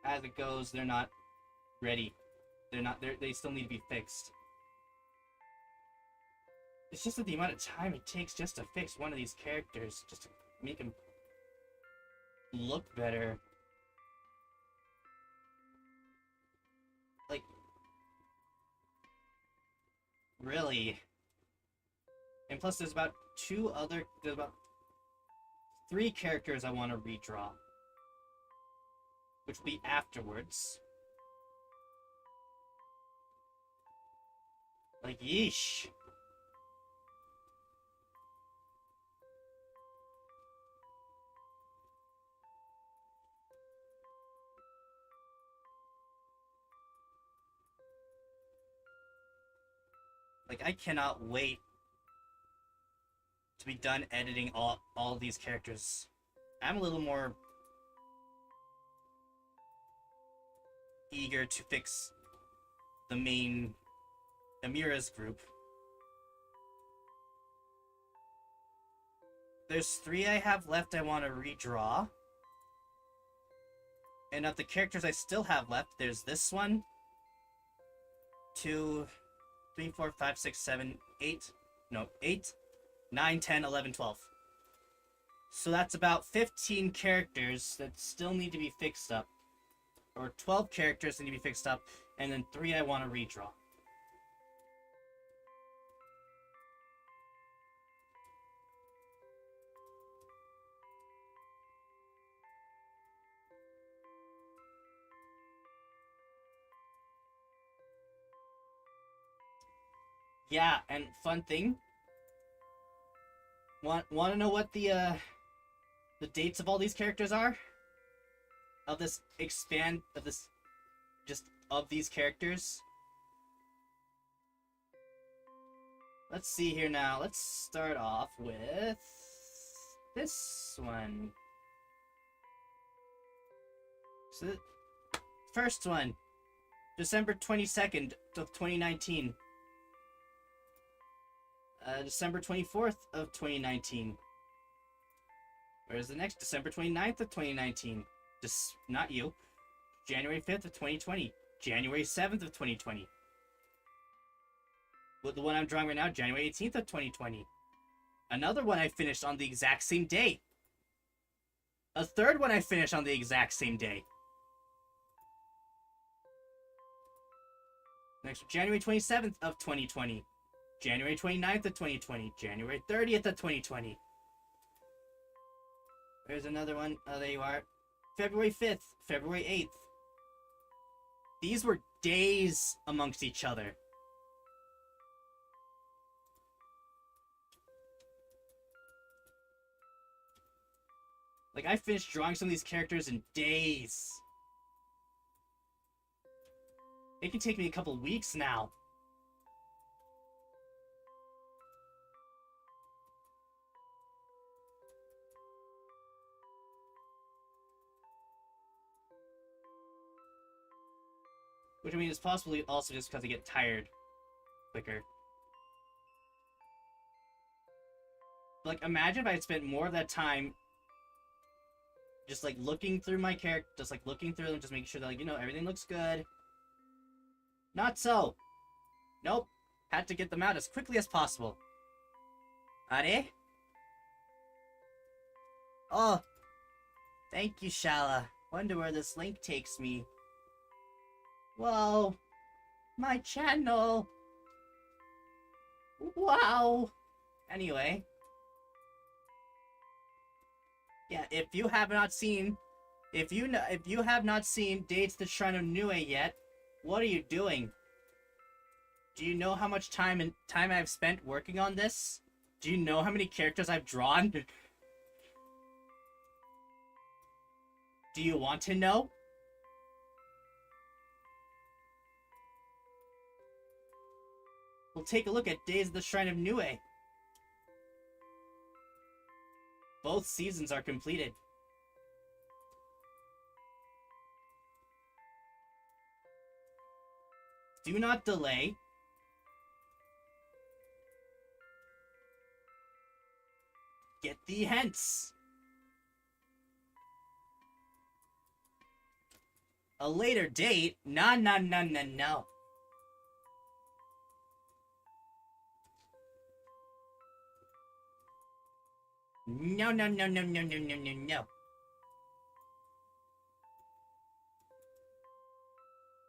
as it goes, they're not ready. They still need to be fixed. It's just that the amount of time it takes just to fix one of these characters, just to make him look better. Like, really? And plus, there's about three characters I want to redraw, which will be afterwards. Like, yeesh. Like, I cannot wait to be done editing all of these characters. I'm a little more eager to fix the main Amira's group. There's 3 I have left I want to redraw. And of the characters I still have left, there's this one, 2, 3, 4, 5, 6, 7, 8. No, 8, 9, 10, 11, 12. So that's about 15 characters that still need to be fixed up. Or 12 characters that need to be fixed up, and then 3 I want to redraw. Yeah, and fun thing. Want to know what the dates of all these characters are? Of this of these characters? Let's see here now. Let's start off with this one. So, first one, December 22nd of 2019. December 24th of 2019. Where's the next? December 29th of 2019. Not you. January 5th of 2020. January 7th of 2020. With the one I'm drawing right now, January 18th of 2020. Another one I finished on the exact same day. A third one I finished on the exact same day. Next, January 27th of 2020. January 29th of 2020. January 30th of 2020. There's another one. Oh, there you are. February 5th. February 8th. These were days amongst each other. Like, I finished drawing some of these characters in days. It can take me a couple weeks now. Which, I mean, is possibly also just because I get tired quicker. Like, imagine if I had spent more of that time just, like, looking through my character, just, like, looking through them, just making sure that, like, you know, everything looks good. Not so. Nope. Had to get them out as quickly as possible. Are? Oh. Thank you, Shala. Wonder where this link takes me. Whoa. My channel. Wow. Anyway. Yeah, if you have not seen Dates the Shrine of Nue yet, what are you doing? Do you know how much time I've spent working on this? Do you know how many characters I've drawn? Do you want to know? We'll take a look at Days of the Shrine of Nue. Both seasons are completed. Do not delay. Get thee hence. A later date? No. No.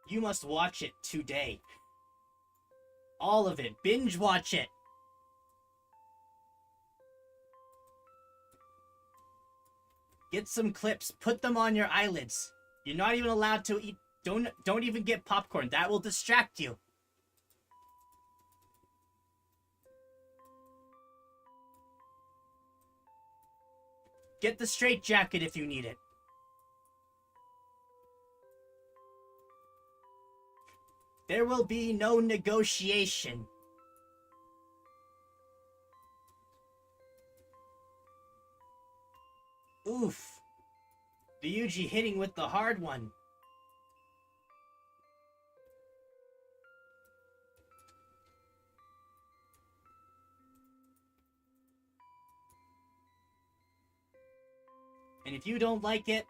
You must watch it today. All of it. Binge watch it. Get some clips. Put them on your eyelids. You're not even allowed to eat. Don't even get popcorn. That will distract you. Get the straitjacket if you need it. There will be no negotiation. Oof. The Yuji hitting with the hard one. And if you don't like it,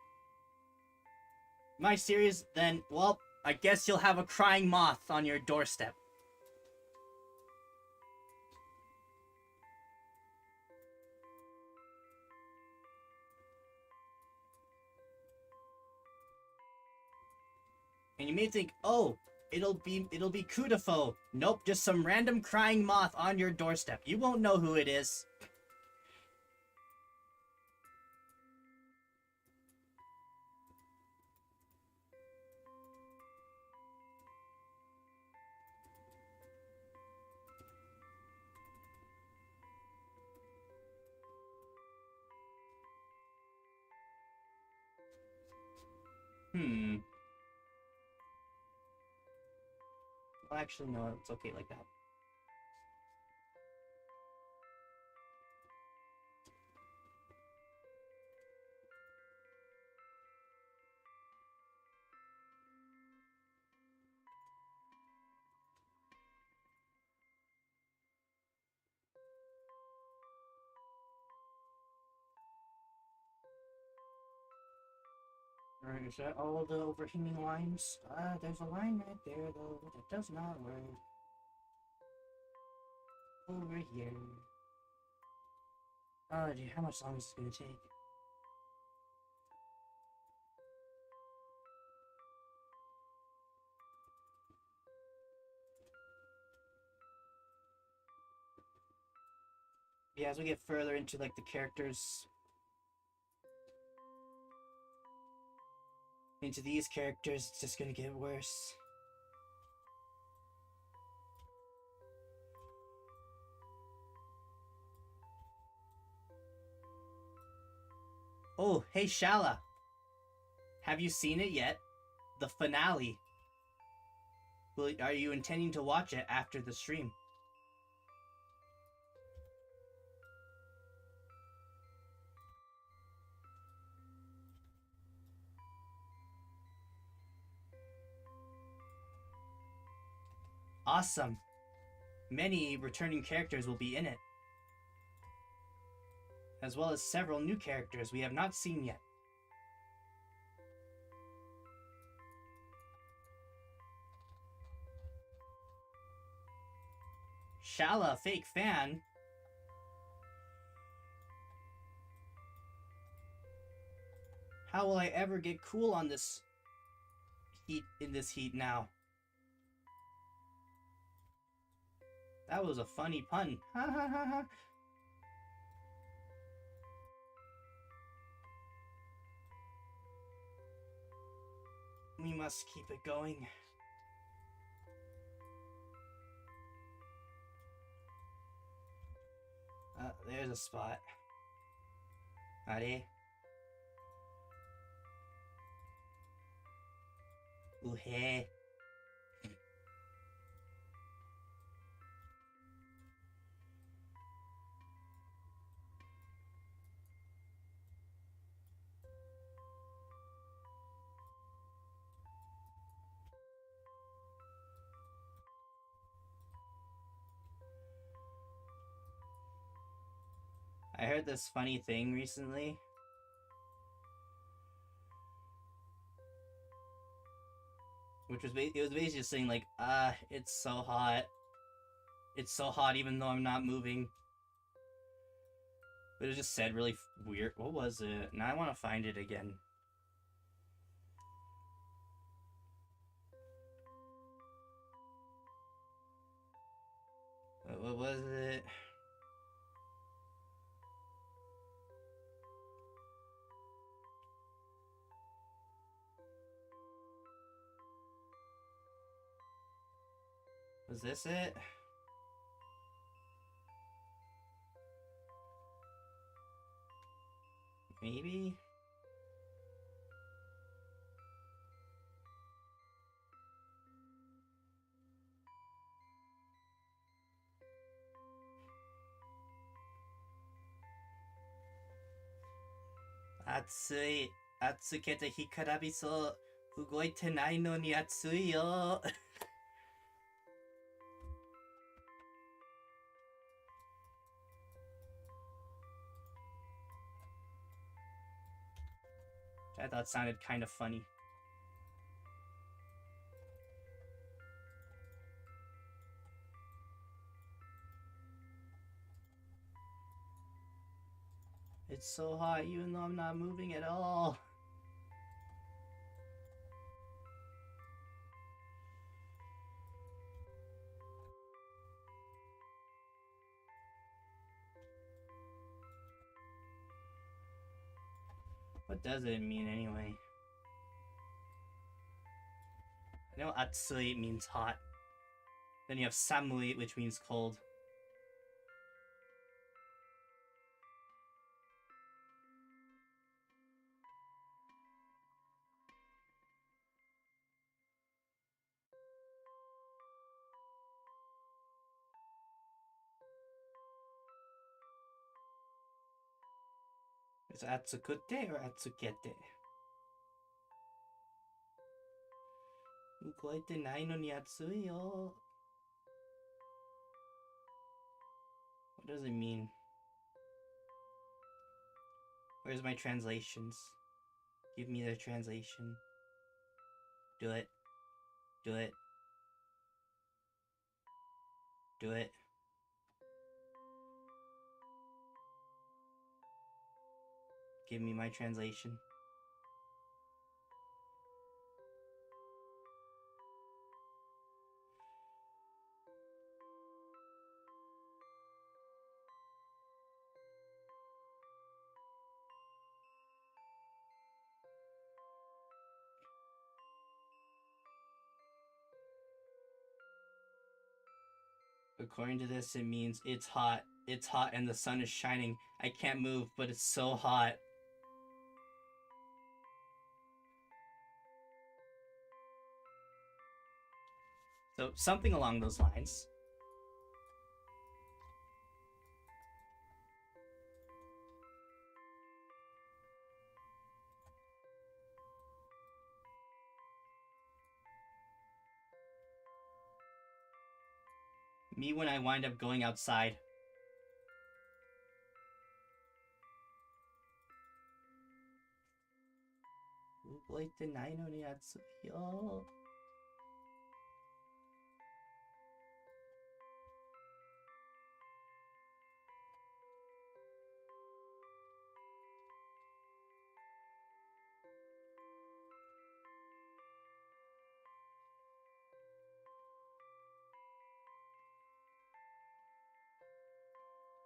my series, then, well, I guess you'll have a crying moth on your doorstep. And you may think, oh, it'll be KuuDefoe. Nope, just some random crying moth on your doorstep. You won't know who it is. Well, actually, no, it's okay like that. Alright, is that all the overhanging lines? There's a line right there, though, that does not work. Over here. Oh, gee, how much longer is this gonna take? Yeah, as we get further into, like, the characters... into these characters, it's just gonna get worse. Oh, hey Shala! Have you seen it yet? The finale. Are you intending to watch it after the stream? Awesome. Many returning characters will be in it, as well as several new characters we have not seen yet. Shala, fake fan. How will I ever get cool on this heat, in this heat now? That was a funny pun. Ha ha ha ha. We must keep it going. There's a spot. Are. Hey. I heard this funny thing recently. Which was it was basically just saying like, it's so hot. It's so hot even though I'm not moving. But it just said really weird. What was it? Now I want to find it again. What was it? Was this it? Maybe? Atsui. Atsukete hikarabiso. Ugoite nai no ni atsui yo. I thought sounded kind of funny. It's so hot even though I'm not moving at all. What does it mean anyway? I know Atsui means hot. Then you have Samui, which means cold. Is it Atsukute or Atsukete? 動いてないのに暑いよ. What does it mean? Where's my translations? Give me the translation. Do it. Do it. Do it. Give me my translation. According to this, it means it's hot. It's hot and the sun is shining. I can't move, but it's so hot. So something along those lines. Me when I wind up going outside.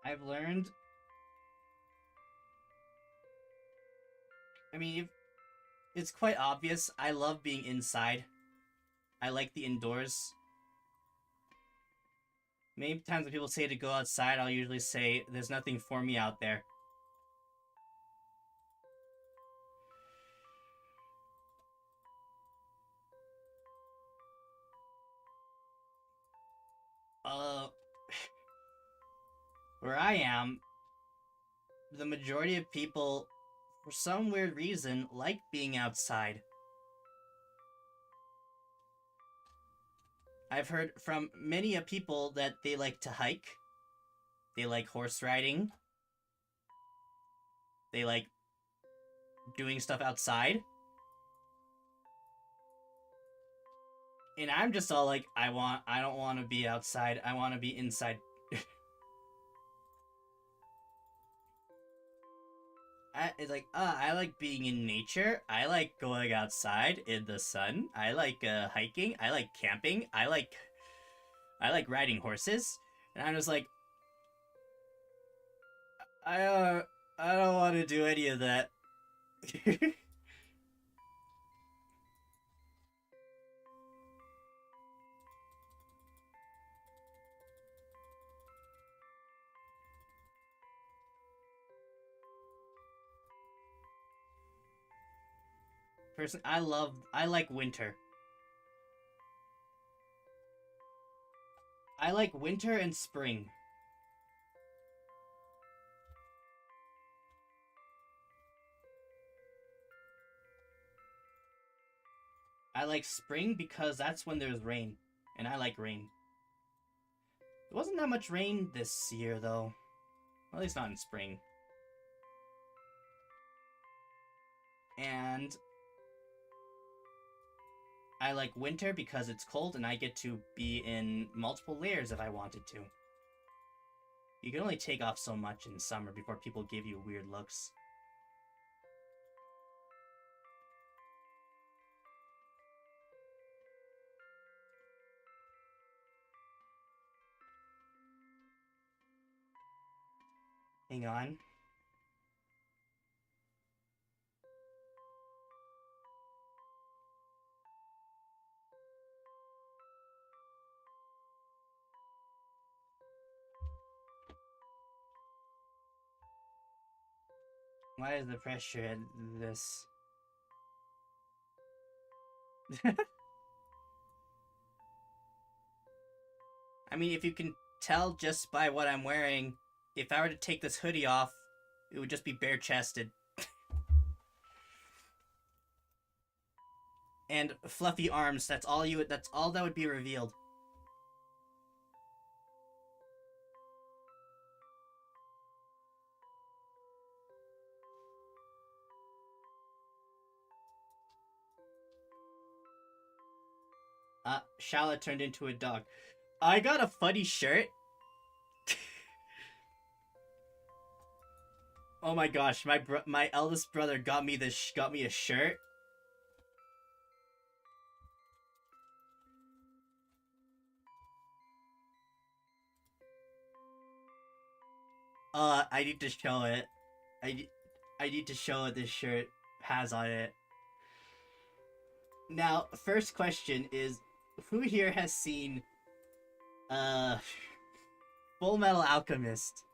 I've learned. I mean, it's quite obvious. I love being inside. I like the indoors. Many times when people say to go outside, I'll usually say, there's nothing for me out there. Where I am, the majority of people, for some weird reason, like being outside. I've heard from many people that they like to hike, they like horse riding, they like doing stuff outside. And I'm just all like, I don't want to be outside, I want to be inside. It's like, I like being in nature. I like going outside in the sun. I like hiking. I like camping. I like riding horses. And I'm just like, I don't want to do any of that. I like winter. I like winter and spring. I like spring because that's when there's rain, and I like rain. There wasn't that much rain this year, though. At least not in spring. And I like winter because it's cold and I get to be in multiple layers if I wanted to. You can only take off so much in summer before people give you weird looks. Hang on. Why is the pressure at this? I mean, if you can tell just by what I'm wearing, if I were to take this hoodie off, it would just be bare-chested. And fluffy arms, that's all that would be revealed. Charlotte turned into a dog. I got a funny shirt. Oh my gosh, my eldest brother got me a shirt. I need to show it. I need to show what this shirt has on it. Now, first question is, who here has seen uh Full Metal Alchemist?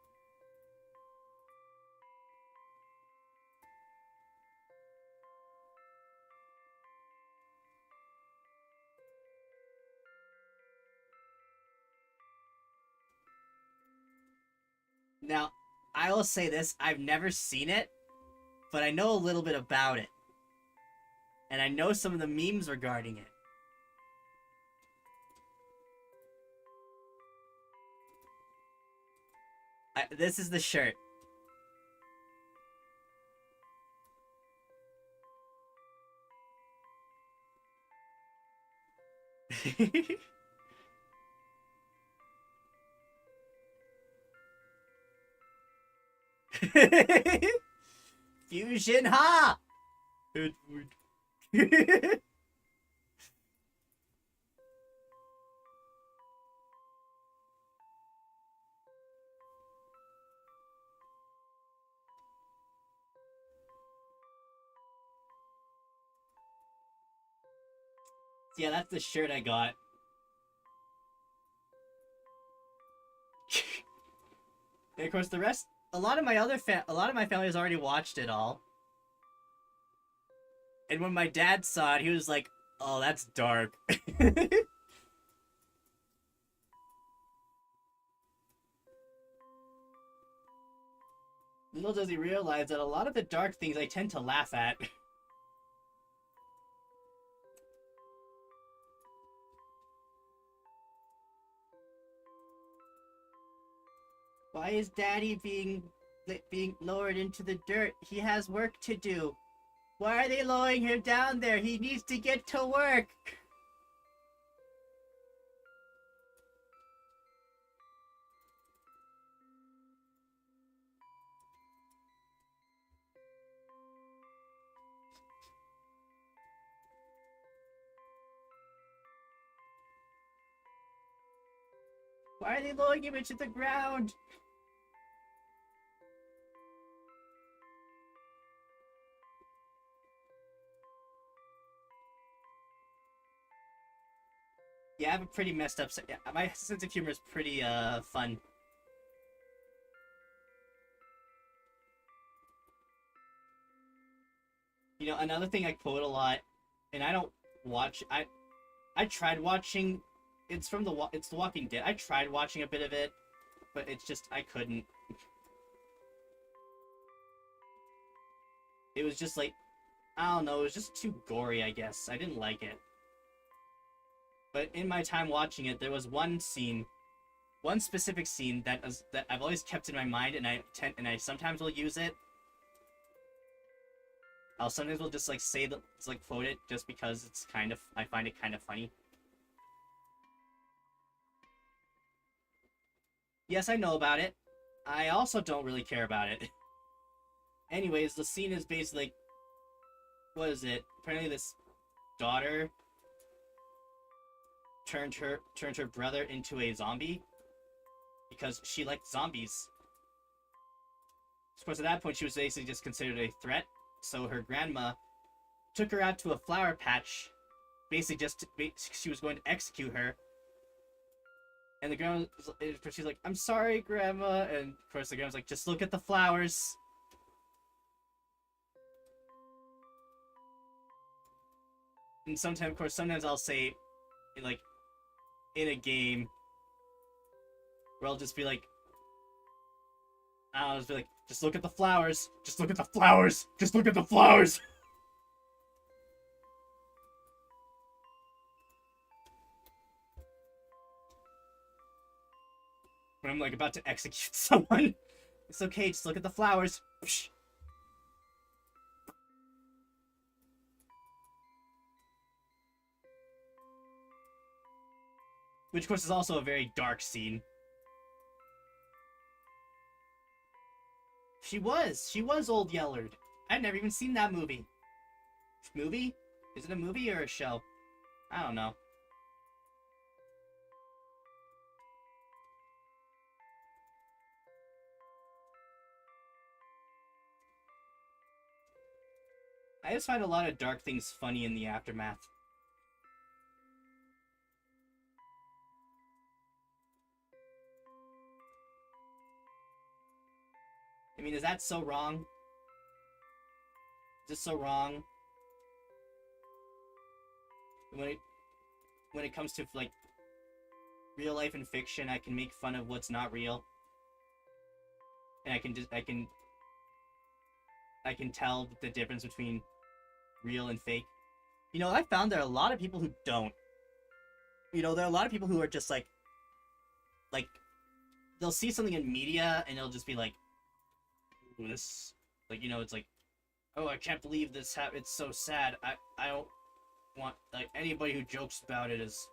Now, I will say this, I've never seen it, but I know a little bit about it. And I know some of the memes regarding it. This is the shirt. Fusion ha! Yeah, that's the shirt I got. And of course, the rest. A lot of my family has already watched it all. And when my dad saw it, he was like, "Oh, that's dark." Little does he realize that a lot of the dark things I tend to laugh at. Why is Daddy being lowered into the dirt? He has work to do. Why are they lowering him down there? He needs to get to work. Why are they lowering him into the ground? Yeah, I have a pretty messed up. Yeah, my sense of humor is pretty fun. You know, another thing I quote a lot, and I don't watch. I tried watching. It's The Walking Dead. I tried watching a bit of it, but it's just I couldn't. It was just like, I don't know. It was just too gory. I guess I didn't like it. But in my time watching it, there was one scene, one specific scene that I've always kept in my mind, and I sometimes will use it. I'll sometimes will just like say the like quote it just because it's kind of I find it kind of funny. Yes, I know about it. I also don't really care about it. Anyways, the scene is basically what is it? Apparently, this daughter turned her brother into a zombie because she liked zombies. Of course, at that point, she was basically just considered a threat. So her grandma took her out to a flower patch, basically she was going to execute her. And the grandma, she's like, "I'm sorry, grandma," and of course the grandma's like, "Just look at the flowers." And sometimes, of course, sometimes I'll say, like, in a game, where I'll just be like, I'll just be like, "Just look at the flowers. Just look at the flowers. Just look at the flowers." When I'm like about to execute someone, it's okay. Just look at the flowers. Which, of course, is also a very dark scene. She was Old Yellard. I'd never even seen that movie. Movie? Is it a movie or a show? I don't know. I just find a lot of dark things funny in the aftermath. I mean, is that so wrong? Is this so wrong? When it comes to like real life and fiction, I can make fun of what's not real, and I can tell the difference between real and fake. You know, I found there are a lot of people who don't. You know, there are a lot of people who are just like they'll see something in media and they'll just be like, "Ooh, this," like, you know, it's like, "Oh, I can't believe this happened. It's so sad. I don't want, like, anybody who jokes about it is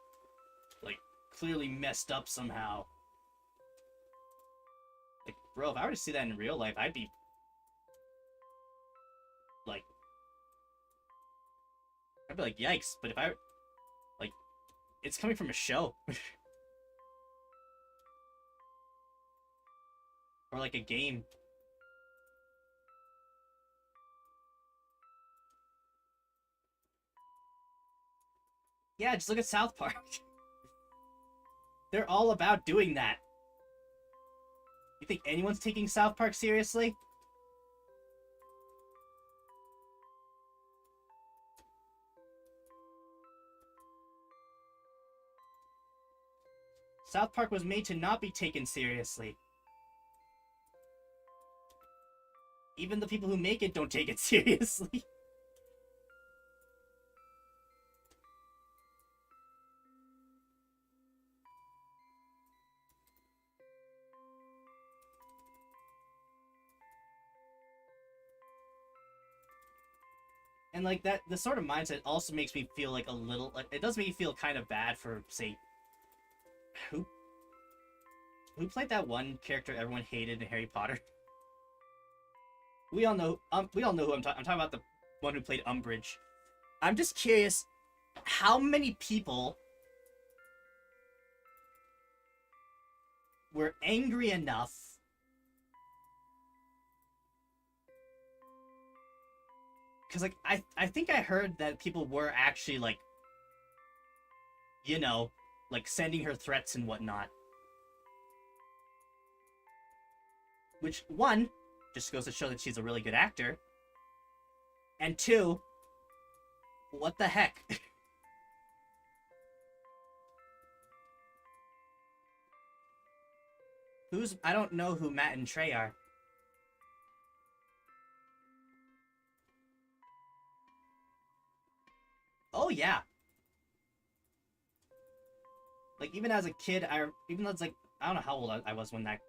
like clearly messed up somehow." Like, bro, if I were to see that in real life, I'd be like, yikes. But if I like, it's coming from a show or like a game. Yeah, just look at South Park. They're all about doing that. You think anyone's taking South Park seriously? South Park was made to not be taken seriously. Even the people who make it don't take it seriously. And like that, the sort of mindset also makes me feel like a little, like, it does make me feel kind of bad for, say, who played that one character everyone hated in Harry Potter? We all know who I'm talking. I'm talking about the one who played Umbridge. I'm just curious, how many people were angry enough because, like, I think I heard that people were actually, like, you know, like, sending her threats and whatnot. Which, one, just goes to show that she's a really good actor. And two, what the heck? I don't know who Matt and Trey are. Oh, yeah. Like, even as a kid, even though it's like, I don't know how old I was when that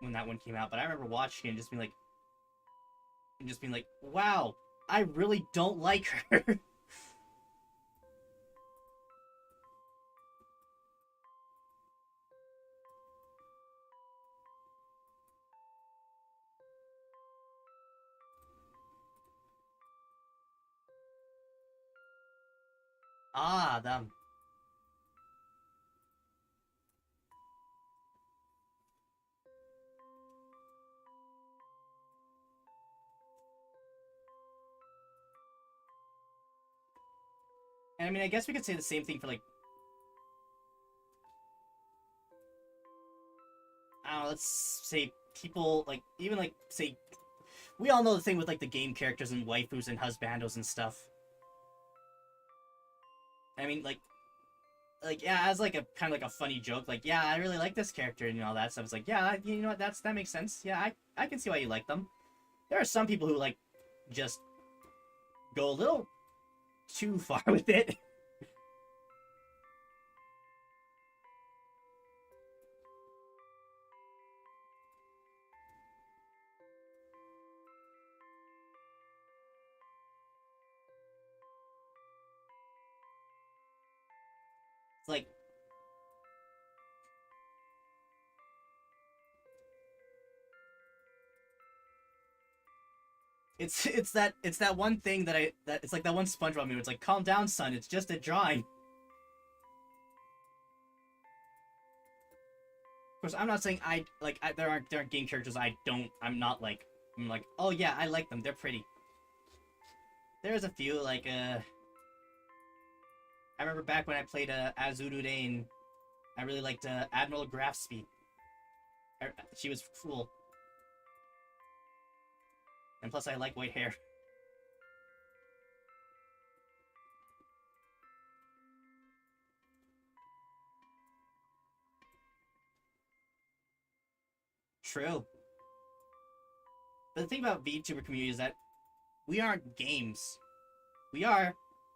one came out, but I remember watching it and just being like, wow, I really don't like her. Ah, them. And I mean, I guess we could say the same thing for like, I don't know, let's say people like even like say we all know the thing with like the game characters and waifus and husbandos and stuff. I mean, like yeah, as like a kind of like a funny joke, like yeah, I really like this character and all that stuff. It's like yeah, you know what, that makes sense. Yeah, I can see why you like them. There are some people who like just go a little too far with it. It's like it's that one thing that it's like that one SpongeBob meme. It's like calm down, son. It's just a drawing. Of course, I'm not saying there aren't game characters I'm like oh yeah I like them. They're pretty. There's a few like I remember back when I played Azurudane, I really liked Admiral Grafsby. She was cool, and plus I like white hair. True. But the thing about VTuber community is that we aren't games. We are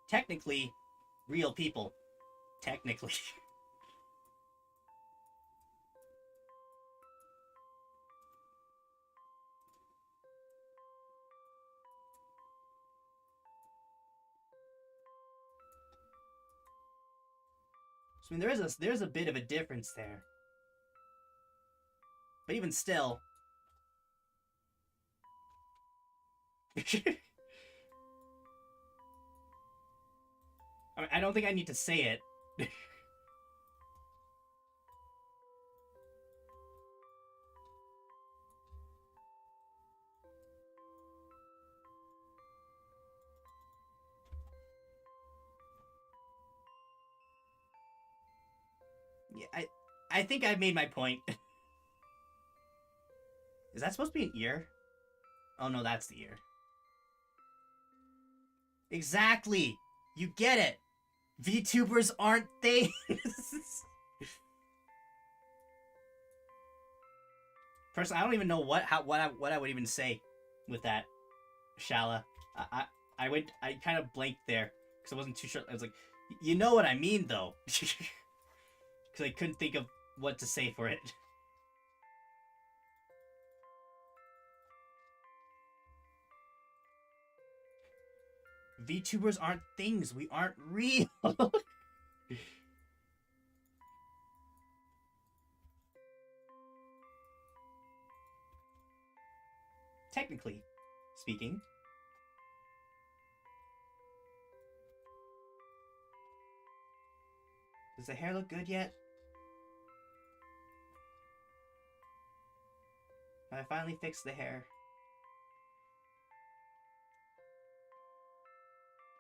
technically real people. Technically. So, I mean, there's a bit of a difference there. But even still, I mean, I don't think I need to say it. Yeah, I think I've made my point. Is that supposed to be an ear? Oh no, that's the ear. Exactly. You get it. VTubers aren't things. Personally, I don't even know what I would even say with that, Shala. I kind of blanked there because I wasn't too sure. I was like, you know what I mean though, because I couldn't think of what to say for it. VTubers aren't things. We aren't real. Technically speaking. Does the hair look good yet? I finally fixed the hair.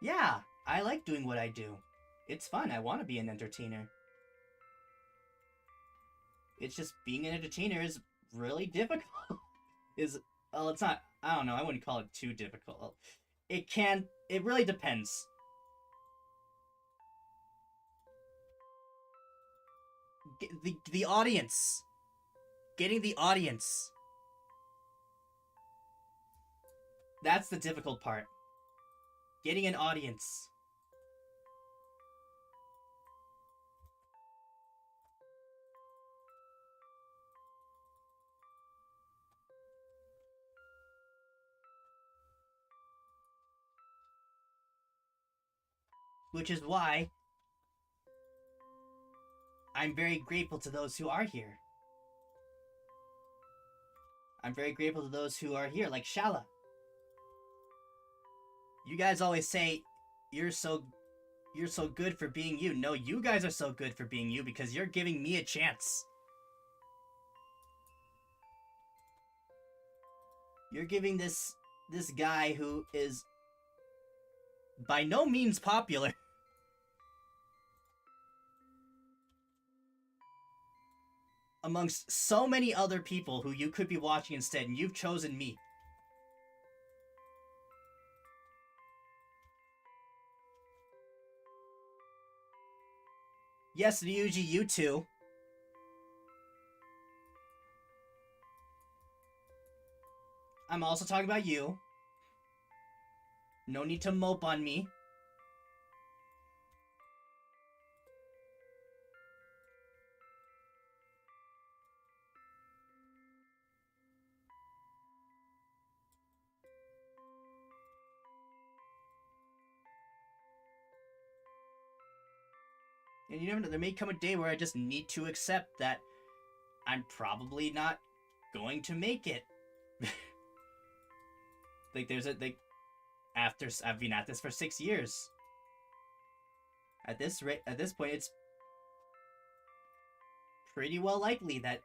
Yeah, I like doing what I do. It's fun. I want to be an entertainer. It's just being an entertainer is really difficult. Is well, it's not. I don't know. I wouldn't call it too difficult. It can. It really depends. The audience, getting the audience. That's the difficult part. Getting an audience. Which is why I'm very grateful to those who are here. I'm very grateful to those who are here, like Shala. You guys always say you're so good for being you. No, you guys are so good for being you because you're giving me a chance. You're giving this guy who is by no means popular amongst so many other people who you could be watching instead, and you've chosen me. Yes, Ryuji, you too. I'm also talking about you. No need to mope on me. And you never know, there may come a day where I just need to accept that I'm probably not going to make it. Like, there's a, like, after I've been at this for 6 years. At this point, it's pretty well likely that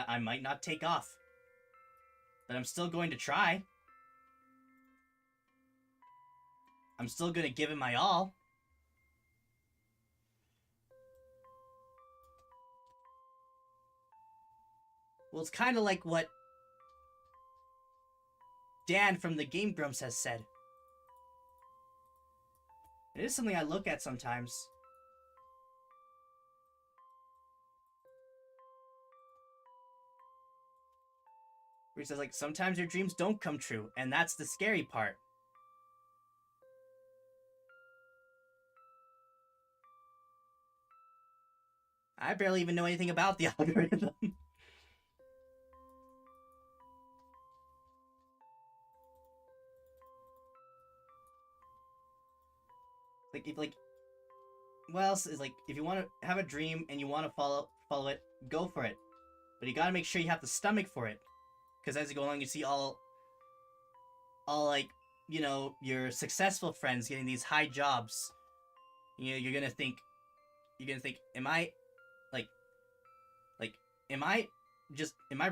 I might not take off. But I'm still going to try. I'm still going to give it my all. Well, it's kind of like what Dan from the Game Grumps has said. It is something I look at sometimes. Where he says, like, sometimes your dreams don't come true, and that's the scary part. I barely even know anything about the algorithm. Well, is like, if you want to have a dream and you want to follow it, go for it. But you gotta make sure you have the stomach for it. Because as you go along, you see all like, you know, your successful friends getting these high jobs. You know, you're gonna think, am I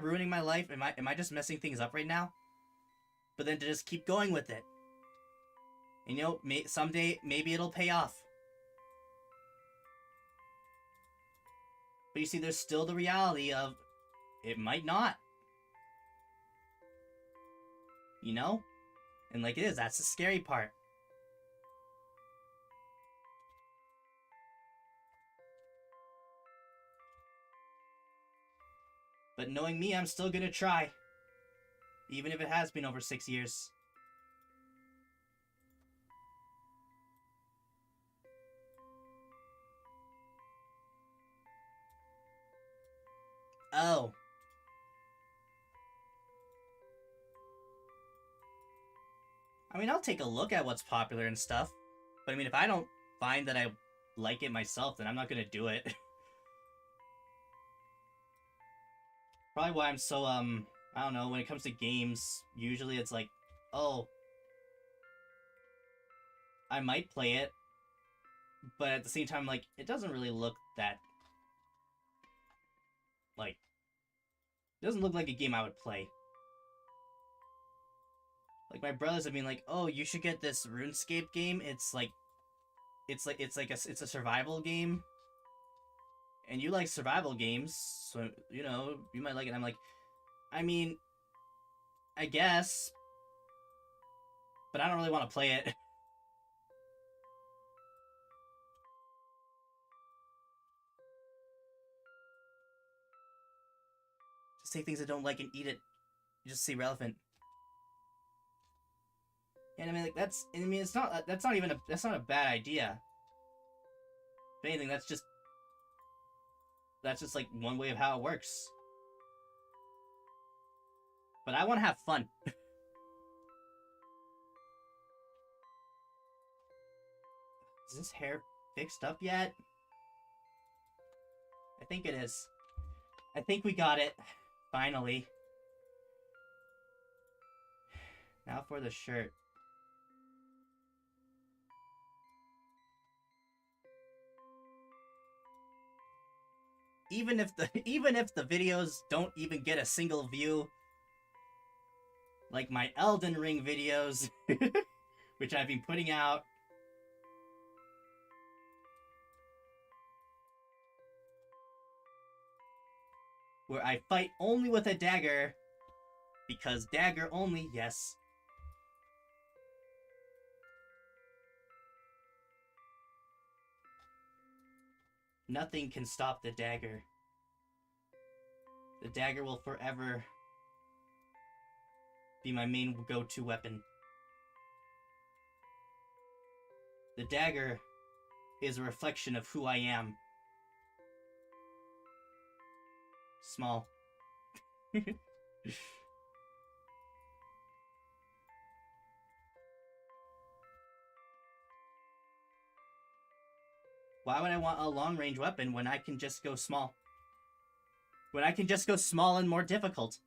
ruining my life? Am I just messing things up right now? But then to just keep going with it. And you know, someday, maybe it'll pay off. But you see, there's still the reality of, it might not. You know? And like it is, that's the scary part. But knowing me, I'm still gonna try. Even if it has been over 6 years. Oh. I mean, I'll take a look at what's popular and stuff. But I mean, if I don't find that I like it myself, then I'm not gonna do it. Probably why I'm so, I don't know, when it comes to games, usually it's like, oh, I might play it, but at the same time, like, it doesn't really look that, like, it doesn't look like a game I would play. Like, my brothers have been like, oh, you should get this RuneScape game. It's a survival game. And you like survival games, so, you know, you might like it. And I'm like, I mean, I guess, but I don't really want to play it. Just take things I don't like and eat it. You just say relevant. And I mean, like, that's not a bad idea. If anything, that's just like one way of how it works. But I want to have fun. Is this hair fixed up yet? I think it is. I think we got it. Finally. Now for the shirt. Even if the videos don't even get a single view, like my Elden Ring videos, which I've been putting out, where I fight only with a dagger, because dagger only, yes. Nothing can stop the dagger. The dagger will forever be my main go-to weapon. The dagger is a reflection of who I am. Small. Why would I want a long-range weapon when I can just go small? When I can just go small and more difficult.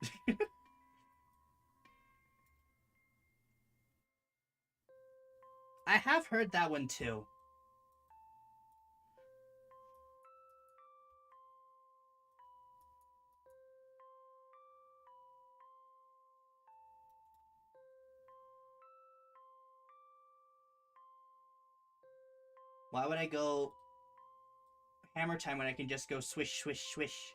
I have heard that one too. Why would I go hammer time when I can just go swish, swish, swish?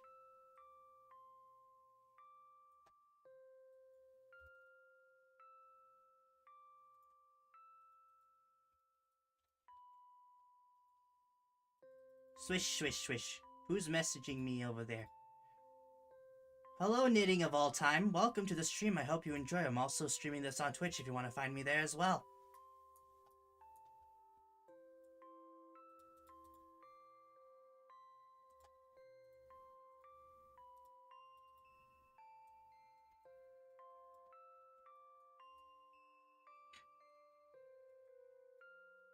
Swish, swish, swish. Who's messaging me over there? Hello, knitting of all time. Welcome to the stream. I hope you enjoy. I'm also streaming this on Twitch if you want to find me there as well.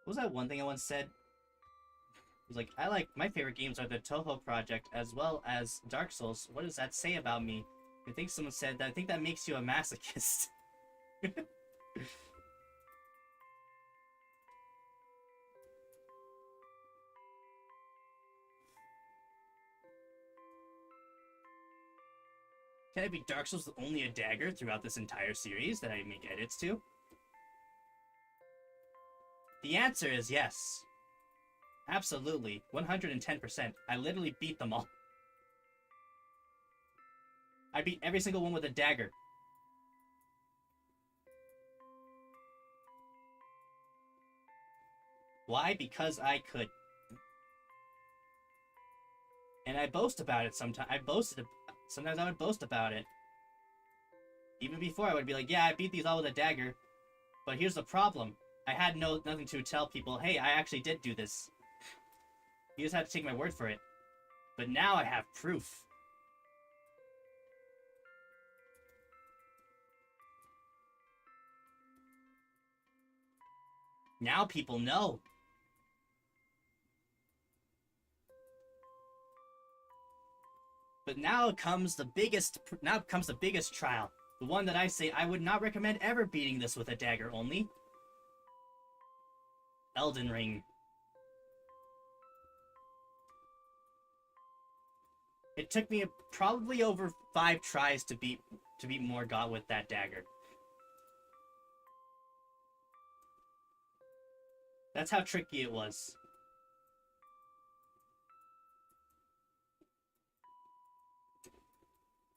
What was that one thing I once said? It was like, my favorite games are the Toho Project as well as Dark Souls. What does that say about me? I think someone said that. I think that makes you a masochist. Can it be Dark Souls with only a dagger throughout this entire series that I make edits to? The answer is yes. Absolutely. 110%. I literally beat them all. I beat every single one with a dagger. Why? Because I could. And I boast about it sometimes. Sometimes I would boast about it. Even before, I would be like, yeah, I beat these all with a dagger. But here's the problem. I had nothing to tell people, hey, I actually did do this. You just had to take my word for it. But now I have proof. Now people know. But now comes the biggest trial. The one that I say I would not recommend ever beating this with a dagger only. Elden Ring. It took me probably over 5 tries to beat Morgott with that dagger. That's how tricky it was.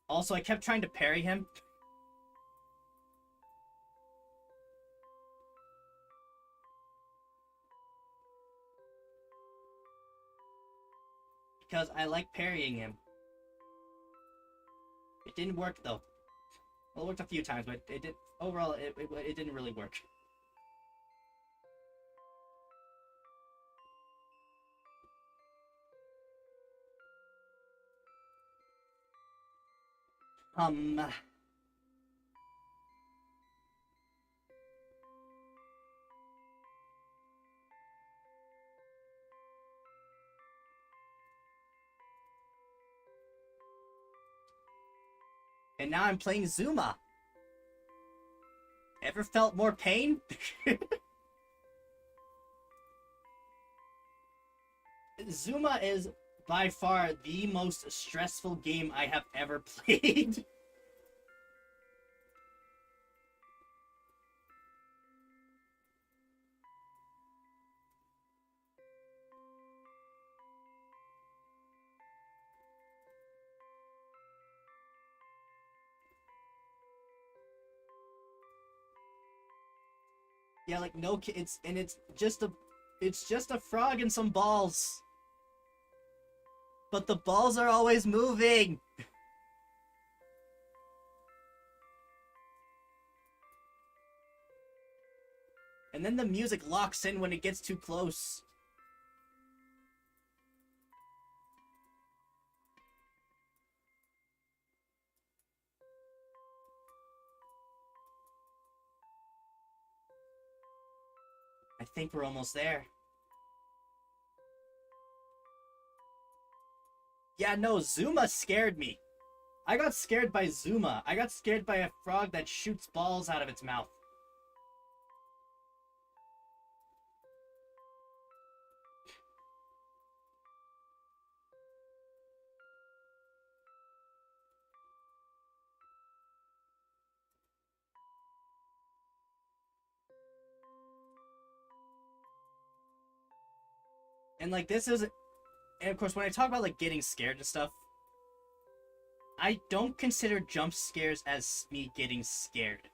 Also, I kept trying to parry him. Because I like parrying him. It didn't work though. Well, it worked a few times, but it did. Overall, it didn't really work. And now I'm playing Zuma. Ever felt more pain? Zuma is by far the most stressful game I have ever played. Yeah, like no kids, and it's just a frog and some balls. But the balls are always moving. And then the music locks in when it gets too close. I think we're almost there. Yeah, no, Zuma scared me. I got scared by Zuma. I got scared by a frog that shoots balls out of its mouth. And like this is, and of course when I talk about like getting scared and stuff, I don't consider jump scares as me getting scared.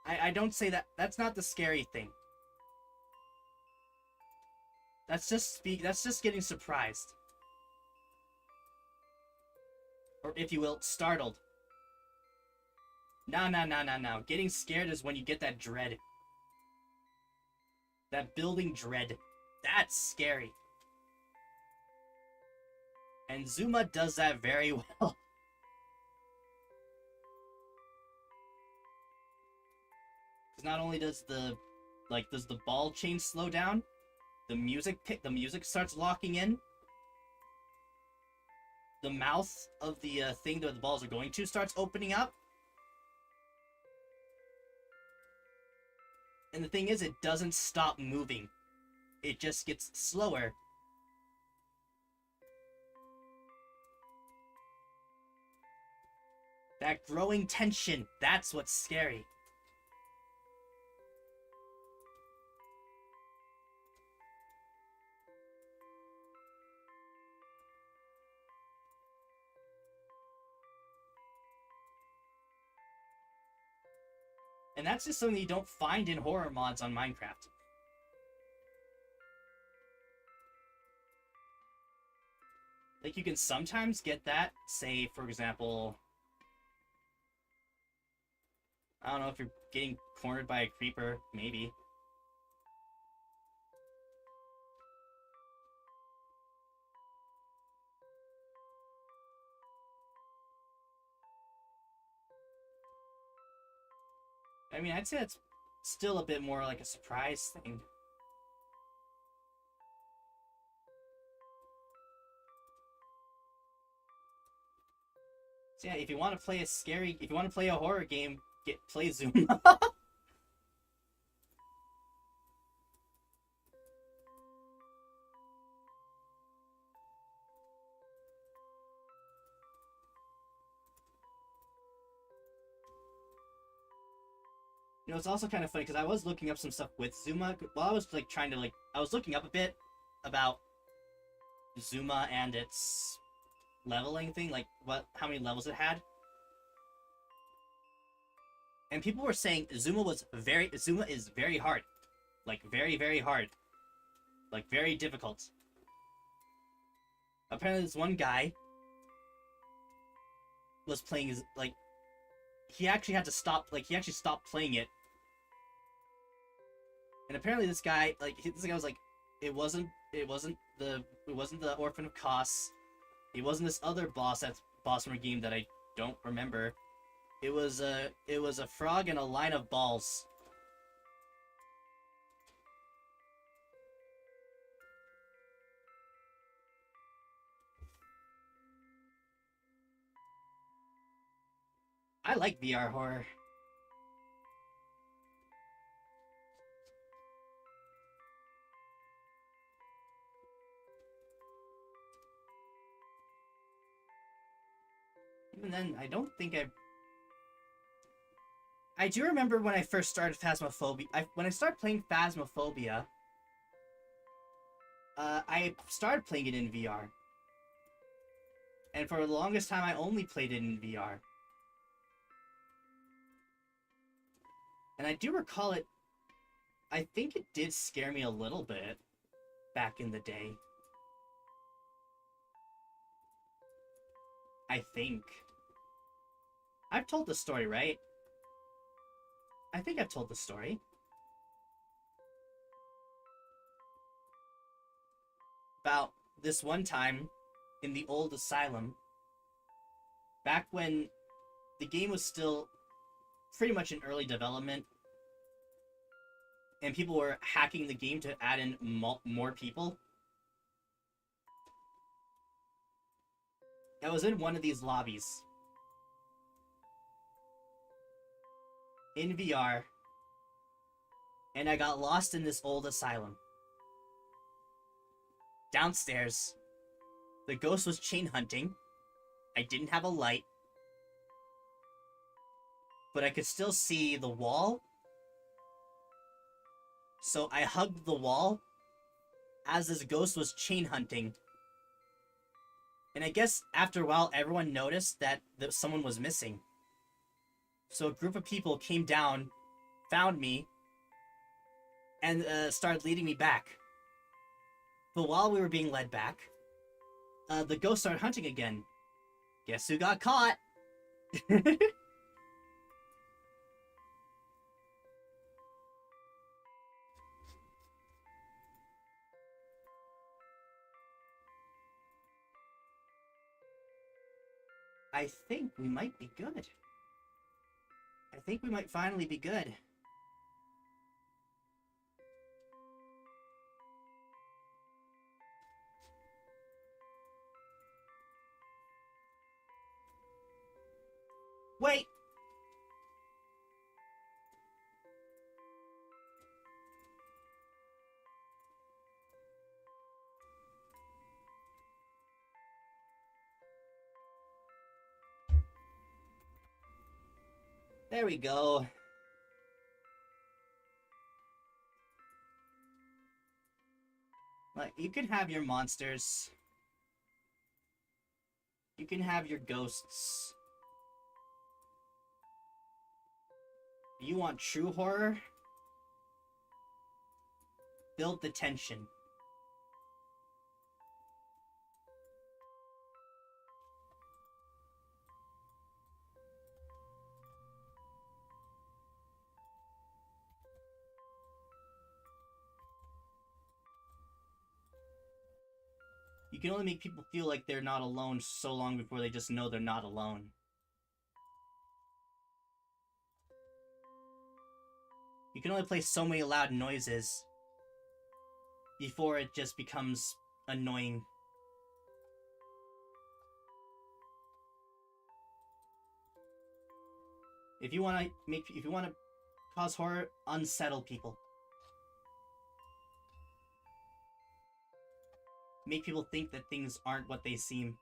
I don't say that. That's not the scary thing. That's just getting surprised. Or if you will, startled. No. Getting scared is when you get that dread. That building dread. That's scary. And Zuma does that very well. Because not only does the ball chain slow down, the music starts locking in. The mouth of the thing that the balls are going to starts opening up. And the thing is, it doesn't stop moving. It just gets slower. That growing tension, that's what's scary. And that's just something you don't find in horror mods on Minecraft. Like, you can sometimes get that, say, for example, I don't know, if you're getting cornered by a creeper, maybe. I mean, I'd say that's still a bit more like a surprise thing. So yeah, if you want to play a horror game, play Zuma. You know, it's also kind of funny because I was looking up some stuff with Zuma while I was like I was looking up a bit about Zuma and its leveling thing, like how many levels it had. And people were saying Zuma is very hard. Like very, very hard. Like very difficult. Apparently this one guy was playing like he actually had to stop he actually stopped playing it. And apparently this guy was like it wasn't the Orphan of Kos. It wasn't this other boss from a game that I don't remember. It was a frog and a line of balls. I like VR horror. Even then, I don't think I do remember when I first started Phasmophobia. When I started playing Phasmophobia, I started playing it in VR. And for the longest time, I only played it in VR. And I do recall it. I think it did scare me a little bit back in the day. I think. I've told the story, right? I think I've told the story. About this one time in the old asylum, back when the game was still pretty much in early development, and people were hacking the game to add in more people. I was in one of these lobbies in VR, and I got lost in this old asylum. Downstairs, the ghost was chain hunting. I didn't have a light, but I could still see the wall. So I hugged the wall as this ghost was chain hunting. And I guess after a while, everyone noticed that someone was missing. So a group of people came down, found me, and started leading me back. But while we were being led back, the ghost started hunting again. Guess who got caught? I think we might be good. I think we might finally be good. Wait! There we go. Like, you can have your monsters. You can have your ghosts. You want true horror? Build the tension. You can only make people feel like they're not alone so long before they just know they're not alone. You can only play so many loud noises before it just becomes annoying. If you want to cause horror, unsettle people. Make people think that things aren't what they seem.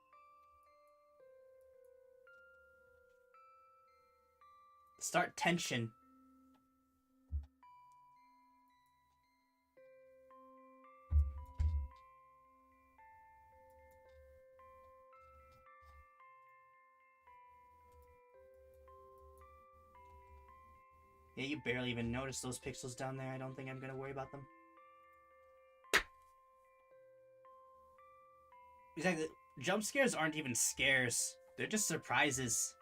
Start tension. Yeah, you barely even notice those pixels down there. I don't think I'm gonna worry about them. Exactly. Jump scares aren't even scares. They're just surprises.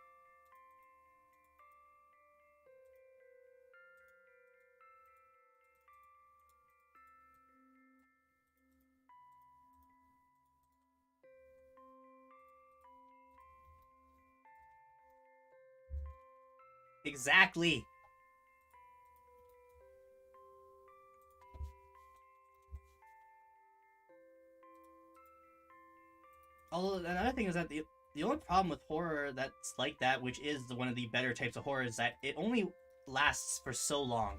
Exactly. Although another thing is that The only problem with horror that's like that, which is one of the better types of horror, is that it only lasts for so long.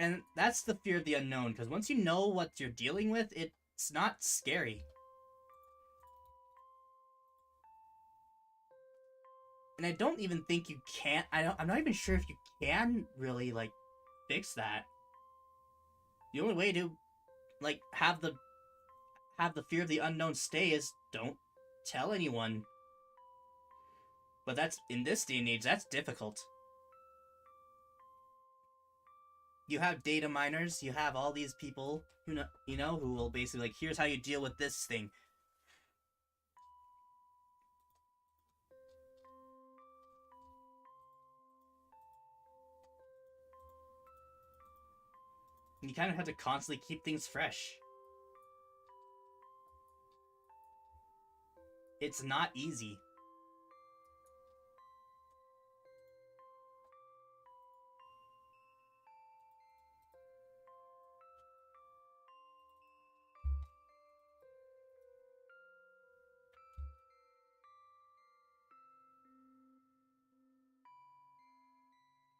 And that's the fear of the unknown, because once you know what you're dealing with, it's not scary. And I don't even think you can. I'm not even sure if you can really like fix that. The only way to like have the fear of the unknown stay is don't tell anyone. But that's in this day and age, that's difficult. You have data miners, you have all these people who will basically like, here's how you deal with this thing. And you kind of have to constantly keep things fresh. It's not easy.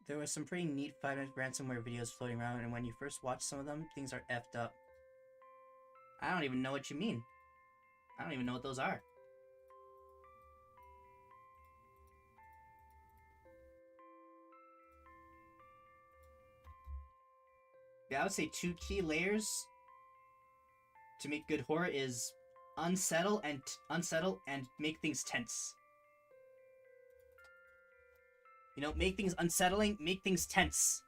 There was some pretty neat 5-minute ransomware videos floating around, and when you first watch some of them, things are effed up. I don't even know what you mean. I don't even know what those are. Yeah, I would say 2 key layers to make good horror is unsettle and make things tense. Make things unsettling, make things tense.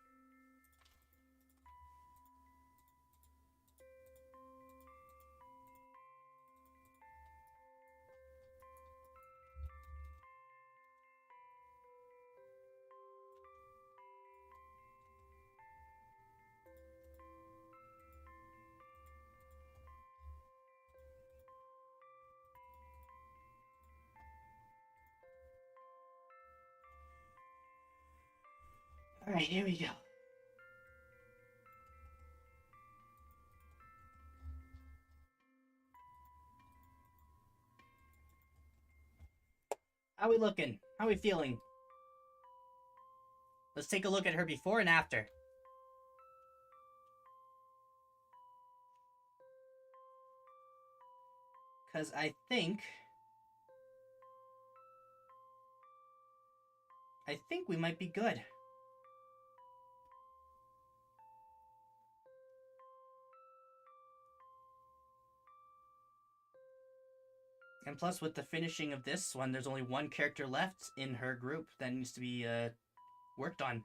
Alright, here we go. How we looking? How we feeling? Let's take a look at her before and after. Because I think we might be good. And plus, with the finishing of this one, there's only one character left in her group that needs to be worked on.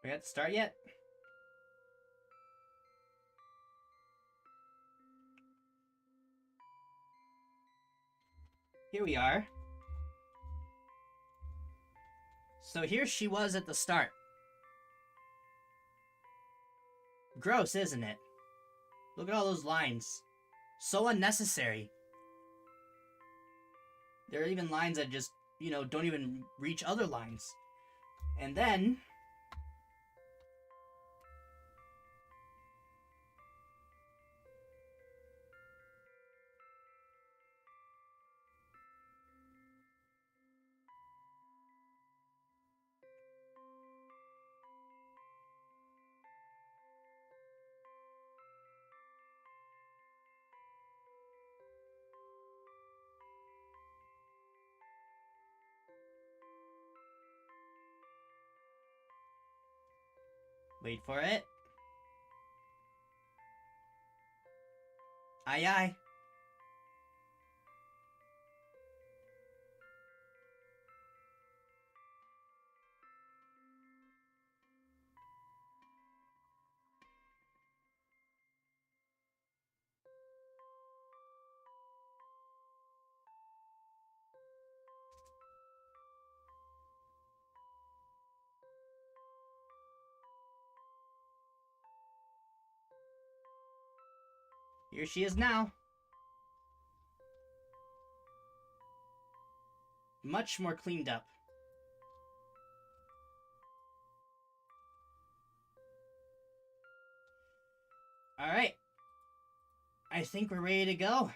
We got to start yet? Here we are. So here she was at the start. Gross, isn't it? Look at all those lines. So unnecessary. There are even lines that just, don't even reach other lines. And then wait for it. Aye aye. Here she is now. Much more cleaned up. Alright. I think we're ready to go.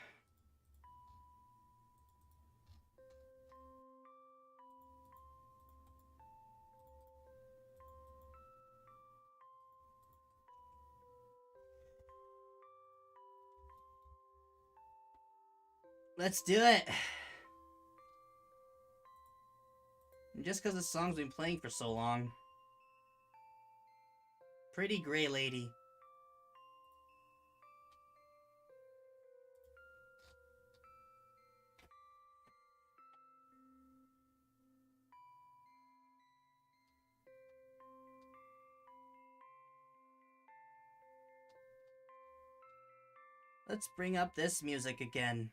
Let's do it. Just because the song's been playing for so long. Pretty gray lady. Let's bring up this music again.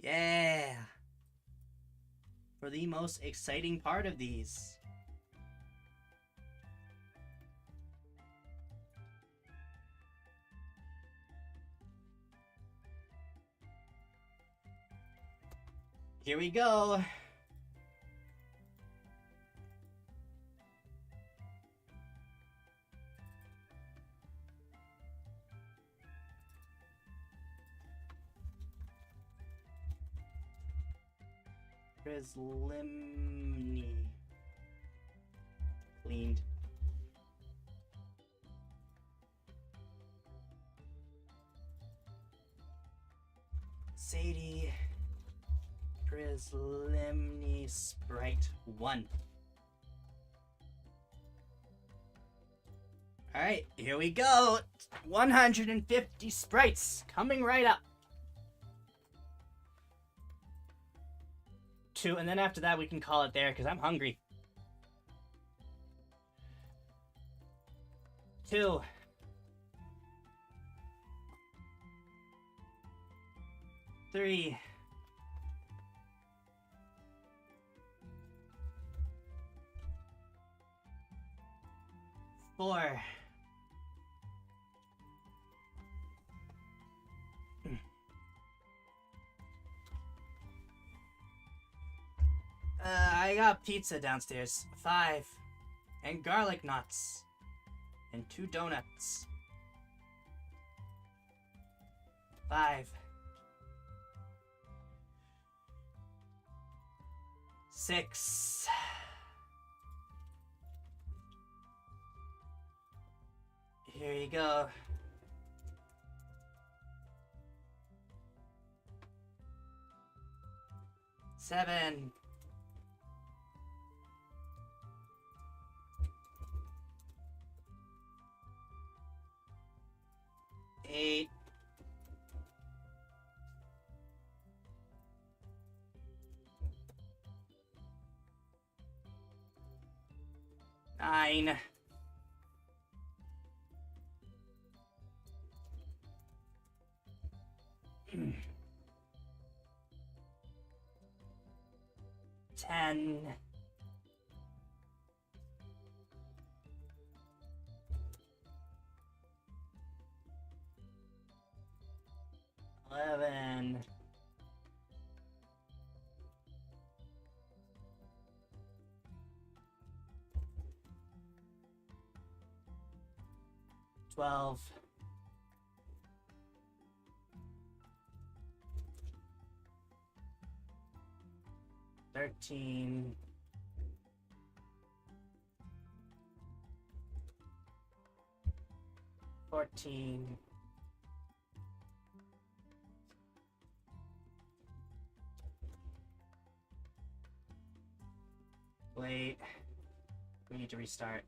Yeah! For the most exciting part of these. Here we go! Limni. Cleaned. Sadie. Prislimni Sprite 1. Alright, here we go. 150 sprites coming right up. 2, and then after that we can call it there because I'm hungry. 2. 3. 4. 'I got pizza downstairs. 5. And garlic knots. And 2 donuts. 5. 6. 'Here you go. 7. 8. 9. 10. 11. 12. 13. 14. 8. We need to restart.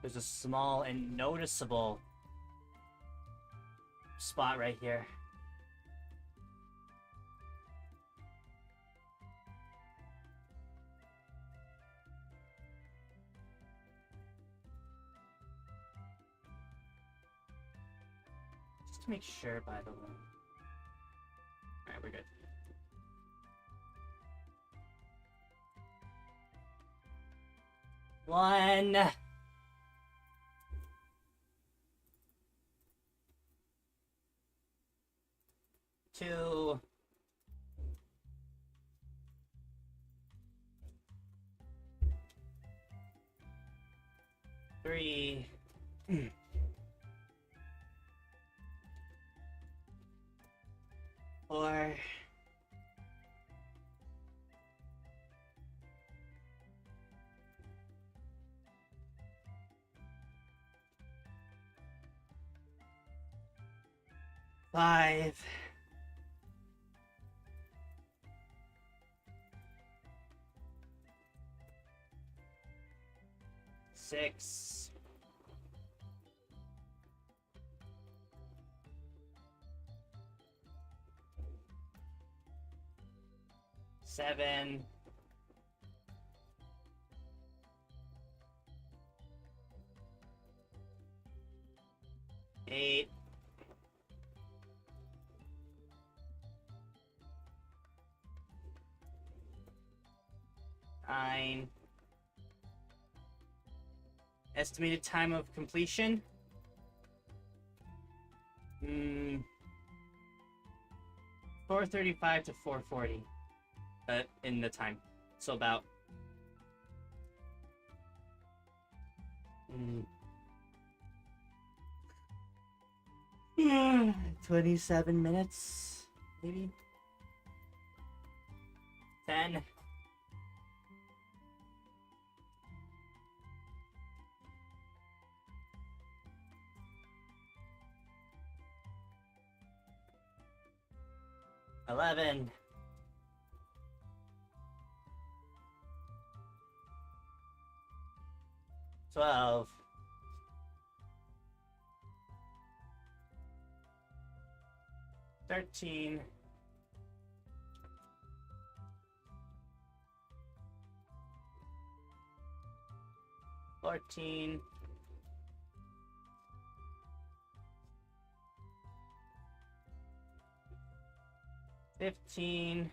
There's a small and noticeable spot right here. Just to make sure, by the way. Alright, we're good. One. 2, 3, 4, 5, 6, 7, 8, 9. Estimated time of completion? 4:35 to 4:40 in the time. So about 27 minutes, maybe? 10. $11. 12. 13. 14. 15.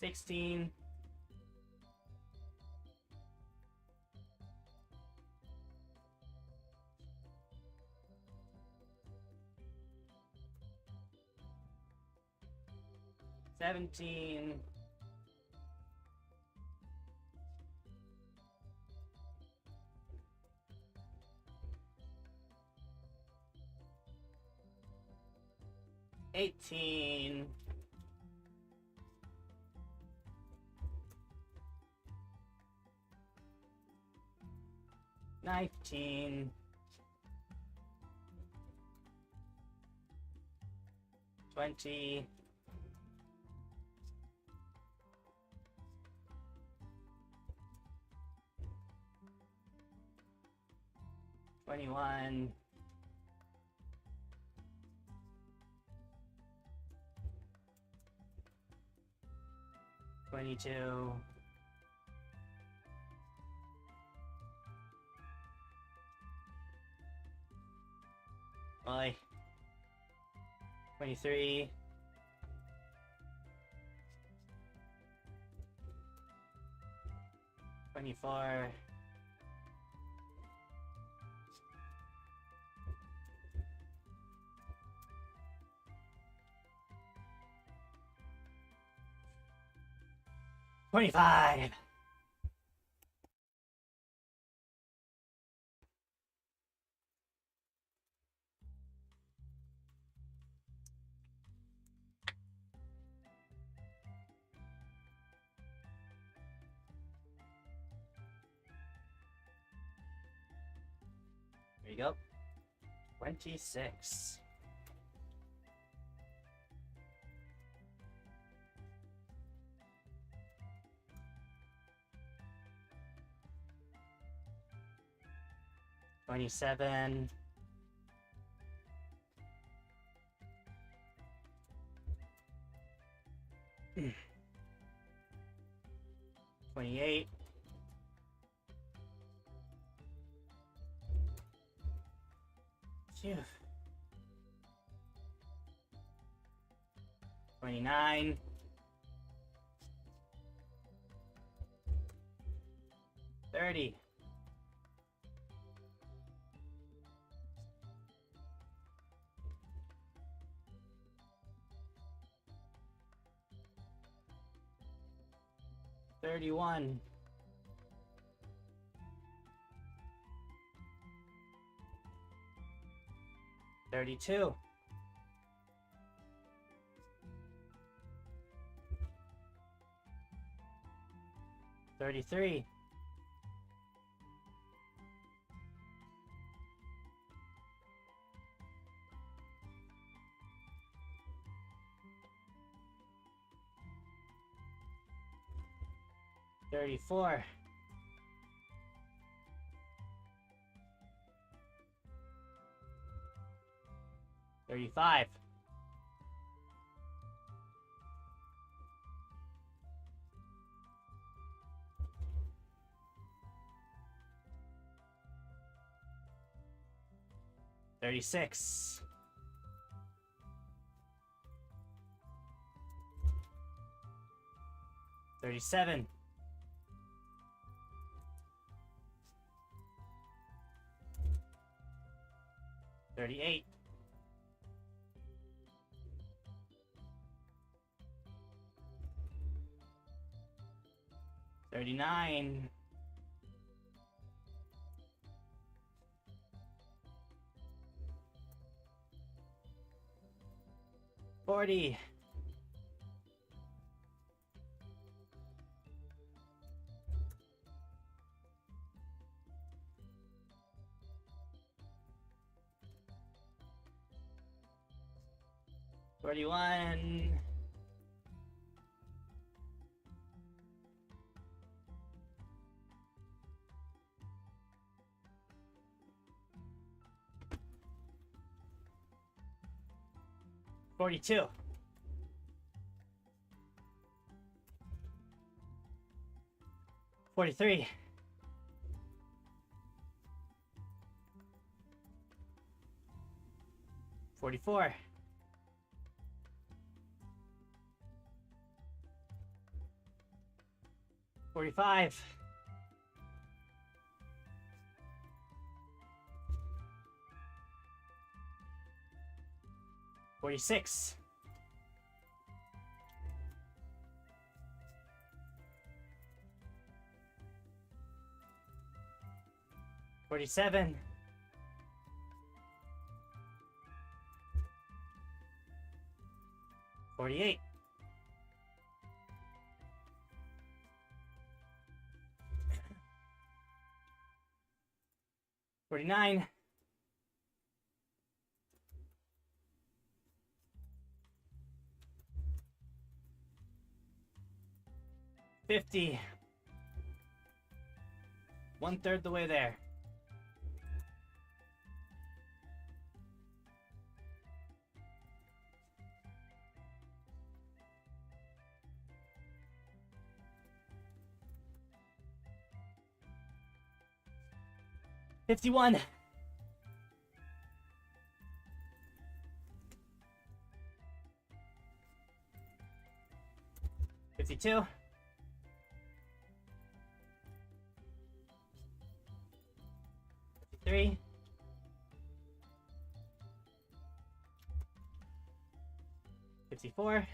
16. 17. 18. 19. 20. 21. 22. 23. 24. 25. There you go. 26. $27. 28. 29. 30. 31. 32. 33. 34. 35. 36. 37. 38. 39. 40. 41. 42. 43. 44. 45. 46. 47. 48. 49. 50. 1/3 the way there. 51. 52. 53. 54.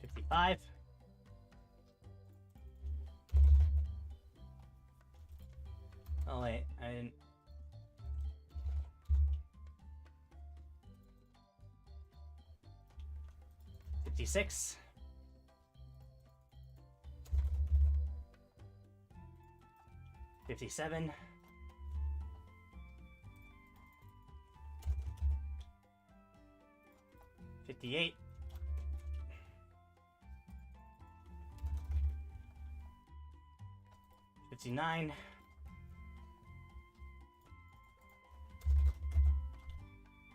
55. Oh wait, I didn't. 56. 57. 58. 59.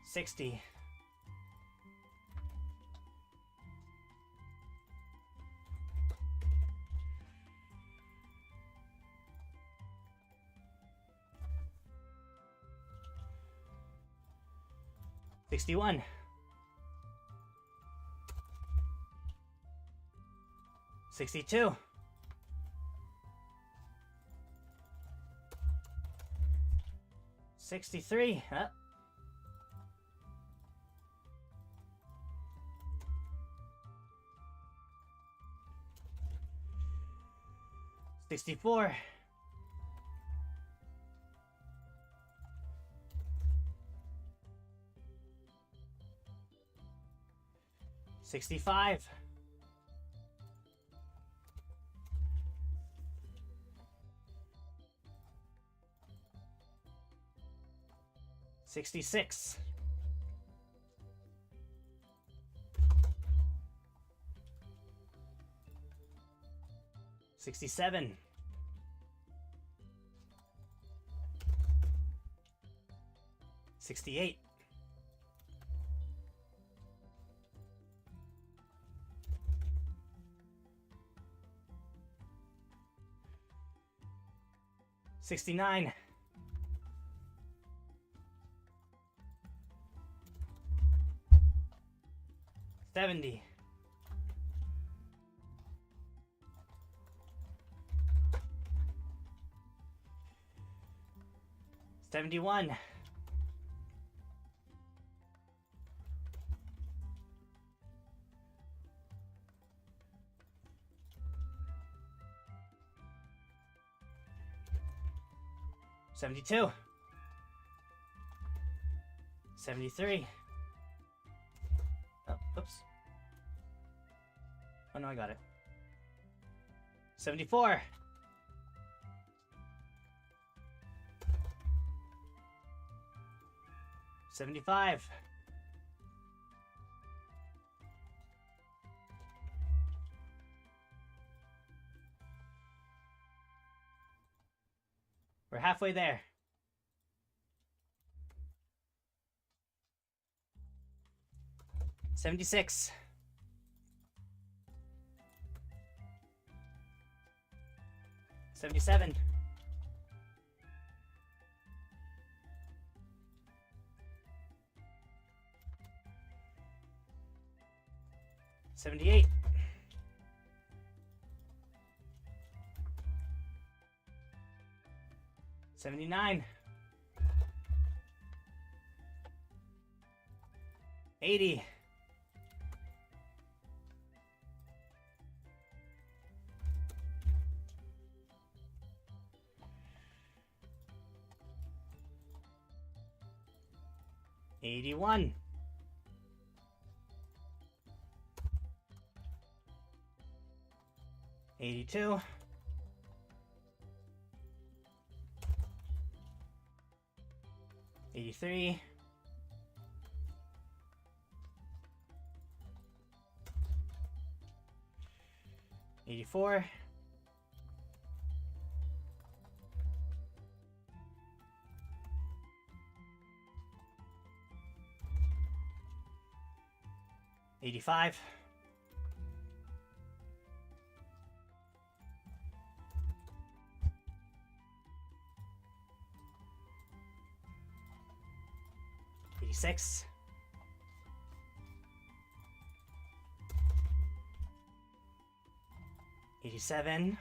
60. 61. 62. 63. 64. 65. 66. 67. 68. 69. 70. 71. 72. 73. Oh, oops. Oh no, I got it. 74. 75. 'We're halfway there. 76. 77. 78. 79. 80. 81. 82. 83. 84. 85. 86. 87.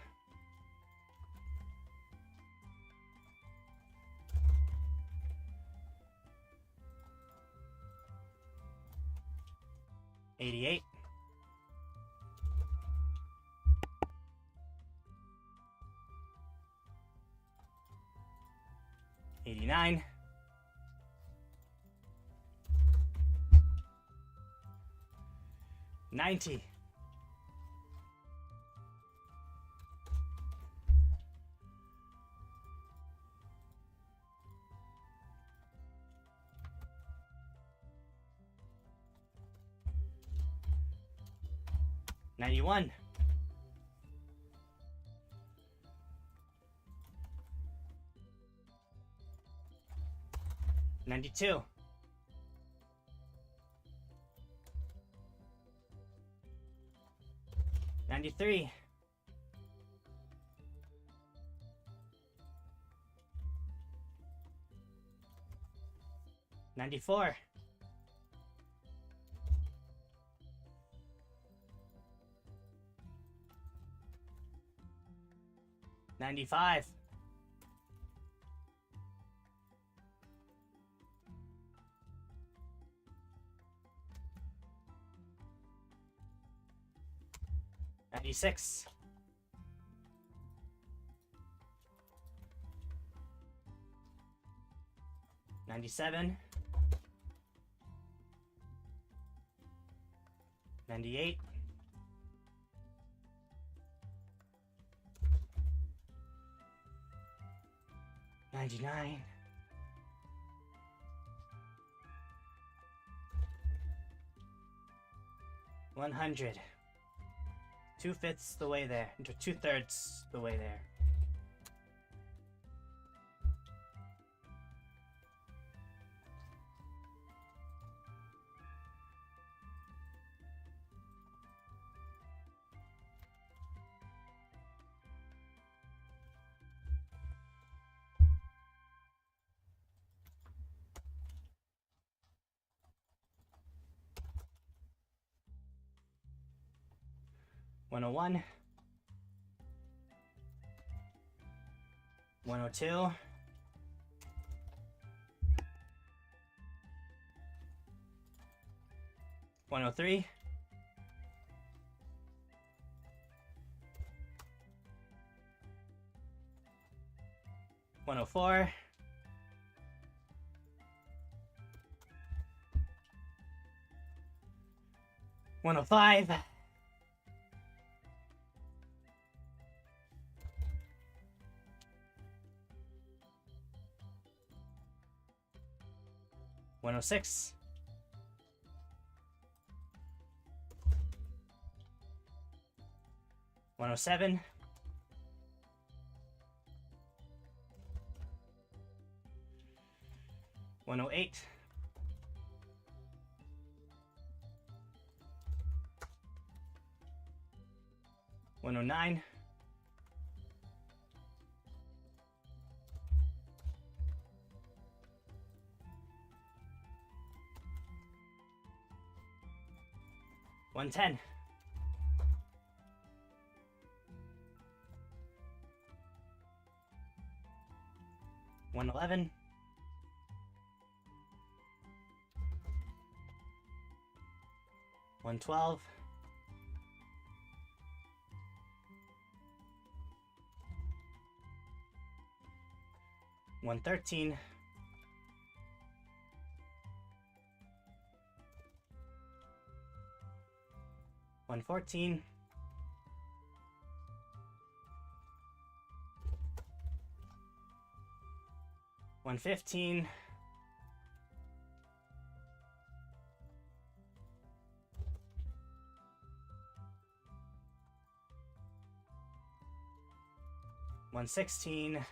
88. 89. 90. 91. 92. 93. 94. 95. 96. 97. 98. 99. 100. 2/5 the way there. 2/3 the way there. One 102. 103. 104. 105. 106. 107. 108. 109. 110. 111. 112. 113. 114. 115. 116.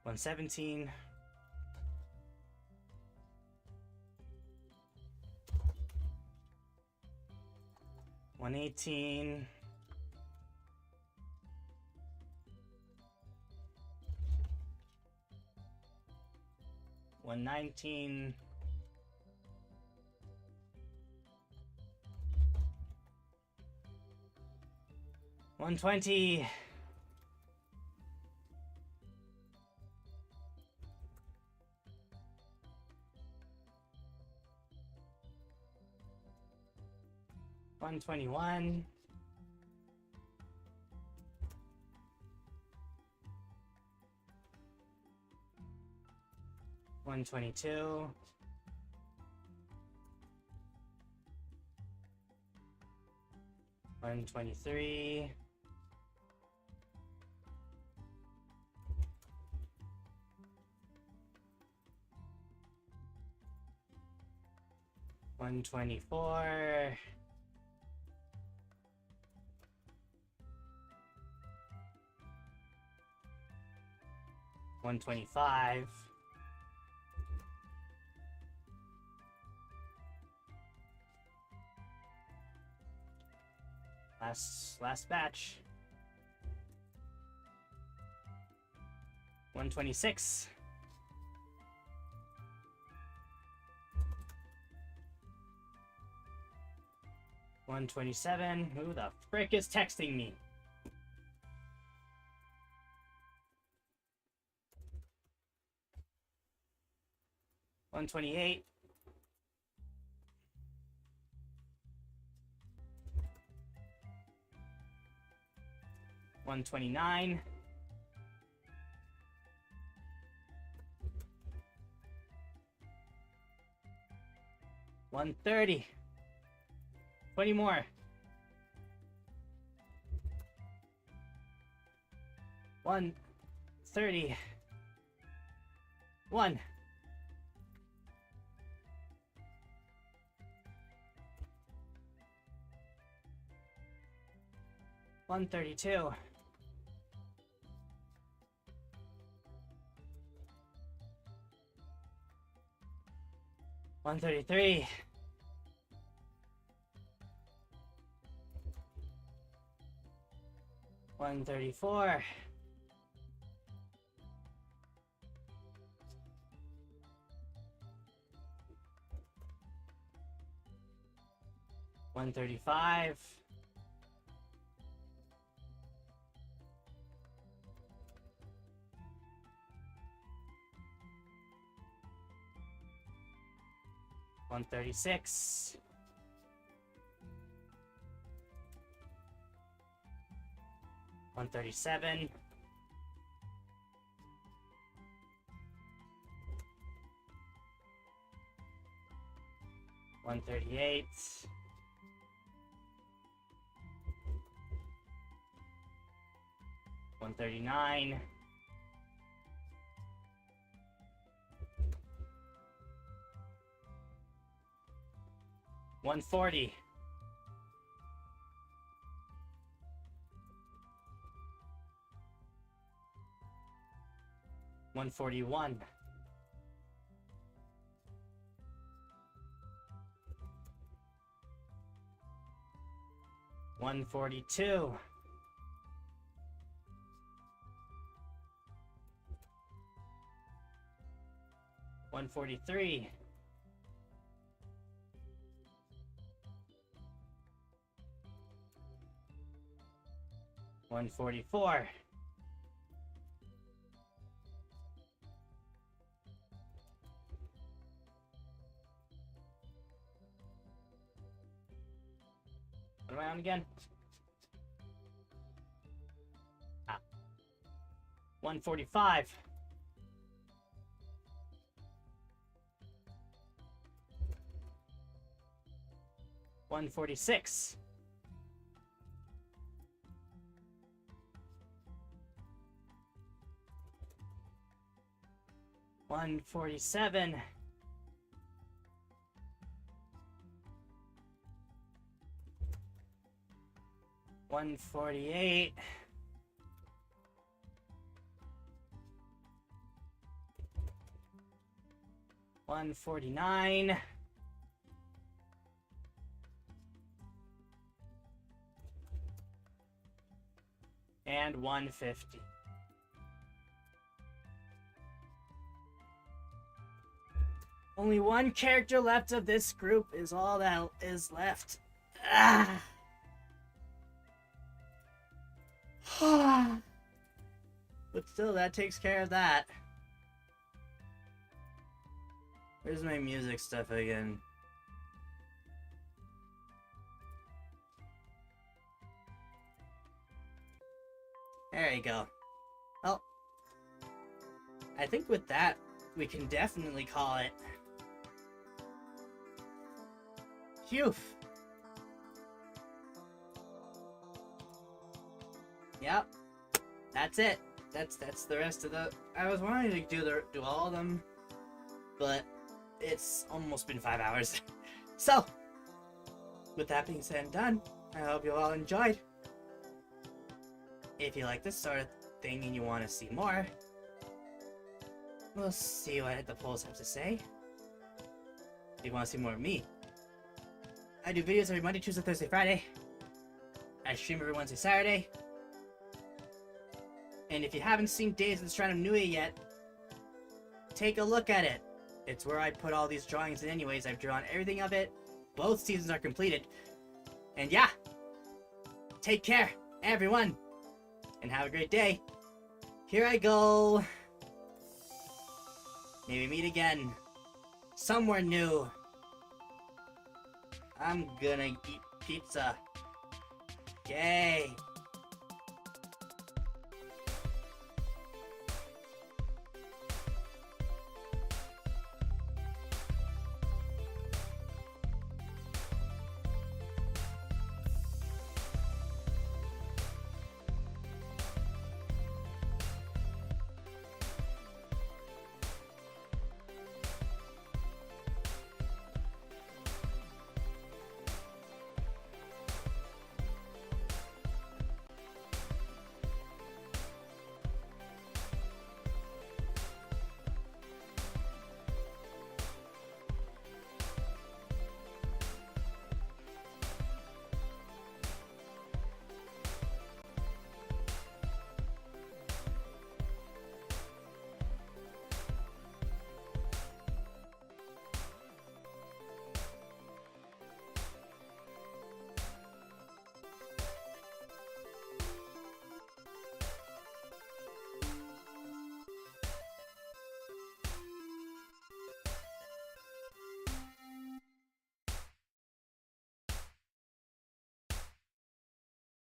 117. 118. 119. 120. 121. 122. 123. 124. 125. 'Last batch. 126. 127. Who the frick is texting me? 128. 129. 130. 20 more. 130. 1. 132. 133. 134. 135. 136. 137. 138. 139. 140. 141. 142. 143. 144. 'What am I on again? 145. 146. 147. 148. 149. 150. Only one character left of this group is all that is left. Ah. But still, that takes care of that. Where's my music stuff again? There you go. Well, I think with that, we can definitely call it. Phew. Yep. That's it. That's the rest of the. I was wanting to do all of them, but it's almost been 5 hours. So, with that being said and done, I hope you all enjoyed. If you like this sort of thing and you want to see more, we'll see what the polls have to say. If you want to see more of me, I do videos every Monday, Tuesday, Thursday, Friday. I stream every Wednesday, Saturday. And if you haven't seen Days of the Shrine of Nue yet, take a look at it. It's where I put all these drawings in anyways. I've drawn everything of it. Both seasons are completed. And yeah, take care, everyone. And have a great day. Here I go. Maybe meet again. Somewhere new. I'm gonna eat pizza. Yay.